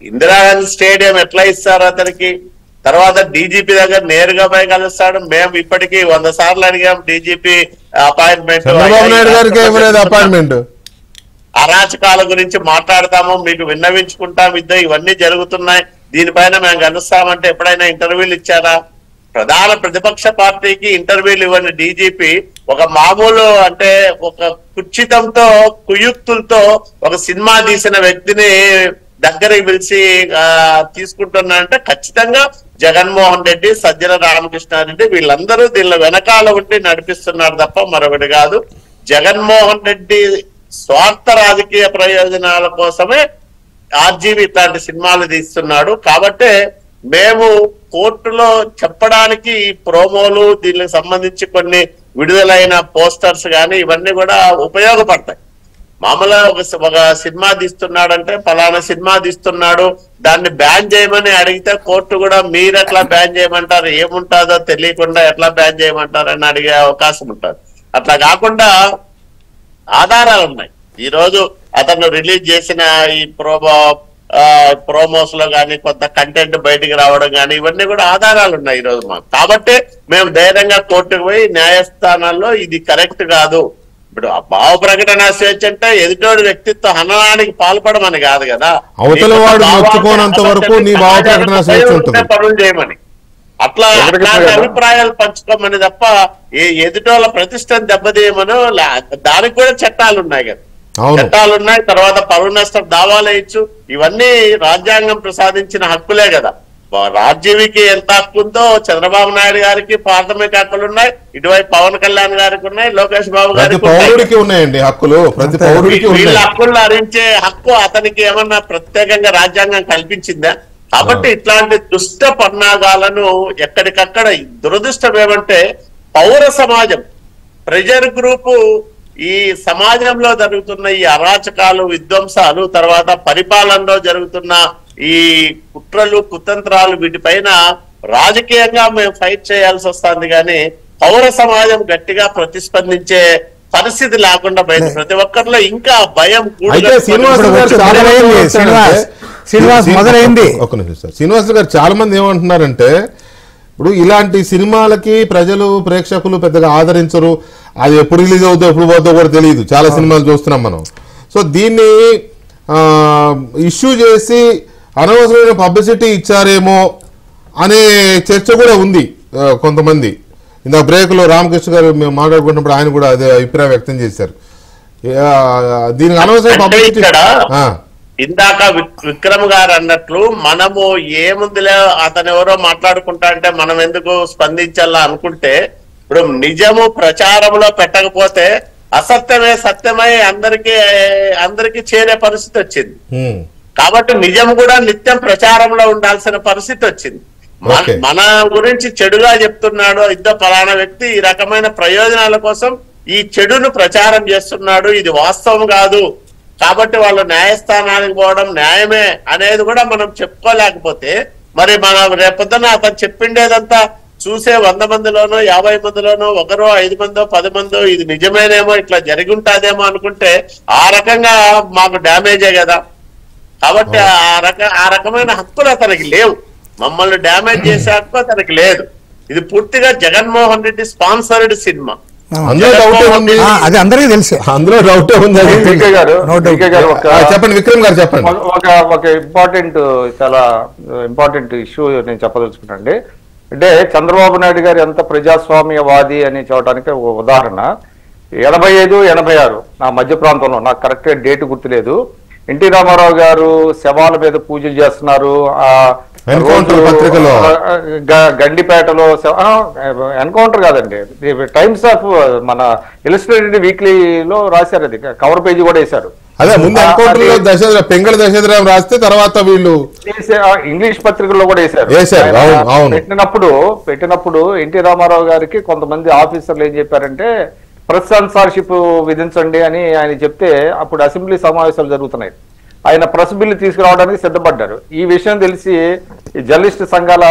ఇందిరాగాంధీ స్టేడియం ఎట్లా ఇస్తారు అతనికి, తర్వాత డీజీపీ దగ్గర నేరుగా పోయి కలుస్తాడు. మేము ఇప్పటికీ 100 సార్లు అడిగాం డీజీపీ అపాయింట్మెంట్. అరాచకాల గురించి మాట్లాడతాము, మీకు విన్నవించుకుంటాం, ఇవన్నీ జరుగుతున్నాయి, దీనిపైన మేము కలుస్తామంటే ఎప్పుడైనా ఇంటర్వ్యూలు ఇచ్చారా? ప్రధాన ప్రతిపక్ష పార్టీకి ఇంటర్వ్యూలు ఇవ్వని డీజీపీ ఒక మామూలు అంటే ఒక కుచితంతో కుయుక్తులతో ఒక సినిమా తీసిన వ్యక్తిని దగ్గరికి పిలిచి తీసుకుంటున్నారంటే ఖచ్చితంగా జగన్మోహన్ రెడ్డి, సజ్జల రామకృష్ణారెడ్డి వీళ్ళందరూ దీనిలో వెనకాల ఉండి నడిపిస్తున్నారు తప్ప మరొకటి కాదు. జగన్మోహన్ రెడ్డి స్వార్థ రాజకీయ ప్రయోజనాల కోసమే ఆర్జీవి ఇట్లాంటి సినిమాలు తీస్తున్నాడు. కాబట్టే మేము కోర్టులో చెప్పడానికి ప్రోమోలు దీనికి సంబంధించి కొన్ని విడుదలైన పోస్టర్స్ కానీ ఇవన్నీ కూడా ఉపయోగపడతాయి. మామూలుగా ఒక సినిమా తీస్తున్నాడంటే ఫలానా సినిమా తీస్తున్నాడు దాన్ని బ్యాన్ చేయమని అడిగితే కోర్టు కూడా మీరు ఎట్లా బ్యాన్ చేయమంటారు, ఏముంటుందో తెలియకుండా ఎట్లా బ్యాన్ చేయమంటారు అని అడిగే అవకాశం ఉంటుంది. అట్లా కాకుండా ఆధారాలు ఉన్నాయి. ఈ రోజు అతను రిలీజ్ చేసిన ఈ ప్రోమోస్ లో కానీ కొంత కంటెంట్ బయటికి రావడం కానీ ఇవన్నీ కూడా ఆధారాలు ఉన్నాయి ఈ రోజు మాకు. కాబట్టి మేము ధైర్యంగా కోర్టుకు పోయి న్యాయస్థానాల్లో ఇది కరెక్ట్ కాదు. ఇప్పుడు ఆ భావ ప్రకటన స్వేచ్ఛ అంటే ఎదుటోడి వ్యక్తిత్వ హననానికి పాల్పడమని కాదు కదా, పనులు చేయమని అట్లా అట్లాంటి అభిప్రాయాలు పంచుకోమని తప్ప ఎదుటోళ్ళ ప్రతిష్టను దెబ్బతీయమనో దానికి కూడా చట్టాలు ఉన్నాయి కదా, చట్టాలు ఉన్నాయి. తర్వాత పరువు నష్టం దావాలు ఇచ్చు, ఇవన్నీ రాజ్యాంగం ప్రసాదించిన హక్కులే కదా. రాజ్యవికి ఎంత హక్కు ఉందో చంద్రబాబు నాయుడు గారికి ప్రాథమిక హక్కులు ఉన్నాయి, ఇటువైపు పవన్ కళ్యాణ్ గారికి ఉన్నాయి, లోకేష్ బాబు గారికి ఉన్నాయండి హక్కులు. వీళ్ళ హక్కులు హరించే హక్కు అతనికి ఏమన్నా ప్రత్యేకంగా రాజ్యాంగం కల్పించిందా? కాబట్టి ఇట్లాంటి దుష్ట పరిణామాలను ఎక్కడికక్కడ దురదృష్టం ఏమంటే పౌర సమాజం ప్రెజర్ గ్రూపు ఈ సమాజంలో జరుగుతున్న ఈ అరాచకాలు విధ్వంసాలు తర్వాత పరిపాలనలో జరుగుతున్న ఈ కుట్రలు కుతంత్రాలు వీటిపైన రాజకీయంగా మేము ఫైట్ చేయాల్సి వస్తుంది. కానీ పౌర సమాజం గట్టిగా ప్రతిస్పందించే పరిస్థితి లేకుండా పోయింది. ప్రతి ఒక్కరిలో ఇంకా భయం శ్రీనివాస్ గారు చాలా మంది ఏమంటున్నారంటే ఇప్పుడు ఇలాంటి సినిమాలకి ప్రజలు ప్రేక్షకులు పెద్దగా ఆదరించరు, అది ఎప్పుడు రిలీజ్ అవుతుందో ఎప్పుడు పోతుందో కూడా తెలియదు, చాలా సినిమాలు చూస్తున్నాం మనం. సో దీన్ని ఇష్యూ చేసి అనవసరమైన పబ్లిసిటీ ఇచ్చారేమో అనే చర్చ కూడా ఉంది కొంతమంది. ఇందాక బ్రేక్లో రామకృష్ణ గారు మేము మాట్లాడుకున్నప్పుడు ఆయన కూడా అదే అభిప్రాయం వ్యక్తం చేశారు. దీనికి అనవసరమైన పబ్లిసిటీ ఇందాక విక్రమ్ గారు అన్నట్లు మనము ఏముందిలే అతను ఎవరో మాట్లాడుకుంటా అంటే మనం ఎందుకు స్పందించాలా అనుకుంటే ఇప్పుడు నిజము ప్రచారంలో పెట్టకపోతే అసత్యమే సత్యమై అందరికీ చేరే పరిస్థితి వచ్చింది. కాబట్టి నిజం కూడా నిత్యం ప్రచారంలో ఉండాల్సిన పరిస్థితి వచ్చింది. మన గురించి చెడుగా చెప్తున్నాడు ఇద్దరు ఫలానా వ్యక్తి ఈ రకమైన ప్రయోజనాల కోసం ఈ చెడును ప్రచారం చేస్తున్నాడు, ఇది వాస్తవం కాదు, కాబట్టి వాళ్ళు న్యాయస్థానానికి పోవడం న్యాయమే అనేది కూడా మనం చెప్పుకోలేకపోతే మరి మనం రేపొద్దున అతను చెప్పిండేదంతా చూసే 100 మందిలోనో 50 మందిలోనో 1 5 మందో 10 మందో ఇది నిజమేనేమో ఇట్లా జరిగి ఉంటాదేమో అనుకుంటే ఆ రకంగా మాకు డ్యామేజే కదా. కాబట్టి ఆ రకమైన హక్కులు అతనికి లేవు, మమ్మల్ని డ్యామేజ్ చేసే హక్కు అతనికి లేదు. ఇది పూర్తిగా జగన్మోహన్ రెడ్డి స్పాన్సర్డ్ సినిమా. అది అందరికీ తెలుసు, అందులో డౌటే ఉంది. చెప్పండి విక్రమ్ గారు, చెప్పండి. ఒక ఇంపార్టెంట్, చాలా ఇంపార్టెంట్ ఇష్యూ నేను చెప్పదలుచుకున్నానండి. అంటే చంద్రబాబు నాయుడు గారు ఎంత ప్రజాస్వామ్యవాది అని చెప్పడానికి ఒక ఉదాహరణ 85, 86 నా మధ్య ప్రాంతంలో, నాకు కరెక్ట్ డేట్ గుర్తులేదు, ఎన్టీ రామారావు గారు శవాల మీద పూజలు చేస్తున్నారు. గండిపేటలో ఎన్కౌంటర్ కాదండి, టైమ్స్ ఆఫ్ మన ఇలస్ట్రేటెడ్ వీక్లీలో రాశారు, అది కవర్ పేజీ కూడా వేశారు. అదే ముందు ఎన్కౌంటర్ పెంగళ దశరథరావు రాస్తే తర్వాత వీళ్ళు ఇంగ్లీష్ పత్రికల్లో కూడా వేశారు. పెట్టినప్పుడు ఎన్టీ రామారావు గారికి కొంతమంది ఆఫీసర్లు ఏం చెప్పారంటే ప్రెస్ సెన్సార్షిప్ విధించండి అని ఆయన చెప్తే అప్పుడు అసెంబ్లీ సమావేశాలు జరుగుతున్నాయి, ఆయన ప్రెస్ బిల్లు తీసుకురావడానికి సిద్ధపడ్డారు. ఈ విషయం తెలిసి ఈ జర్నలిస్ట్ సంఘాల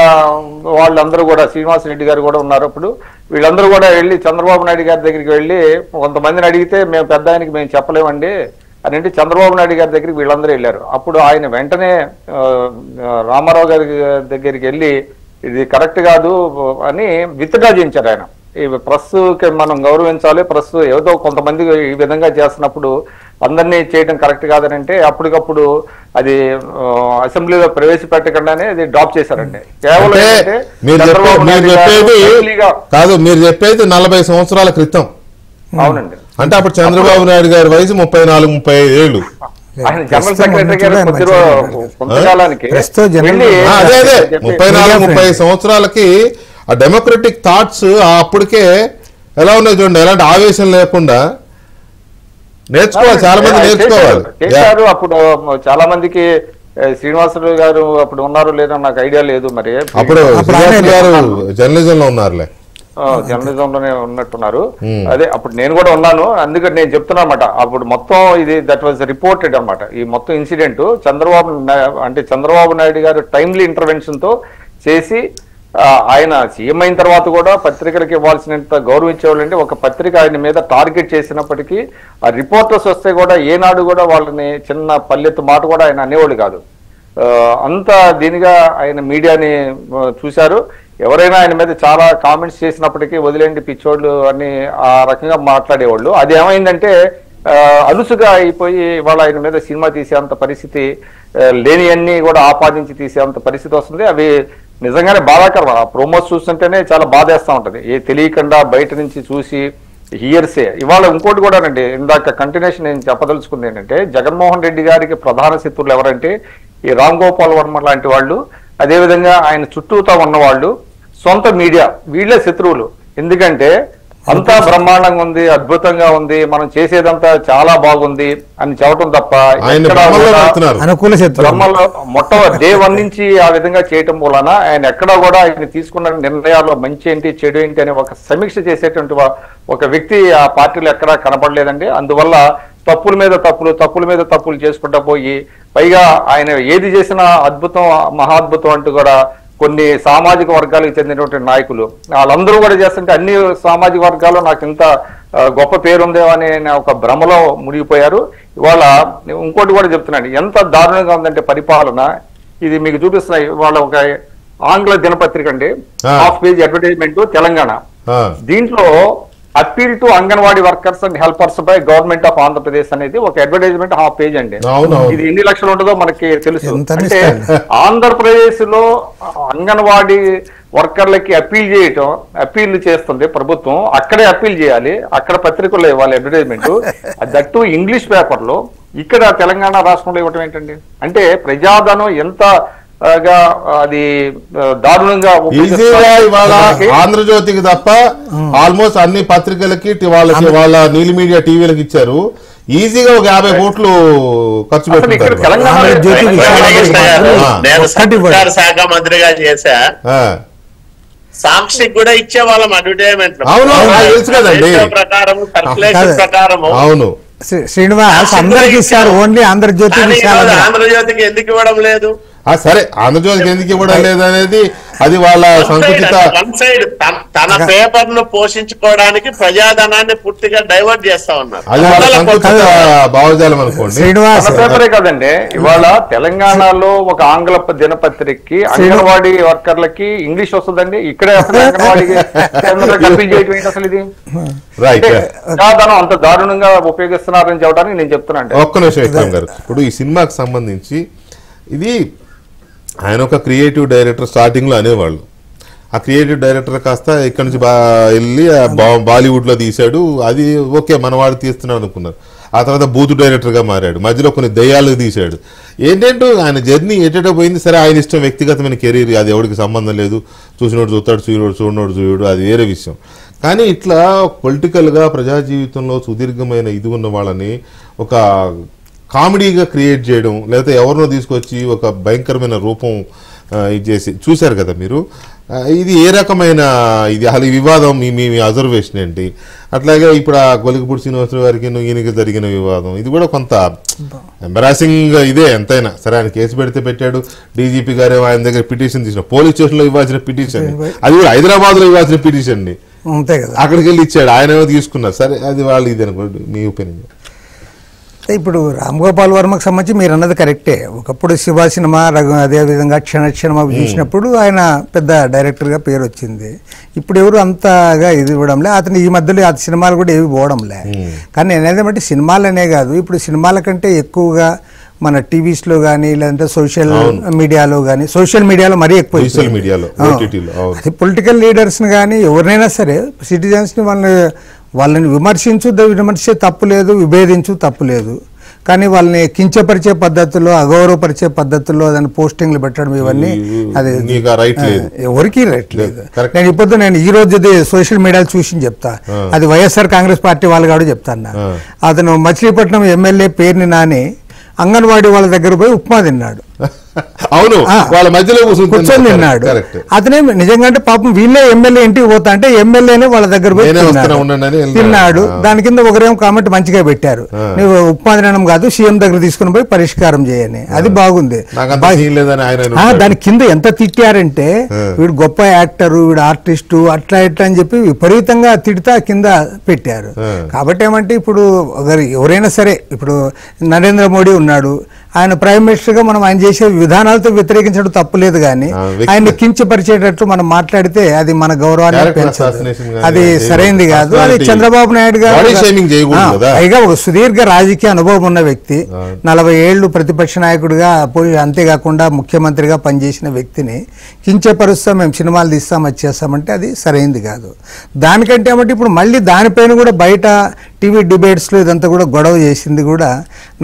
వాళ్ళందరూ కూడా, శ్రీనివాసరెడ్డి గారు కూడా ఉన్నారు అప్పుడు, వీళ్ళందరూ కూడా వెళ్ళి చంద్రబాబు నాయుడు గారి దగ్గరికి వెళ్ళి కొంతమందిని అడిగితే మేము పెద్ద ఆయనకి మేము చెప్పలేమండి అని అంటే చంద్రబాబు నాయుడు గారి దగ్గరికి వీళ్ళందరూ వెళ్ళారు. అప్పుడు ఆయన వెంటనే రామారావు గారి దగ్గరికి వెళ్ళి ఇది కరెక్ట్ కాదు అని విత్డ్రా చేయించారు. ఆయన ఈ ప్రెస్కి మనం గౌరవించాలి, ప్రెస్ ఏదో కొంతమంది ఈ విధంగా చేస్తున్నప్పుడు అందరినీ చేయడం కరెక్ట్ కాదని అంటే అప్పటికప్పుడు అది అసెంబ్లీలో ప్రవేశపెట్టకుండానే అది డ్రాప్ చేశారండి. కేవలం కాదు, మీరు చెప్పేది 40 సంవత్సరాల క్రితం. అవునండి. అంటే అప్పుడు చంద్రబాబు నాయుడు గారి వయసు 34-35 ఏళ్ళు. ఆయన జనరల్ సెక్రటరీ గారు కొంతకాలానికి 34-30 సంవత్సరాలకి ఆ డెమోక్రటిక్ థాట్స్ అప్పటికే ఎలా ఉన్నాయి చూడండి, ఎలాంటి ఆవేశం లేకుండా నేర్చుకోవాలి, చాలా మంది నేర్చుకోవాలి. అప్పుడు చాలా మందికి శ్రీనివాసరావు గారు అప్పుడు ఉన్నారు లేదో నాకు ఐడియా లేదు, మరి అప్పుడు గారు జర్నలిజం లో ఉన్నారులే, జర్నలిజంలోనే ఉన్నట్టున్నారు. అదే అప్పుడు నేను కూడా ఉన్నాను, అందుకని నేను చెప్తున్నా అనమాట. అప్పుడు మొత్తం ఇది దట్ వాజ్ రిపోర్టెడ్ అనమాట. ఈ మొత్తం ఇన్సిడెంట్ చంద్రబాబు నాయుడు గారు టైమ్లీ ఇంటర్వెన్షన్ తో చేసి ఆయన సీఎం అయిన తర్వాత కూడా పత్రికలకు ఇవ్వాల్సినంత గౌరవించేవాళ్ళు. అంటే ఒక పత్రిక ఆయన మీద టార్గెట్ చేసినప్పటికీ ఆ రిపోర్టర్స్ వస్తే కూడా ఏనాడు కూడా వాళ్ళని చిన్న పల్లెత్తు మాట కూడా ఆయన అనేవాళ్ళు కాదు. అంత దీనిగా ఆయన మీడియాని చూశారు. ఎవరైనా ఆయన మీద చాలా కామెంట్స్ చేసినప్పటికీ వదిలేండి పిచ్చోళ్ళు అని ఆ రకంగా మాట్లాడేవాళ్ళు. అది ఏమైందంటే అలుసుగా అయిపోయి ఇవాళ ఆయన మీద సినిమా తీసేంత పరిస్థితి, లేనివన్నీ కూడా ఆపాదించి తీసేంత పరిస్థితి వస్తుంది. అవి నిజంగానే బాధాకరం. ఆ ప్రోమోస్ చూస్తుంటేనే చాలా బాధేస్తూ ఉంటది. ఏ తెలియకుండా బయట నుంచి చూసి హియర్సే. ఇవాళ ఇంకోటి కూడానండి, ఇందాక కంటిన్యూషన్ నేను చెప్పదలుచుకుంది ఏంటంటే జగన్మోహన్ రెడ్డి గారికి ప్రధాన శత్రువులు ఎవరంటే ఈ రామ్ గోపాల్ వర్మ లాంటి వాళ్ళు, అదేవిధంగా ఆయన చుట్టూతా ఉన్నవాళ్ళు, సొంత మీడియా, వీళ్ళే శత్రువులు. ఎందుకంటే అంతా బ్రహ్మాండంగా ఉంది, అద్భుతంగా ఉంది, మనం చేసేదంతా చాలా బాగుంది అని చెప్పడం తప్ప బ్రహ్మలో డే 1 నుంచి ఆ విధంగా చేయటం వలన ఆయన ఎక్కడా కూడా ఆయన తీసుకున్న నిర్ణయాల్లో మంచి ఏంటి చెడు ఏంటి అని ఒక సమీక్ష చేసేటువంటి ఒక వ్యక్తి ఆ పార్టీలో ఎక్కడా కనపడలేదండి. అందువల్ల తప్పుల మీద తప్పులు చేసుకుంటా పోయి పైగా ఆయన ఏది చేసినా అద్భుతం మహాద్భుతం అంటూ కూడా కొన్ని సామాజిక వర్గాలకు చెందినటువంటి నాయకులు వాళ్ళందరూ కూడా చేస్తుంటే అన్ని సామాజిక వర్గాల్లో నాకు ఇంత గొప్ప పేరు ఉందేమో అనే ఒక భ్రమలో మునిగిపోయారు. ఇవాళ ఇంకోటి కూడా చెప్తున్నాను, ఎంత దారుణంగా ఉందంటే పరిపాలన. ఇది మీకు చూపిస్తున్నాయి. ఇవాళ ఒక ఆంగ్ల దినపత్రిక అండి, హాఫ్ పేజ్ అడ్వర్టైజ్మెంట్ తెలంగాణ. దీంట్లో appeal to anganwadi workers and helpers by government of Andhra Pradesh అనేది ఒక అడ్వర్టైజ్మెంట్ హాఫ్ పేజ్ అండి. ఇది ఎన్ని లక్షలు ఉంటుందో మనకి తెలుసు. అంటే ఆంధ్రప్రదేశ్ లో అంగన్వాడీ వర్కర్లకి అపీల్ చేస్తుంది ప్రభుత్వం. అక్కడే అపీల్ చేయాలి, అక్కడ పత్రికల్లో ఇవ్వాలి అడ్వర్టైజ్మెంట్, దట్టు ఇంగ్లీష్ పేపర్లో. ఇక్కడ తెలంగాణ రాష్ట్రంలో ఇవ్వటం ఏంటండి? అంటే ప్రజాధనం ఎంత అది దారుణంగా ఈజీగా ఇవాళ ఆంధ్రజ్యోతికి తప్ప ఆల్మోస్ట్ అన్ని పత్రికలకి వాళ్ళ నీలి మీడియా టీవీలకు ఇచ్చారు. ఈజీగా ఒక 50 కోట్లు ఖర్చు పెట్టుకుంటారు. నేను సమాచార శాఖ మంత్రిగా చేశా, సాక్షికి కూడా ఇచ్చే వాళ్ళం అడ్వర్టైజ్మెంట్ ప్రకారం ప్రకారం. అవును శ్రీనివాస్ అందరికి ఇస్తారు, ఓన్లీ ఆంధ్రజ్యోతికి ఎందుకు ఇవ్వడం లేదు? సరే, ఆంధ్రజ్యోతికి ఎందుకు ఇవ్వడం లేదు అనేది అది వాళ్ళ సంకుచిత తన పేపర్ ను పోషించుకోవడానికి ప్రజాధనాన్ని పూర్తిగా డైవర్ట్ చేస్తా ఉన్నారు. అది వాళ్ళ సంకుచిత భావజాలం అనుకోండి. శ్రీనివాస్ పేపరే కదండి, ఇవాళ తెలంగాణలో ఒక ఆంగ్ల దినపత్రికకి అంగన్వాడీ వర్కర్లకి ఇంగ్లీష్ వస్తుందండి. ఇక్కడే అసలు అంగన్వాడీకి కంపెనీ చేయటం ఏంటి అసలు? ఇది ప్రజాధనం అంత దారుణంగా ఉపయోగిస్తున్నారని చెప్పడానికి నేను చెప్తున్నాను. ఒక్క నిమిషం విక్రమ్ గారు, ఇప్పుడు ఈ సినిమాకి సంబంధించి ఇది ఆయన ఒక క్రియేటివ్ డైరెక్టర్ స్టార్టింగ్లో అనేవాళ్ళు. ఆ క్రియేటివ్ డైరెక్టర్ కాస్త ఇక్కడ నుంచి వెళ్ళి బాలీవుడ్లో తీశాడు, అది ఓకే మనవాడు తీస్తున్నాడు అనుకున్నారు. ఆ తర్వాత బూత్ డైరెక్టర్గా మారాడు, మధ్యలో కొన్ని దయ్యాలు తీశాడు. ఏంటంటే ఆయన జర్నీ ఎటో పోయింది. సరే, ఆయన ఇష్టం, వ్యక్తిగతమైన కెరీర్, అది ఎవరికి సంబంధం లేదు. చూసినోడు చూస్తాడు, చూడనోడు చూడు, అది వేరే విషయం. కానీ ఇట్లా పొలిటికల్గా ప్రజా జీవితంలో సుదీర్ఘమైన ఇది ఉన్న వాళ్ళని ఒక కామెడీగా క్రియేట్ చేయడం, లేకపోతే ఎవరినో తీసుకొచ్చి ఒక భయంకరమైన రూపం ఇది చేసి చూశారు కదా మీరు. ఇది ఏ రకమైన ఇది అసలు ఈ వివాదం, మీ అబ్జర్వేషన్ ఏంటి? అట్లాగే ఇప్పుడు ఆ గొలికపూడి శ్రీనివాసరావు గారికి ఈయనకి జరిగిన వివాదం, ఇది కూడా కొంత ఎంబరాసింగ్ ఇదే ఎంతైనా. సరే, ఆయన కేసు పెడితే పెట్టాడు, డీజీపీ గారు ఆయన దగ్గర పిటిషన్ తీసిన, పోలీస్ స్టేషన్లో ఇవ్వాల్సిన పిటిషన్, అది కూడా హైదరాబాద్లో ఇవ్వాల్సిన పిటిషన్ ని అక్కడికి వెళ్ళి ఇచ్చాడు, ఆయన ఏమో తీసుకున్నారు. సరే, అది వాళ్ళు ఇది అనుకోండి, మీ ఒపీనియన్. ఇప్పుడు రామ్ గోపాల్ వర్మకు సంబంధించి మీరు అన్నది కరెక్టే. ఒకప్పుడు శివ సినిమా, అదేవిధంగా క్షణక్షణం అవి చూసినప్పుడు ఆయన పెద్ద డైరెక్టర్గా పేరు వచ్చింది. ఇప్పుడు ఎవరు అంతగా ఇది ఇవ్వడంలే, అతను ఈ మధ్యలో ఆ సినిమాలు కూడా ఏవి పోవడంలే. కానీ నేనేది బట్టి సినిమాలనే కాదు, ఇప్పుడు సినిమాల కంటే ఎక్కువగా మన టీవీస్లో కానీ, లేదంటే సోషల్ మీడియాలో కానీ, సోషల్ మీడియాలో మరీ ఎక్కువ, అది పొలిటికల్ లీడర్స్ని కానీ ఎవరినైనా సరే సిటిజన్స్ని వాళ్ళని విమర్శించే తప్పు లేదు, విభేదించు తప్పు లేదు. కానీ వాళ్ళని కించపరిచే పద్ధతుల్లో, అగౌరవపరిచే పద్ధతుల్లో దాన్ని పోస్టింగ్లు పెట్టడం, ఇవన్నీ అది ఎవరికి రైట్ లేదు. నేను ఇప్పుడు ఈ రోజు సోషల్ మీడియాలో చూసి చెప్తా, అది వైఎస్ఆర్ కాంగ్రెస్ పార్టీ వాళ్ళు కాదు చెప్తాను. అతను మచిలీపట్నం ఎమ్మెల్యే పేరుని నాని అంగన్వాడీ వాళ్ళ దగ్గర పోయి ఉప్మా తిన్నాడు. అవును, వాళ్ళ మధ్యలో కూర్చొని తిన్నాడు. అతనే నిజంగా అంటే పాపం వీళ్ళే ఎమ్మెల్యే ఇంటికి పోతా అంటే ఎమ్మెల్యేనే వాళ్ళ దగ్గర పోయి తిన్నాడు. దాని కింద ఒకరేమో కామెంట్ మంచిగా పెట్టారు, నువ్వు ఉప్మా తినడం కాదు, సీఎం దగ్గర తీసుకుని పోయి పరిష్కారం చేయని. అది బాగుంది. దాని కింద ఎంత తిట్టారంటే, వీడు గొప్ప యాక్టరు, వీడు ఆర్టిస్టు, అట్లా ఇట్లా అని చెప్పి విపరీతంగా తిడతా కింద పెట్టారు. కాబట్టి ఏమంటే ఇప్పుడు ఎవరైనా సరే, ఇప్పుడు నరేంద్ర మోడీ ఉన్నాడు, ఆయన ప్రైమ్ మినిస్టర్ గా మనం ఆయన చేసే విధానాలతో వ్యతిరేకించడం తప్పులేదు. కానీ ఆయన కించపరిచేటట్టు మనం మాట్లాడితే అది మన గౌరవాన్ని పెంచదు, అది సరైనది కాదు. అది చంద్రబాబు నాయుడు గారు పైగా ఒక సుదీర్ఘ రాజకీయ అనుభవం ఉన్న వ్యక్తి, 40 ఏళ్లు ప్రతిపక్ష నాయకుడిగా పోయి, అంతేకాకుండా ముఖ్యమంత్రిగా పనిచేసిన వ్యక్తిని కించపరుస్తాం, మేము సినిమాలు తీస్తాం, అది చేస్తామంటే అది సరైనది కాదు. దానికంటే ఏమంటే ఇప్పుడు మళ్ళీ దానిపైన కూడా బయట టీవీ డిబేట్స్లో ఇదంతా కూడా గొడవ చేసింది కూడా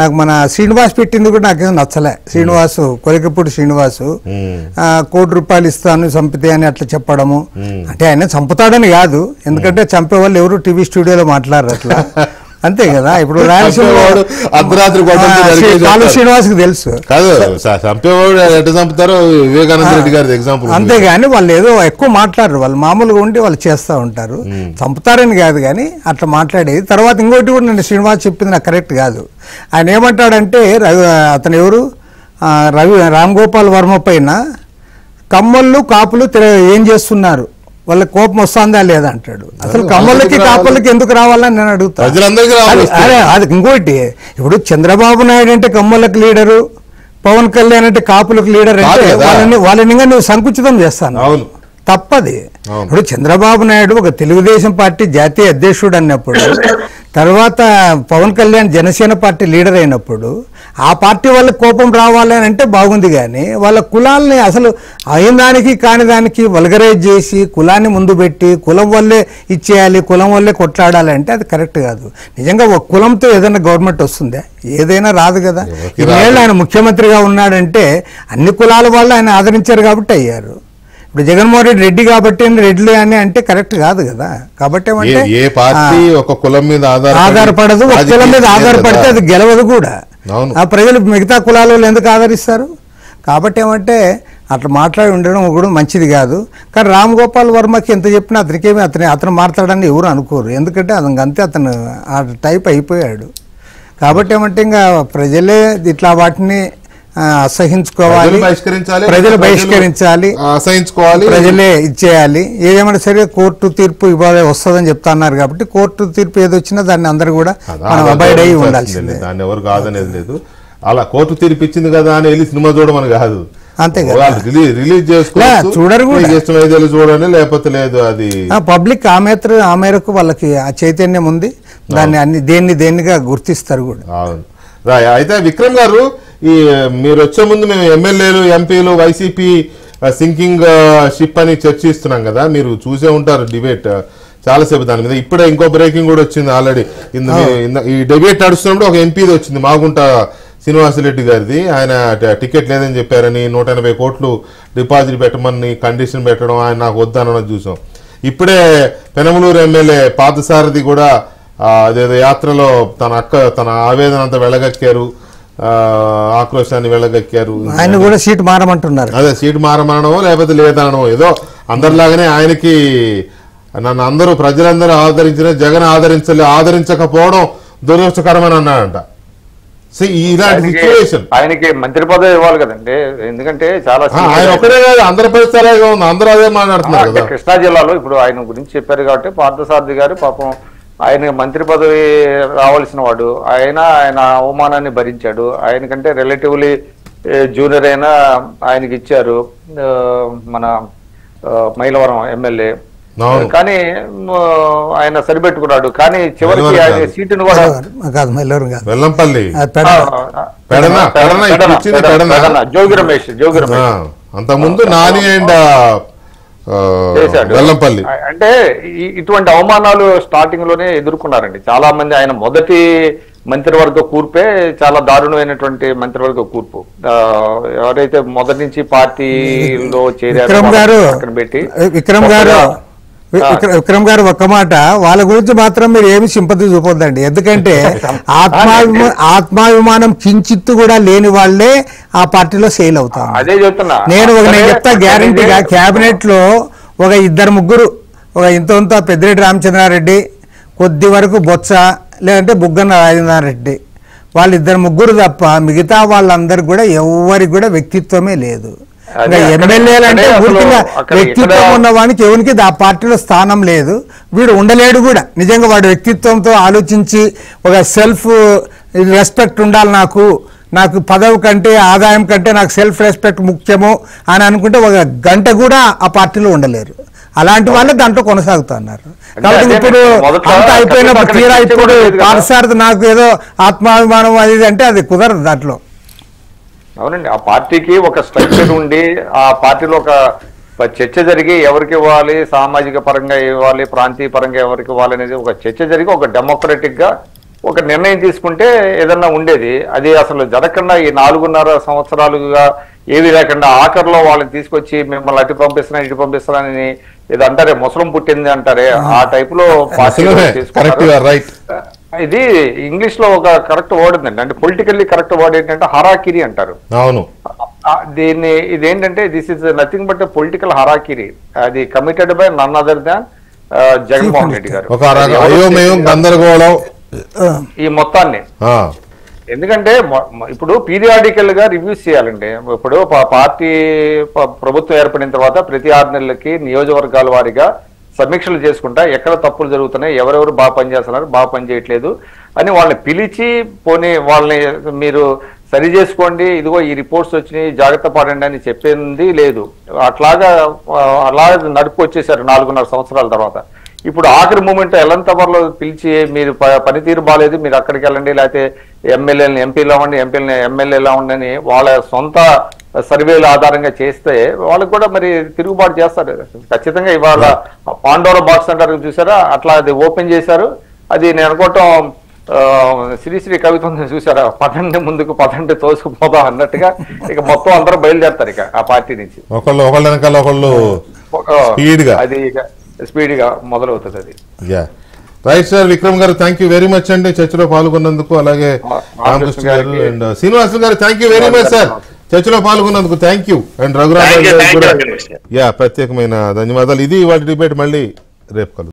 నాకు మన శ్రీనివాస్ పెట్టింది కూడా నాకేం నచ్చలే. శ్రీనివాసు, కొలికపూడి శ్రీనివాసు ₹1 కోటి ఇస్తాను చంపితే అని అట్లా చెప్పడము, అంటే ఆయన చంపుతాడని కాదు, ఎందుకంటే చంపే వాళ్ళు ఎవరు టీవీ స్టూడియోలో మాట్లాడరు అట్లా, అంతే కదా. ఇప్పుడు అర్ధరాత్రి శ్రీనివాస్కి తెలుసు వివేకానంద రెడ్డి గారి ఎగ్జాంపుల్. అంతేగాని వాళ్ళు ఏదో ఎక్కువ మాట్లాడరు, వాళ్ళు మామూలుగా ఉండి వాళ్ళు చేస్తూ ఉంటారు. చంపుతారని కాదు కానీ అట్లా మాట్లాడేది. తర్వాత ఇంకోటి కూడా నేను శ్రీనివాస్ చెప్పింది నాకు కరెక్ట్ కాదు. ఆయన ఏమంటాడంటే, అతను ఎవరు రామ్ గోపాల్ వర్మ పైన కమ్మళ్ళు కాపులు ఏం చేస్తున్నారు, వాళ్ళ కోపం వస్తుందా లేదా అంటాడు. అసలు కమ్మలకి కాపులకి ఎందుకు రావాలని నేను అడుగుతాను. అరే అది ఇంకోటి, ఇప్పుడు చంద్రబాబు నాయుడు అంటే కమ్మలకు లీడరు, పవన్ కళ్యాణ్ అంటే కాపులకు లీడర్ అంటే వాళ్ళని నువ్వు సంకుచితం చేస్తాను, తప్పది. ఇప్పుడు చంద్రబాబు నాయుడు ఒక తెలుగుదేశం పార్టీ జాతీయ అధ్యక్షుడు అన్నప్పుడు, తర్వాత పవన్ కళ్యాణ్ జనసేన పార్టీ లీడర్ అయినప్పుడు ఆ పార్టీ వాళ్ళకి కోపం రావాలి అని అంటే బాగుంది, కానీ వాళ్ళ కులాల్ని అసలు అయిన దానికి కాని దానికి వల్గరైజ్ చేసి కులాన్ని ముందు పెట్టి కులం వల్లే ఇచ్చేయాలి, కులం వల్లే కొట్లాడాలి అంటే అది కరెక్ట్ కాదు. నిజంగా ఒక కులంతో ఏదైనా గవర్నమెంట్ వస్తుందా? ఏదైనా రాదు కదా. ఇన్నేళ్ళు ఆయన ముఖ్యమంత్రిగా ఉన్నాడంటే అన్ని కులాల వాళ్ళు ఆయన ఆదరించారు కాబట్టి అయ్యారు. ఇప్పుడు జగన్మోహన్ రెడ్డి రెడ్డి కాబట్టి రెడ్డి అని అంటే కరెక్ట్ కాదు కదా. కాబట్టి ఏమంటే ఏ పార్టీ ఒక కులం మీద ఆధారపడదు, ఒక కులం మీద ఆధారపడితే అది గెలవదు కూడా. ఆ ప్రజలు మిగతా కులాల వాళ్ళు ఎందుకు ఆదరిస్తారు? కాబట్టి ఏమంటే అట్లా మాట్లాడి ఉండడం కూడా మంచిది కాదు. కానీ రామ్ గోపాల్ వర్మకి ఎంత చెప్పినా అతనికేమి అతను మాట్లాడని ఎవరు అనుకోరు, ఎందుకంటే అంతే అతను ఆ టైప్ అయిపోయాడు. కాబట్టి ఏమంటే ఇంకా ప్రజలే ఇట్లా వాటిని అసహించుకోవాలి, ప్రజలు బహిష్కరించాలి, అసహించుకోవాలి, ప్రజలే ఇచ్చేయాలి. ఏదేమైనా సరే కోర్టు తీర్పు ఇవాళ వస్తుందని చెప్తా అన్నారు కాబట్టి కోర్టు తీర్పు ఏదొచ్చినా దాన్ని అందరూ కూడా మనం అబాయిడ్ అయ్యి ఉండాల్సిందే. దాన్ని ఎవరు కాదనేది లేదు. అలా కోర్టు తీర్పు ఇచ్చింది కదా అని వెళ్ళి సినిమా చూడమని కాదు, అంతే కదా. రిలీజ్ చేసుకోవాలి, చూడరు కూడా, ఇష్టమైతే చూడండి, లేకపోతే లేదు. అది పబ్లిక్ ఆ మేరకు వాళ్ళకి ఆ చైతన్యం ఉంది, దాన్ని అన్ని దేన్నిగా గుర్తిస్తారు కూడా. అవును. అయితే విక్రమ్ గారు, ఈ మీరు వచ్చే ముందు మేము ఎమ్మెల్యేలు ఎంపీలు వైసీపీ సింకింగ్ షిప్ అని చర్చిస్తున్నాం కదా, మీరు చూసే ఉంటారు డిబేట్ చాలాసేపు దాని మీద. ఇప్పుడే ఇంకో బ్రేకింగ్ కూడా వచ్చింది ఆల్రెడీ. ఈ డిబేట్ నడుస్తున్నప్పుడు ఒక ఎంపీది వచ్చింది, మాగుంట శ్రీనివాసరెడ్డి గారిది. ఆయన టికెట్ లేదని చెప్పారని 180 కోట్లు డిపాజిట్ పెట్టమని కండిషన్ పెట్టడం, ఆయన నాకు వద్దనడం చూసాం. ఇప్పుడే పెనమలూరు ఎమ్మెల్యే పార్థసారథి కూడా అదేదో యాత్రలో తన ఆవేదన అంతా వెళ్ళగక్కారు, ఆక్రోశాన్ని వెళ్ళగక్కారు. ఆయన కూడా సీట్ మారమంటున్నారు. అదే సీటు మారమనడమో లేకపోతే లేదనడమో ఏదో అందరిలాగానే ఆయనకి నన్ను అందరూ ప్రజలందరూ ఆదరించిన జగన్ ఆదరించకపోవడం దురదృష్టకరమని అన్నాడంట. ఇలాంటి సిచ్యువేషన్ ఆయనకి మంత్రి పదవి ఇవ్వాలి కదండి, ఎందుకంటే చాలా ఆయన ఒకటే కాదు అందరి పరిస్థితి ఉంది, అందరూ అదే మాట్లాడుతున్నారు కదా. కృష్ణా జిల్లాలో ఇప్పుడు ఆయన గురించి చెప్పారు కాబట్టి పార్థసారథి గారు పాపం ఆయన మంత్రి పదవి రావాల్సిన వాడు, ఆయన అవమానాన్ని భరించాడు. ఆయనకంటే రిలేటివ్లీ జూనియర్ అయినా ఆయనకి ఇచ్చారు మన మైలవరం ఎమ్మెల్యే, కానీ ఆయన సరిపెట్టుకున్నాడు. కానీ చివరికి ఆయన సీటును కూడా వెల్లంపల్లి జోగి రమేష్ అంతకుముందు నాని అండ్ వెల్లంపల్లి అంటే ఇటువంటి అవమానాలు స్టార్టింగ్ లోనే ఎదుర్కొన్నారండి చాలా మంది. ఆయన మొదటి మంత్రివర్గ కూర్పే చాలా దారుణమైనటువంటి మంత్రివర్గ కూర్పు. ఎవరైతే మొదటి నుంచి పార్టీలో చేరారో పెట్టి విక్రమ్ గారు ఒక్క మాట, వాళ్ళ గురించి మాత్రం మీరు ఏమి సింపతి చూపొద్దండి. ఎందుకంటే ఆత్మాభిమానం కించిత్తు కూడా లేని వాళ్ళే ఆ పార్టీలో సేల్ అవుతారు. అదే చెప్తున్నా నేను చెప్తా గ్యారంటీగా, క్యాబినెట్ లో ఒక 2-3 ఒక ఇంత పెద్దిరెడ్డి రామచంద్రారెడ్డి, కొద్ది వరకు బొత్స, లేదంటే బుగ్గన రాజేంద్రారెడ్డి, వాళ్ళు 2-3 తప్ప మిగతా వాళ్ళందరూ కూడా ఎవరికి కూడా వ్యక్తిత్వమే లేదు. ఎమ్మెల్యేలు అంటే పూర్తిగా వ్యక్తిత్వం ఉన్న వానికి ఎవరికి ఆ పార్టీలో స్థానం లేదు, వీడు ఉండలేడు కూడా. నిజంగా వాడు వ్యక్తిత్వంతో ఆలోచించి ఒక సెల్ఫ్ రెస్పెక్ట్ ఉండాలి, నాకు పదవి కంటే ఆదాయం కంటే నాకు సెల్ఫ్ రెస్పెక్ట్ ముఖ్యము అని అనుకుంటే ఒక గంట కూడా ఆ పార్టీలో ఉండలేరు. అలాంటి వాళ్ళే దాంట్లో కొనసాగుతున్నారు. కాబట్టి ఇప్పుడు అంత అయిపోయినప్పుడు తీరా ఇప్పుడు పార్సారథి నాకు ఏదో ఆత్మాభిమానం అది అంటే అది కుదరదు దాంట్లో. అవునండి, ఆ పార్టీకి ఒక స్ట్రక్చర్ ఉండి ఆ పార్టీలో ఒక చర్చ జరిగి ఎవరికి ఇవ్వాలి, సామాజిక పరంగా ఇవ్వాలి, ప్రాంతీయ పరంగా ఎవరికి ఇవ్వాలి అనేది ఒక చర్చ జరిగి ఒక డెమోక్రటిక్ గా ఒక నిర్ణయం తీసుకుంటే ఏదన్నా ఉండేది. అది అసలు జరగకుండా ఈ 4.5 సంవత్సరాలుగా ఏవి లేకుండా ఆఖరిలో వాళ్ళని తీసుకొచ్చి మిమ్మల్ని అటు పంపిస్తున్నా ఇటు పంపిస్తున్నానని ఇది అంటారే, ముసలం పుట్టింది అంటారే, ఆ టైప్ లో ఇది ఇంగ్లీష్ లో ఒక కరెక్ట్ వర్డ్ ఉందండి, అంటే పొలిటికల్లీ కరెక్ట్ వర్డ్ ఏంటంటే హరాకిరి అంటారు. అవును, దీన్ని ఇదేంటంటే this is nothing but political harakiri. అది committed by none other than Jaganmohan Reddy garu. గందరగోళం ఈ మొత్తాన్ని, ఎందుకంటే ఇప్పుడు పీరియాడికల్ గా రివ్యూస్ చేయాలండి. ఇప్పుడు పార్టీ ప్రభుత్వం ఏర్పడిన తర్వాత ప్రతి 6 నెలలకి నియోజకవర్గాల వారీగా సమీక్షలు చేసుకుంటా ఎక్కడ తప్పులు జరుగుతున్నాయి, ఎవరెవరు బాగా పనిచేస్తున్నారు, బాగా పనిచేయట్లేదు అని వాళ్ళని పిలిచి పోనీ వాళ్ళని మీరు సరి చేసుకోండి, ఇదిగో ఈ రిపోర్ట్స్ వచ్చినాయి జాగ్రత్త పడండి అని చెప్పింది లేదు. అట్లాగా అలా నడుపు వచ్చేసారు 4.5 సంవత్సరాల తర్వాత. ఇప్పుడు ఆఖరి మూమెంట్ ఎల్లంతవరలో పిలిచి మీరు పనితీరు బాగాలేదు, మీరు అక్కడికి వెళ్ళండి, లేకపోతే ఎమ్మెల్యేలని ఎంపీలు అవ్వండి, ఎమ్మెల్యేలు అవ్వండి అని వాళ్ళ సొంత సర్వేల ఆధారంగా చేస్తే వాళ్ళకి కూడా మరి తిరుగుబాటు చేస్తారు ఖచ్చితంగా. ఇవాళ పాండోరా బాక్స్ అంటారు చూసారా, అట్లా అది ఓపెన్ చేశారు. అది నేను అనుకోవటం శ్రీశ్రీ కవిత చూసారా, 12 ముందుకు 12 తోసుకుపోదా అన్నట్టుగా ఇక మొత్తం అందరూ బయలుదేరతారు ఇక ఆ పార్టీ నుంచి. ఒకళ్ళు వెనకాల ఒకళ్ళు అది ఇక స్పీడ్ గా మొదలవుతుంది అది. Right sir. విక్రమ్ గారు థ్యాంక్ యూ వెరీ మచ్ అండి చర్చలో పాల్గొన్నందుకు. అలాగే రామకృష్ణ గారు and Srinivasulu garu thank you very much sir చర్చలో పాల్గొన్నందుకు. Thank you. అండ్ రఘురామ్ ప్రత్యేకమైన ధన్యవాదాలు. ఇది వాటి డిబేట్. మళ్ళీ రేపు కలుద్దాం.